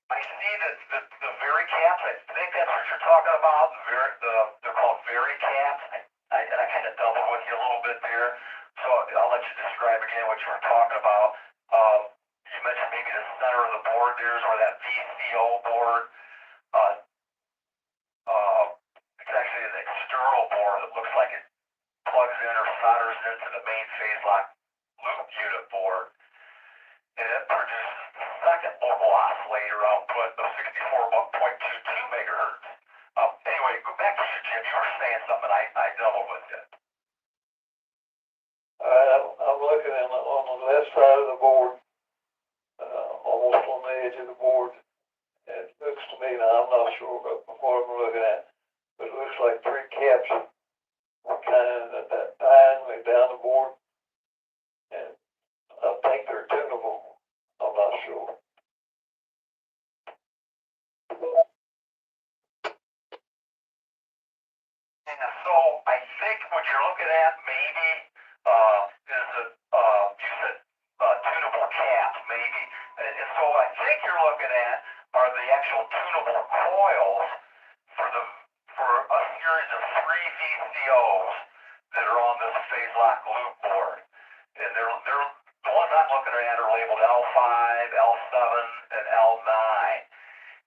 I see that the Vericaps, I think that's what you're talking about. They're called Vericaps. I kind of doubled with you a little bit there, so I'll let you describe again what you were talking about. You mentioned maybe the center of the board there is where that VCO board. It's actually an external board that looks like it plugs in or solders into the main phase lock loop unit board. And it produces the second local oscillator output of 64.22 megahertz. Anyway, go back to you, Jim. You were saying something. I doubled with you. I'm looking on the left side of the board, almost on the edge of the board. It looks to me, now I'm not sure what I'm looking at, but it looks like 3 caps kind of diagonally down the board. And I think they're tunable. I'm not sure. Yeah, so I think what you're looking at maybe is you looking at are the actual tunable coils for a series of 3 VCOs that are on this phase lock loop board. And they're the ones I'm looking at are labeled L5, L7, and L9.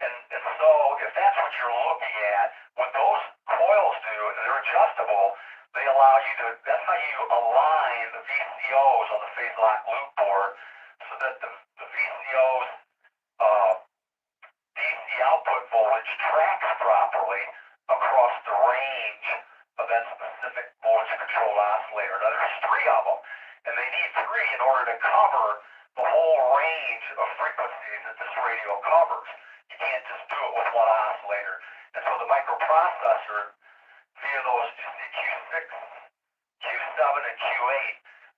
And so if that's what you're looking at, what those coils do, and they're adjustable, they allow you to, that's how you align the VCOs on the phase lock loop board so that the VCOs DC output voltage tracks properly across the range of that specific voltage controlled oscillator. Now there's 3 of them, and they need 3 in order to cover the whole range of frequencies that this radio covers. You can't just do it with one oscillator. And so the microprocessor, via those Q6, Q7, and Q8,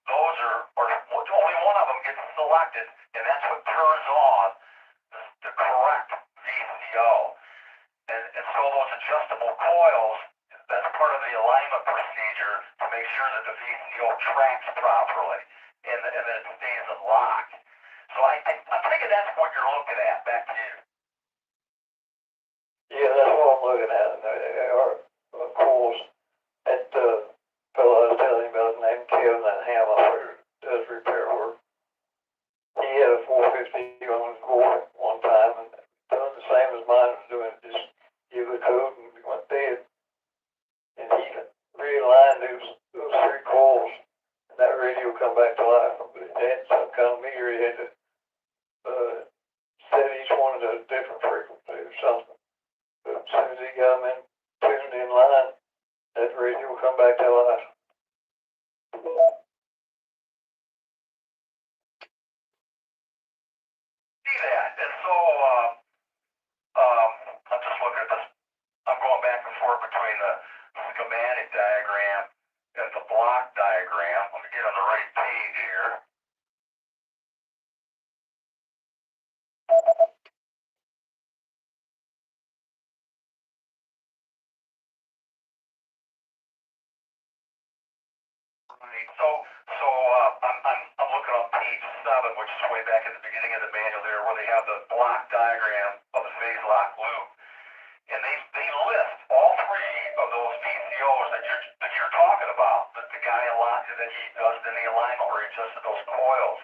those are only one of them gets selected, and that's what turns on the correct VCO. And so those adjustable coils, that's part of the alignment procedure to make sure that the VCO tracks properly and that it stays in lock. So I'm thinking that's what you're looking at. Back to you. Yeah, that's what I'm looking at. They are, of course, that fellow I was telling you about named Kevin at Hammer does repair work. He had a 450 on his board one time and done the same as mine was doing, just give the code and went dead. And he realigned those 3 coils and that radio come back to life. But it had some kind of meter, he had to set each one at a different frequency or something. But as soon as he got them tuned in line, that radio will come back to life. See that? And so I'm just looking at this. I'm going back and forth between the schematic diagram and the block diagram. Let me get on the right page here. Right. So I'm looking on page 7, which is way back at the beginning of the manual there, where they have the block diagram of the phase lock loop, and they list all 3 of those VCOs that you're talking about. That the guy that he does in the alignment where he adjusted those coils,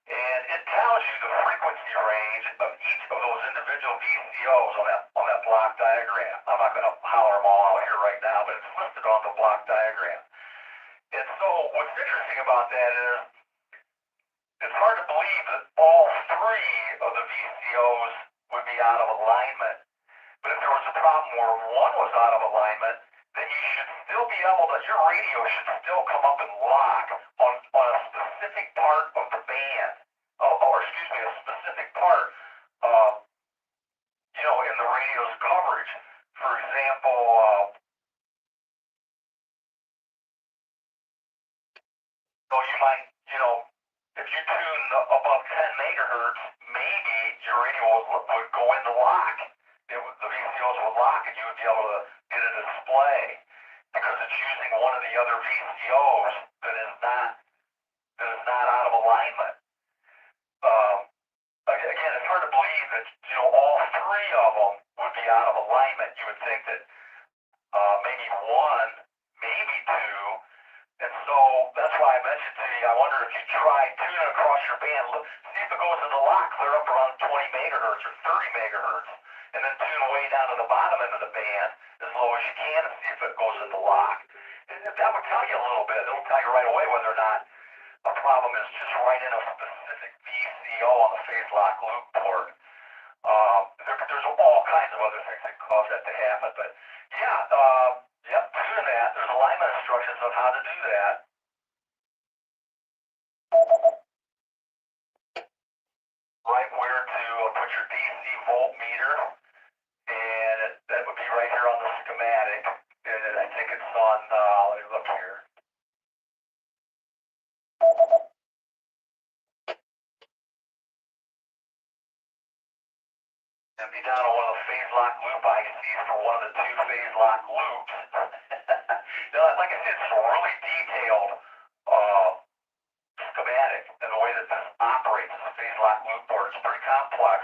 and it tells you the frequency range of each of those individual VCOs on that block diagram. I'm not going to holler them all out here right now, but it's listed on the block diagram. And so what's interesting about that is it's hard to believe that all 3 of the VCOs would be out of alignment. But if there was a problem where one was out of alignment, then you should still be able to, your radio should still come up and lock on a specific part of the band, or excuse me, a specific part, in the radio's coverage. For example, so you might, if you tune above 10 megahertz, maybe your radio would go into lock. The VCOs would lock and you would be able to get a display because it's using one of the other VCOs that is not out of alignment. Again, it's hard to believe that all 3 of them would be out of alignment. You would think that maybe 1, maybe 2. And so that's why I mentioned to you, I wonder if you try tuning across your band, see if it goes into lock, clear up around 20 megahertz or 30 megahertz, and then tune way down to the bottom end of the band as low as you can and see if it goes into lock. And that would tell you a little bit. It'll tell you right away whether or not a problem is just right in a specific VCO on the phase lock loop port. There's all kinds of other things that cause that to happen, but yeah, doing that. There's alignment instructions on how to do that. Right where to put your DC voltmeter, and that would be right here on the schematic. And I think it's on, let me look here. And be down on one of the phase lock loop ICs for one of the 2 phase lock loops. Now, like I said, it's a really detailed schematic and the way that this operates as a phase lock loop board. It's pretty complex,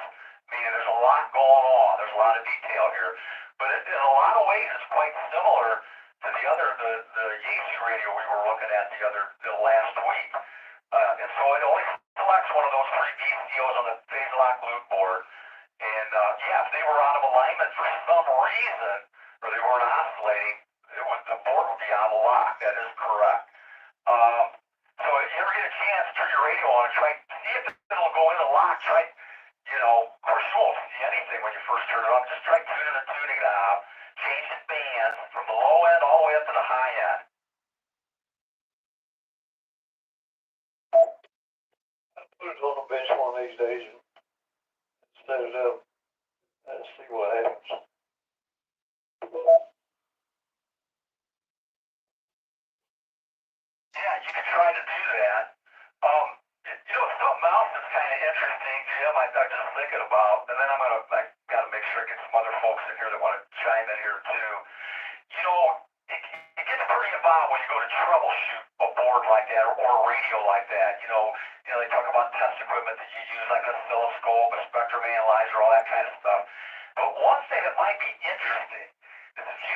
lot of detail here. But in a lot of ways, it's quite similar to the Yates radio we were looking at the last week. And so it only selects one of those three VCOs on the phase lock loop board. And yeah, if they were out of alignment for some reason, or they weren't oscillating, the board would be out of lock. That is correct. So if you ever get a chance, turn your radio on and try, see if it'll go into lock. Try, of course you won't see anything when you first turn it on. Just try tuning the tuning knob, change the bands from the low end all the way up to the high end. Put it on the bench one of these days and set it up and see what happens. Yeah, you can try to do that. Something else that's kind of interesting, Jim, I'm just thinking about, and then I got to make sure I get some other folks in here that want to chime in here too. It gets pretty involved when you go to troubleshoot a board like that or a radio like that. They talk about test equipment that you use like an oscilloscope, a spectrum analyzer, all that kind of stuff. But one thing that might be interesting is if you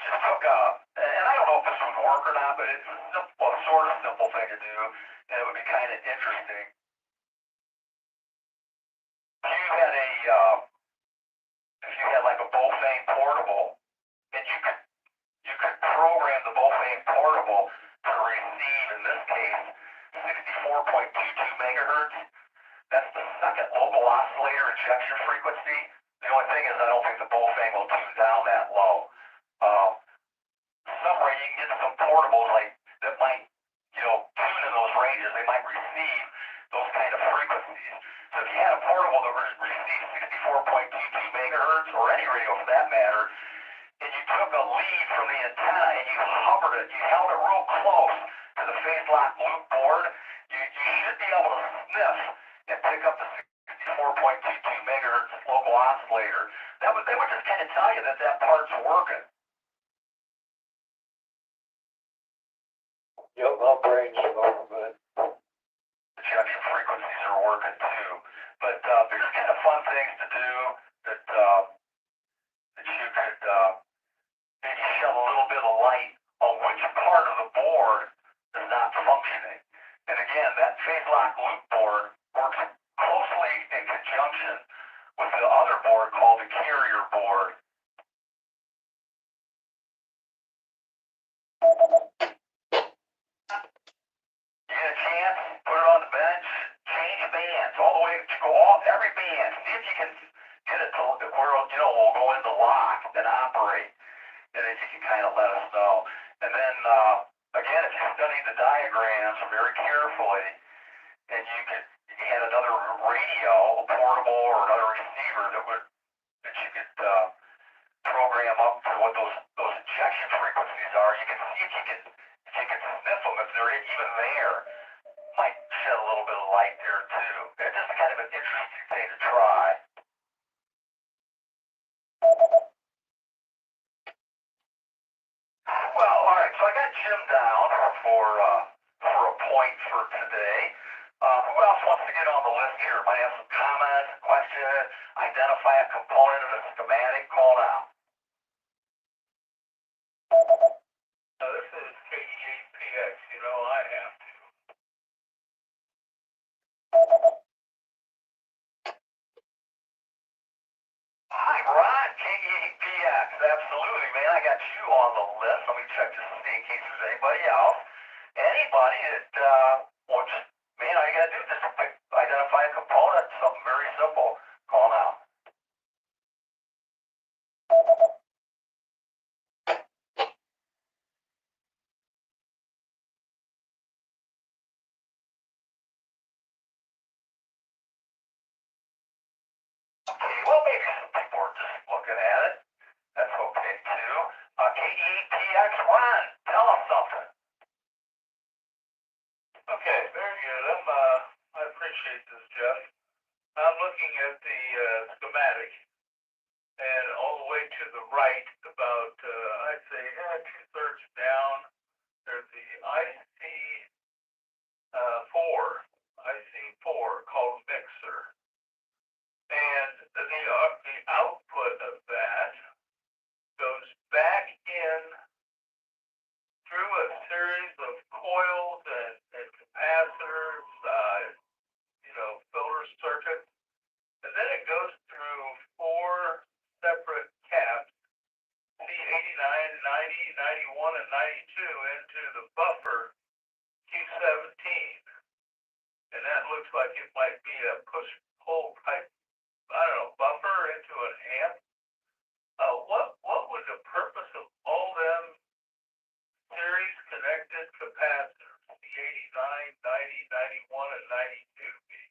just took and I don't know if this would work or not, but it's a sort of simple thing to do, and it would be kind of interesting. If you had like a Bofang portable, and you could program the Bofang portable to receive, in this case, 64.22 megahertz. That's the second local oscillator ejection frequency. The only thing is I don't think the Bofang will tune down that low. Somewhere you can get some portables that might, tune in those ranges. They might receive those kind of frequencies. So if you had a portable that received 64.22 megahertz, or any radio for that matter, and you took a lead from the antenna and you hovered it, you held it real close to the phase lock loop board, you should be able to sniff and pick up the 64.22 megahertz local oscillator. They would just kind of tell you that part's working. Yep, my brain's going, but Ejection frequencies are working too. But they're just kind of fun things to do that you could maybe shed a little bit of light on which part of the board is not functioning. And again, that phase lock loop board works closely in conjunction with the other board called the carrier board. You get a chance, put it on the bench, change bands all the way, go off every band. See if you can get it to where we'll go into lock and operate, and then you can kind of let us know. And then again, if you study the diagrams very carefully, and you had another radio, a portable or another receiver that you could program up to what those ejection frequencies are. You can see if you can sniff them if they're even there. Might shed a little bit of light there too. It's just kind of an interesting thing to try. Well, all right. So I got Jim down for a point for today. Who else wants to get on the list here? Might have some comments, question, identify a component of a schematic. Call now. this is KE8PX, I have to. Hi, Ron, KEPX. Absolutely, man. I got you on the list. Let me check just to see in case there's anybody else. Anybody that all you gotta do is just identify a component, something very simple. Call now. Okay, well, maybe some people are just looking at it. That's okay, too. KEPX, Ron, tell us something. Okay, very good. I appreciate this, Jeff. I'm looking at the schematic, and all the way to the right, about I'd say 2/3 down, there's the IC4 called mixer, and the output of looks like it might be a push-pull type, I don't know, buffer into an amp. What would the purpose of all them series connected capacitors, the 89, 90, 91, and 92 be?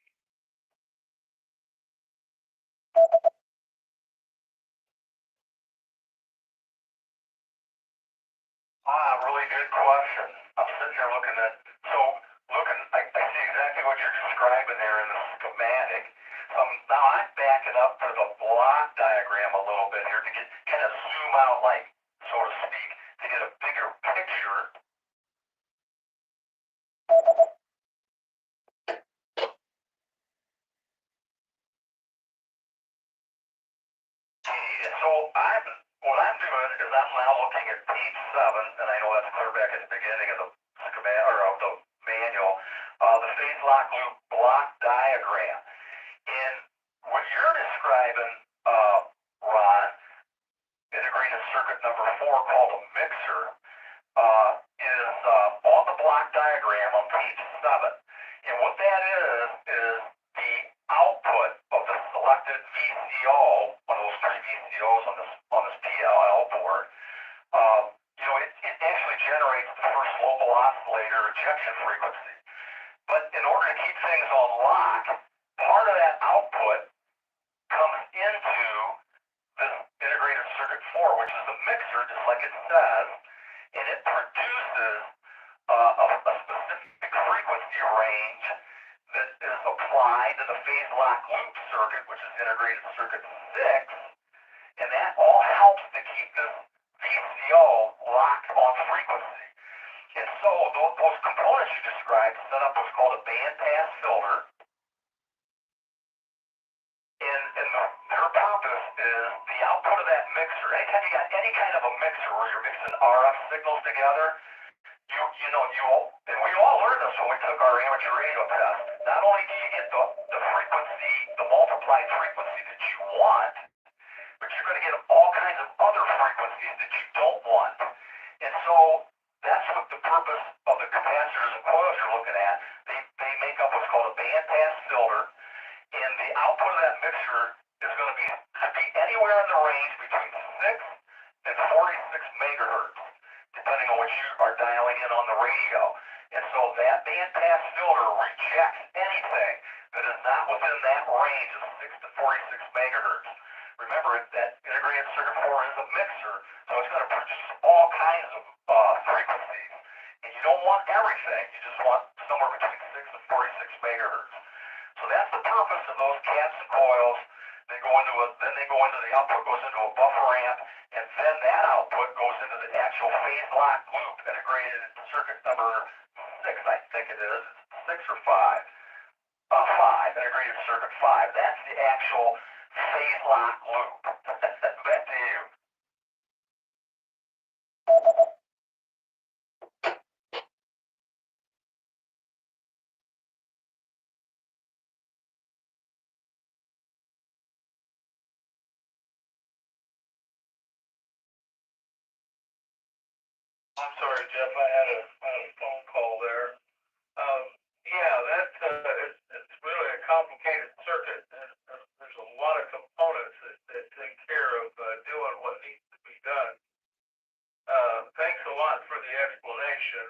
Really good question. I'm sitting here looking at, I see exactly what you're describing there in the schematic. Now I'm backing up to the block diagram a little bit here to get, kind of zoom out, like, so to speak, to get a bigger picture. So what I'm doing is I'm now looking at page 7, and I know that's clear back at the beginning of the schematic, or of the manual, the phase lock loop block diagram. And what you're describing, Ron, integrated circuit number 4 called a mixer, is on the block diagram on page 7. And what that is the output of the selected VCO, one of those 3 VCOs on this PLL board. It actually generates the first local oscillator ejection frequency. But in order to keep things on lock, part of that output comes into this integrated circuit 4, which is the mixer, just like it says, and it produces a specific frequency range that is applied to the phase lock loop circuit, which is integrated circuit 6, and that all helps to keep this VCO locked on frequency. And so those components you described set up what's called a bandpass filter. And their purpose is the output of that mixer. Anytime you got any kind of a mixer where you're mixing RF signals together, and we all learned this when we took our amateur radio test. Not only do you get the frequency, the multiplied frequency that you want, but you're going to get all kinds of other frequencies that you don't want. And so that's what the purpose of the capacitors and coils you're looking at. They make up what's called a bandpass filter, and the output of that mixer is going to be anywhere in the range between 6 and 46 megahertz, depending on what you are dialing in on the radio. And so that bandpass filter rejects anything that is not within that range of 6 to 46 megahertz. Remember, that integrated circuit 4 is a mixer, so it's going to produce all kinds of frequencies. And you don't want everything, you just want somewhere between 6 and 46 megahertz. So that's the purpose of those caps and coils. Then the output goes into a buffer amp, and then that output goes into the actual phase lock loop integrated circuit number 6, I think it is. 6 or 5. 5, integrated circuit 5. That's the actual phase lock loop. Back to you. I'm sorry, Jeff, I had a phone call there. It's really a complicated circuit, and there's a lot of components that take care of doing what needs to be done. Thanks a lot for the explanation.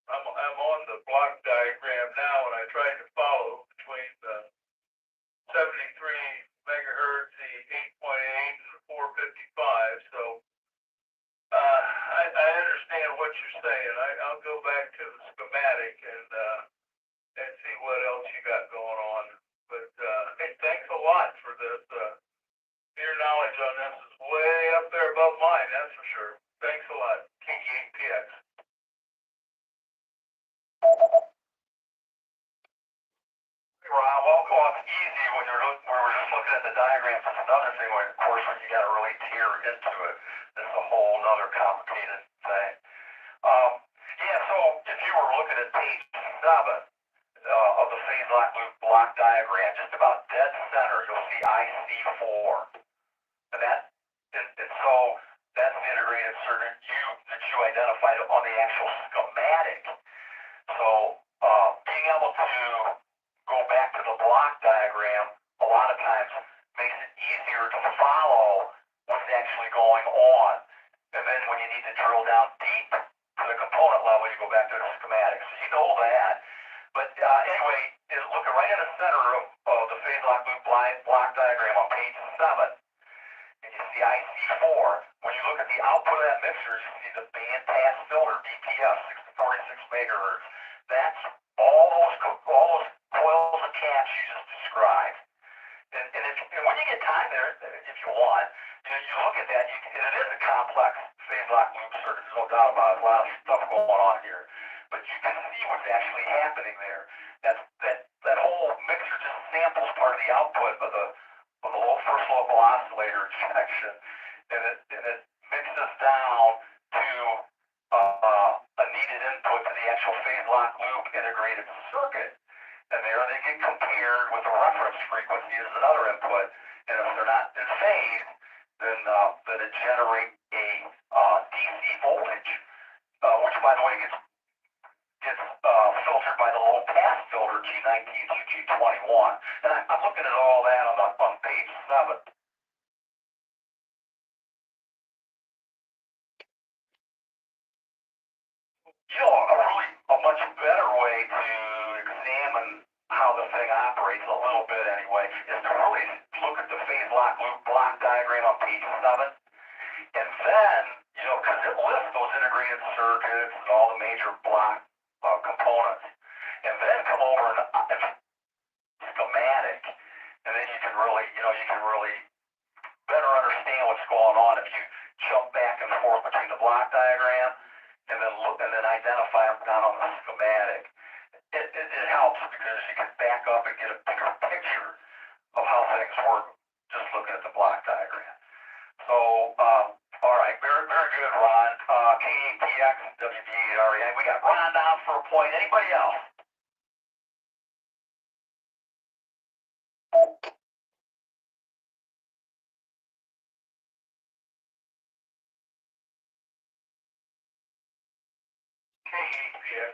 I'm on the block diagram now, and I tried to follow between the 73 megahertz, the 8.8, and the 455. So I understand what you're saying. I'll go back to the schematic and see what else you got going on. But hey, thanks a lot for this. Your knowledge on this is way up there above mine, that's for sure. Thanks a lot, KE8PX. Ron, well, it's easy when we're just looking at the diagrams. It's another thing when, of course, when you got to really tear into it. It's a whole other complicated thing. So if you were looking at page 7 of the phase lock loop block diagram, just about dead center, you'll see IC4. And so that's the integrated circuit that you identified on the actual schematic. So being able to show that. But anyway, looking right in the center of the phase lock loop block diagram on page 7, and you see IC4. When you look at the output of that mixer, you see the band pass filter, BPF, 46 megahertz. That's all those coils and caps you just described. And when you get time there, if you want, you look at that, and it is a complex phase lock loop circuit, there's no doubt about it, a lot of stuff going on here. But you can see what's actually happening there. That whole mixer just samples part of the output of the first local oscillator section, and it mixes down to a needed input to the actual phase lock loop integrated circuit. And there they get compared with the reference frequency as another input. And if they're not in phase, then it generates a DC voltage, which by the way gets filtered by the low pass filter G19 through G21. And I'm looking at all that on page 7. A much better way to examine how the thing operates a little bit anyway is to really look at the phase lock loop block diagram on page 7. And then, because it lists those integrated circuits and all the major block components. And then come over and schematic. And then you can really better understand what's going on if you jump back and forth between the block diagram and then identify them down on the schematic. It helps because you can back up and get a bigger picture of how things work just looking at the block diagram. So, all right, very, very good, Ron. KAPX, WB8REA. We got Ron down for a point. Anybody else? KAPX.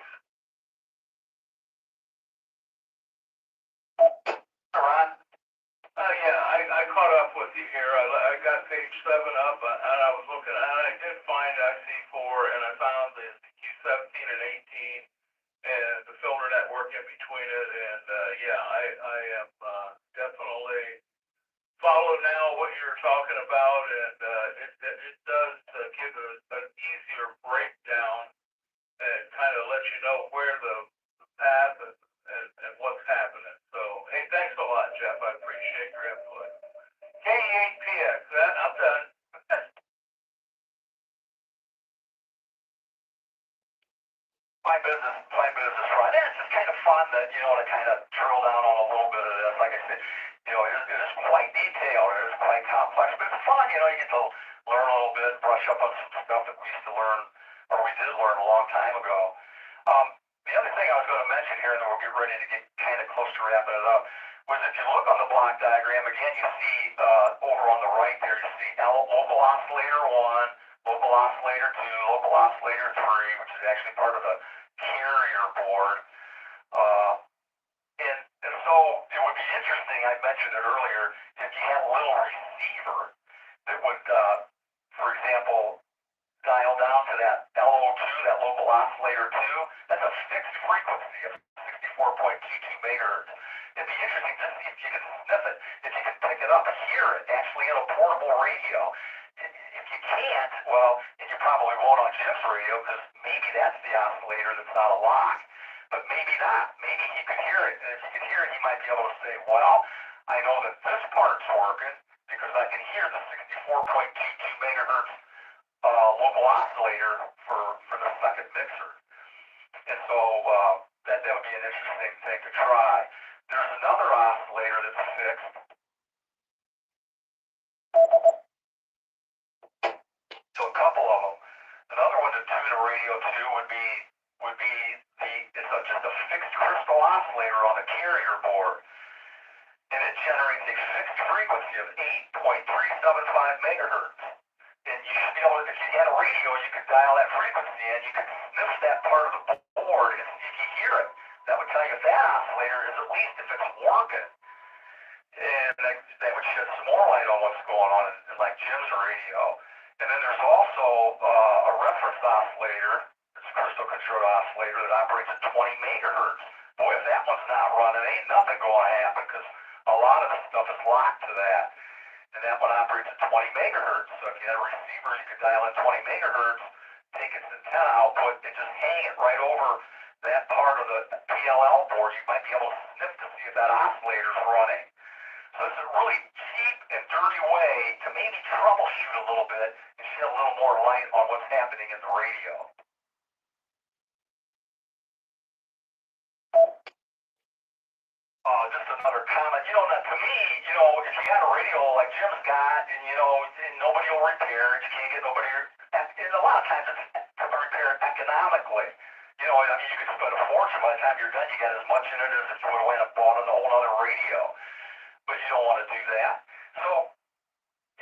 Ron? Yeah, I caught up with you here. I got page 7 up, and I was looking, and I did find IC4, and I found the Q17 and 18, and the filter network in between it, and yeah, I am definitely following now what you're talking about, and it does give an easier breakdown and kind of let you know where the path and what's happening. So, hey, thanks a lot, Jeff. I appreciate your input. K8PX, I'm done. Fine business, Ron. Yeah, it's just kind of fun to kind of drill down on a little bit of this. Like I said, it is quite detailed. It is quite complex, but it's fun. You get to learn a little bit, brush up on some stuff that we used to learn, or we did learn a long time ago. The other thing I was going to mention here, and then we'll get ready to get kind of close to wrapping it up, was if you look on the block diagram, again, you see over on the right there, you see local oscillator 1, local oscillator 2, local oscillator 3, which is actually part of the carrier board. And so it would be interesting, I mentioned it earlier, if you had a little receiver that would, for example, dial down to that LO2, that local oscillator 2, that's a fixed frequency of 64.22 megahertz. It'd be interesting to see if you can sniff it, if you can pick it up and hear it actually in a portable radio. If you can't, well, and you probably won't on Jim's radio because maybe that's the oscillator that's not a lock. But maybe not. Maybe he could hear it. And if he could hear it, he might be able to say, well, I know that this part's working because I can hear the 64.22 megahertz local oscillator for the second mixer. And so that would be an interesting thing to try. There's another oscillator that's fixed. So a couple of them. Another one to tune a radio to would be just a fixed crystal oscillator on the carrier board. And it generates a fixed frequency of 8.375 megahertz. And you should be able to, if you had a radio, you could dial that frequency and you could sniff that part of the board and see if you hear it. That would tell you if that oscillator is at least if it's working. And that would shed some more light on what's going on in like Jim's radio. And then there's also a reference oscillator. It's crystal mature oscillator that operates at 20 megahertz. Boy, if that one's not running, ain't nothing going to happen because a lot of the stuff is locked to that. And that one operates at 20 megahertz. So if you had a receiver, you could dial in 20 megahertz, take its antenna output, and just hang it right over that part of the PLL board. You might be able to sniff to see if that oscillator's running. So it's a really cheap and dirty way to maybe troubleshoot a little bit and shed a little more light on what's happening in the radio. Just another comment. To me, if you got a radio like Jim's got, and nobody will repair it, you can't get nobody. And a lot of times it's repaired economically. You could spend a fortune by the time you're done. You got as much in it as if you would have went and bought a whole other radio. But you don't want to do that. So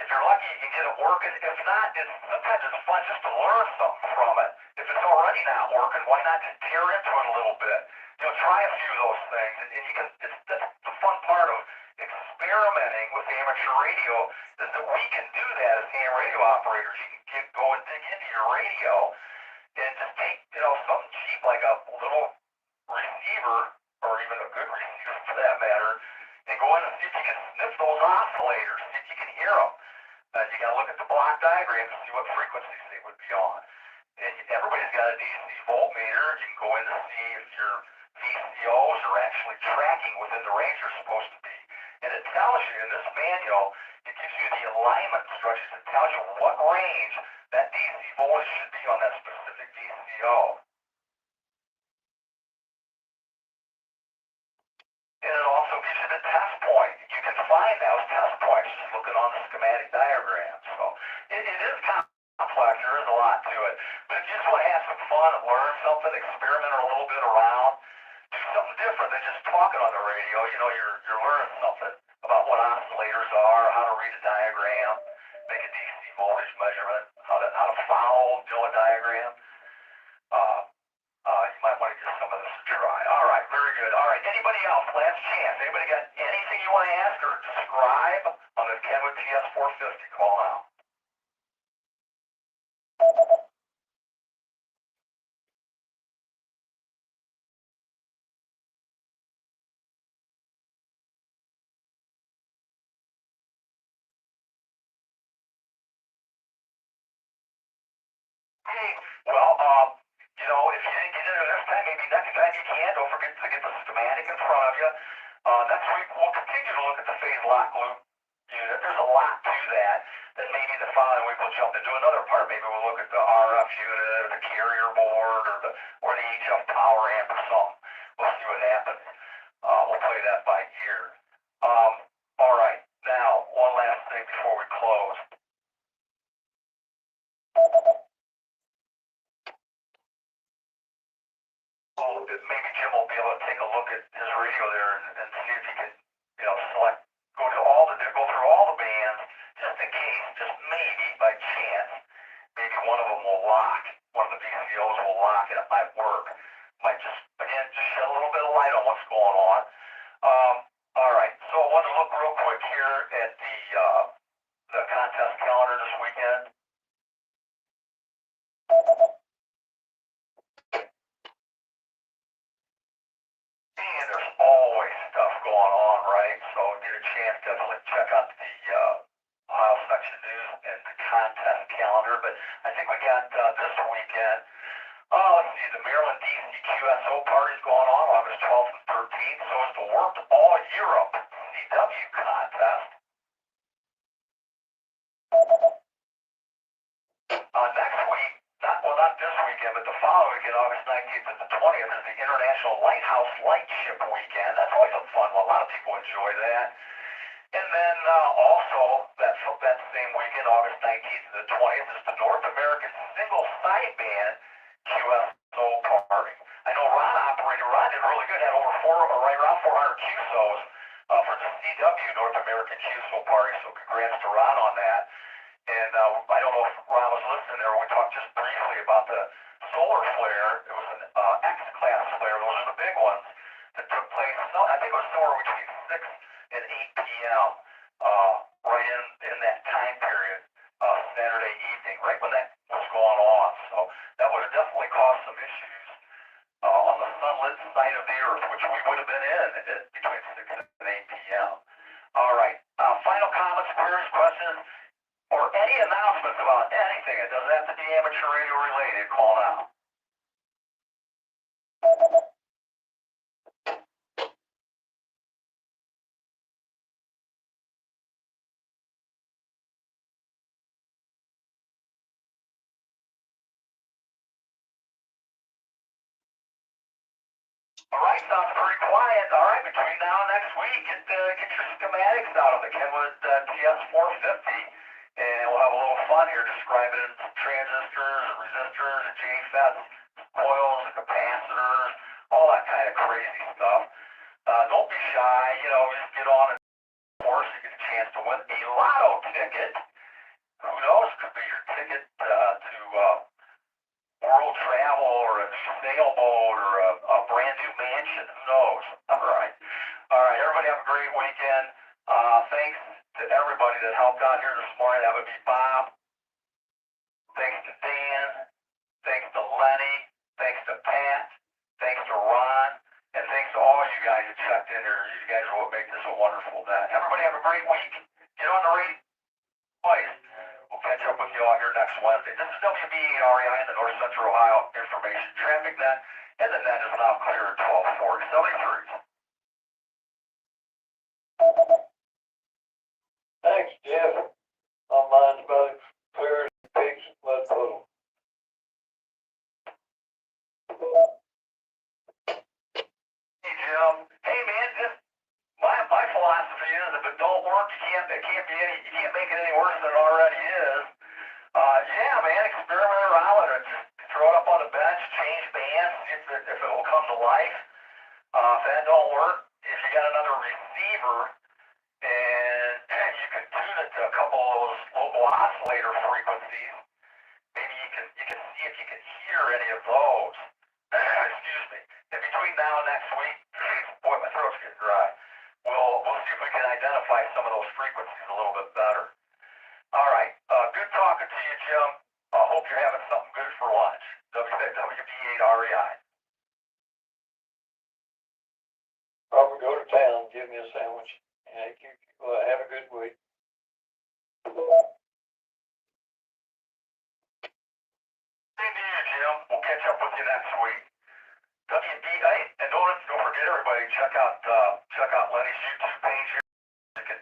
if you're lucky, you can get it working. If not, sometimes it's fun just to learn something from it. If it's already not working, why not just tear into it a little bit? Try a few of those things, and you can. That's the fun part of experimenting with amateur radio is that we can do that as AM radio operators. You can go and dig into your radio and just take something cheap like a little receiver or even a good receiver for that matter, and go in and see if you can sniff those oscillators, see if you can hear them. You got to look at the block diagram to see what frequencies they would be on. And everybody's got a DC voltmeter. You can go in to see if your VCOs are actually tracking within the range they're supposed to be. And it tells you in this manual, it gives you the alignment instructions. It tells you what range that DC voltage should be on that specific VCO. And it also gives you the test point. You can find those test points just looking on the schematic diagram. So it is complex. There is a lot to it. But if you just want to have some fun, learn something, experiment a little bit around, do something different than just talking on the radio. You're learning something about what oscillators are, how to read a diagram, make a DC voltage measurement, how to follow a diagram. You might want to give some of this a try. All right, very good. All right, anybody else? Last chance. Anybody got anything you want to ask or describe on the Kenwood TS450? Call now. Well, if you didn't get into it this time, maybe next time you can. Don't forget to get the schematic in front of you. Next week, we'll continue to look at the phase lock loop unit. There's a lot to that. Then maybe the following week we'll jump into another part. Maybe we'll look at the RF unit or the carrier board or the HF power amp or something. We'll see what happens. We'll play that by ear. All right. Now, one last thing before we close. Maybe Jim will be able to take a look at his radio there and see if he can, select, go through all the bands, just in case, just maybe by chance, maybe one of them will lock, one of the VCOs will lock, and it might work. Might just shed a little bit of light on what's going on. All right, so I want to look real quick here at the contest calendar this weekend. And there's always stuff going on, right? So get a chance, definitely check out the Ohio Section News and the contest calendar. But I think we got this weekend. Let's see, the Maryland DC QSO party's going on August 12th and 13th. So is the Worked All Europe CW contest. Next week, not this weekend, but the following weekend, August 19th and the 20th, is the International Lighthouse Lightship Weekend. That's always a fun one. A lot of people enjoy that. And then also, that same weekend, August 19th and the 20th, is the North American Single Sideband QSO Party. I know Ron did really good, had right around 400 QSOs for the CW North American QSO Party, so congrats to Ron on that. And I don't know if Ron was listening there. We talked just briefly about the solar flare. It was an X-class flare. Those are the big ones that took place. I think it was somewhere between 6 and 8 p.m. Right in that time period, Saturday evening, right when that was going on. So that would have definitely caused some issues light of the earth, which we would have been in between 6 and 8 p.m. All right. Final comments, queries, questions, or any announcements about anything. It doesn't have to be amateur radio related. Call now. All right, sounds pretty quiet. All right, between now and next week, get your schematics out of the Kenwood TS450, and we'll have a little fun here describing transistors and resistors and JFETs, coils and capacitors, all that kind of crazy stuff. Don't be shy, just get on and of course you get a chance to win a lotto ticket. Who knows? Could be your ticket to world travel or a sailboat or a brand new mansion. Who knows? All right. Everybody have a great weekend. Thanks to everybody that helped out here this morning. That would be Bob. Thanks to Dan. Thanks to Lenny. Thanks to Pat. Thanks to Ron. And thanks to all you guys that checked in here. You guys are what make this a wonderful day. Everybody have a great week. Get on the radio place. We'll catch up with you all here next Wednesday. This is WB8REI in the North Central Ohio Information Traffic Net, and the net is now clear at 12:40. Thanks, Jeff. On mine's about as clear as pigs and mud puddle. Hey, Jim. Hey, man, just my philosophy is if it don't work, you can't make it any worse than it already is. Yeah, man, experiment around with it. Just throw it up on the bench, change bands, see if it will come to life. If that don't work, if you got another receiver and you can tune it to a couple of those local oscillator frequencies, maybe you can see if you can hear any of those. Excuse me. And between now and next week, boy, my throat's getting dry. We'll see if we can identify some of those frequencies a little bit better. All right. Good talking to you, Jim. Hope you're having something good for lunch. WB8REI. Probably go to town, give me a sandwich. And have a good week. Same to you, Jim. We'll catch up with you next week. WB8, and don't forget everybody, check out Lenny's YouTube page here. You can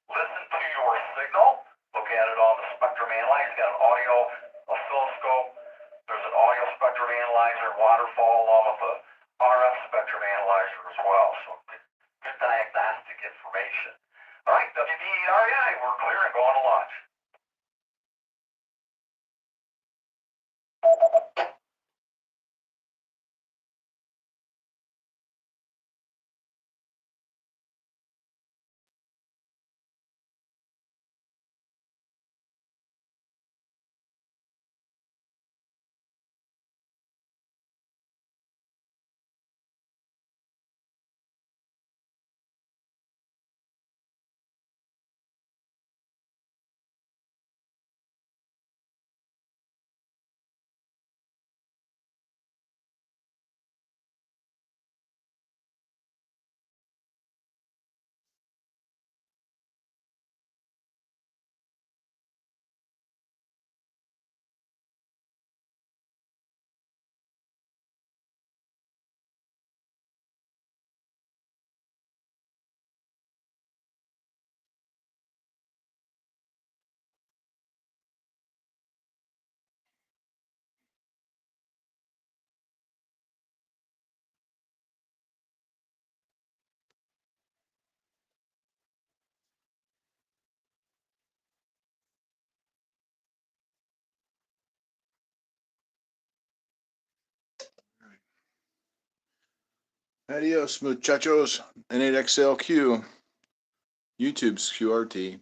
listen to your signal, look at it on the spectrum analyzer. He's got an audio oscilloscope. There's an audio spectrum analyzer, waterfall, along with the RF spectrum analyzer as well. So good diagnostic information. All right, WB8REI, we're clear and going to lunch. Adios, muchachos. N8XLQ. YouTube's QRT.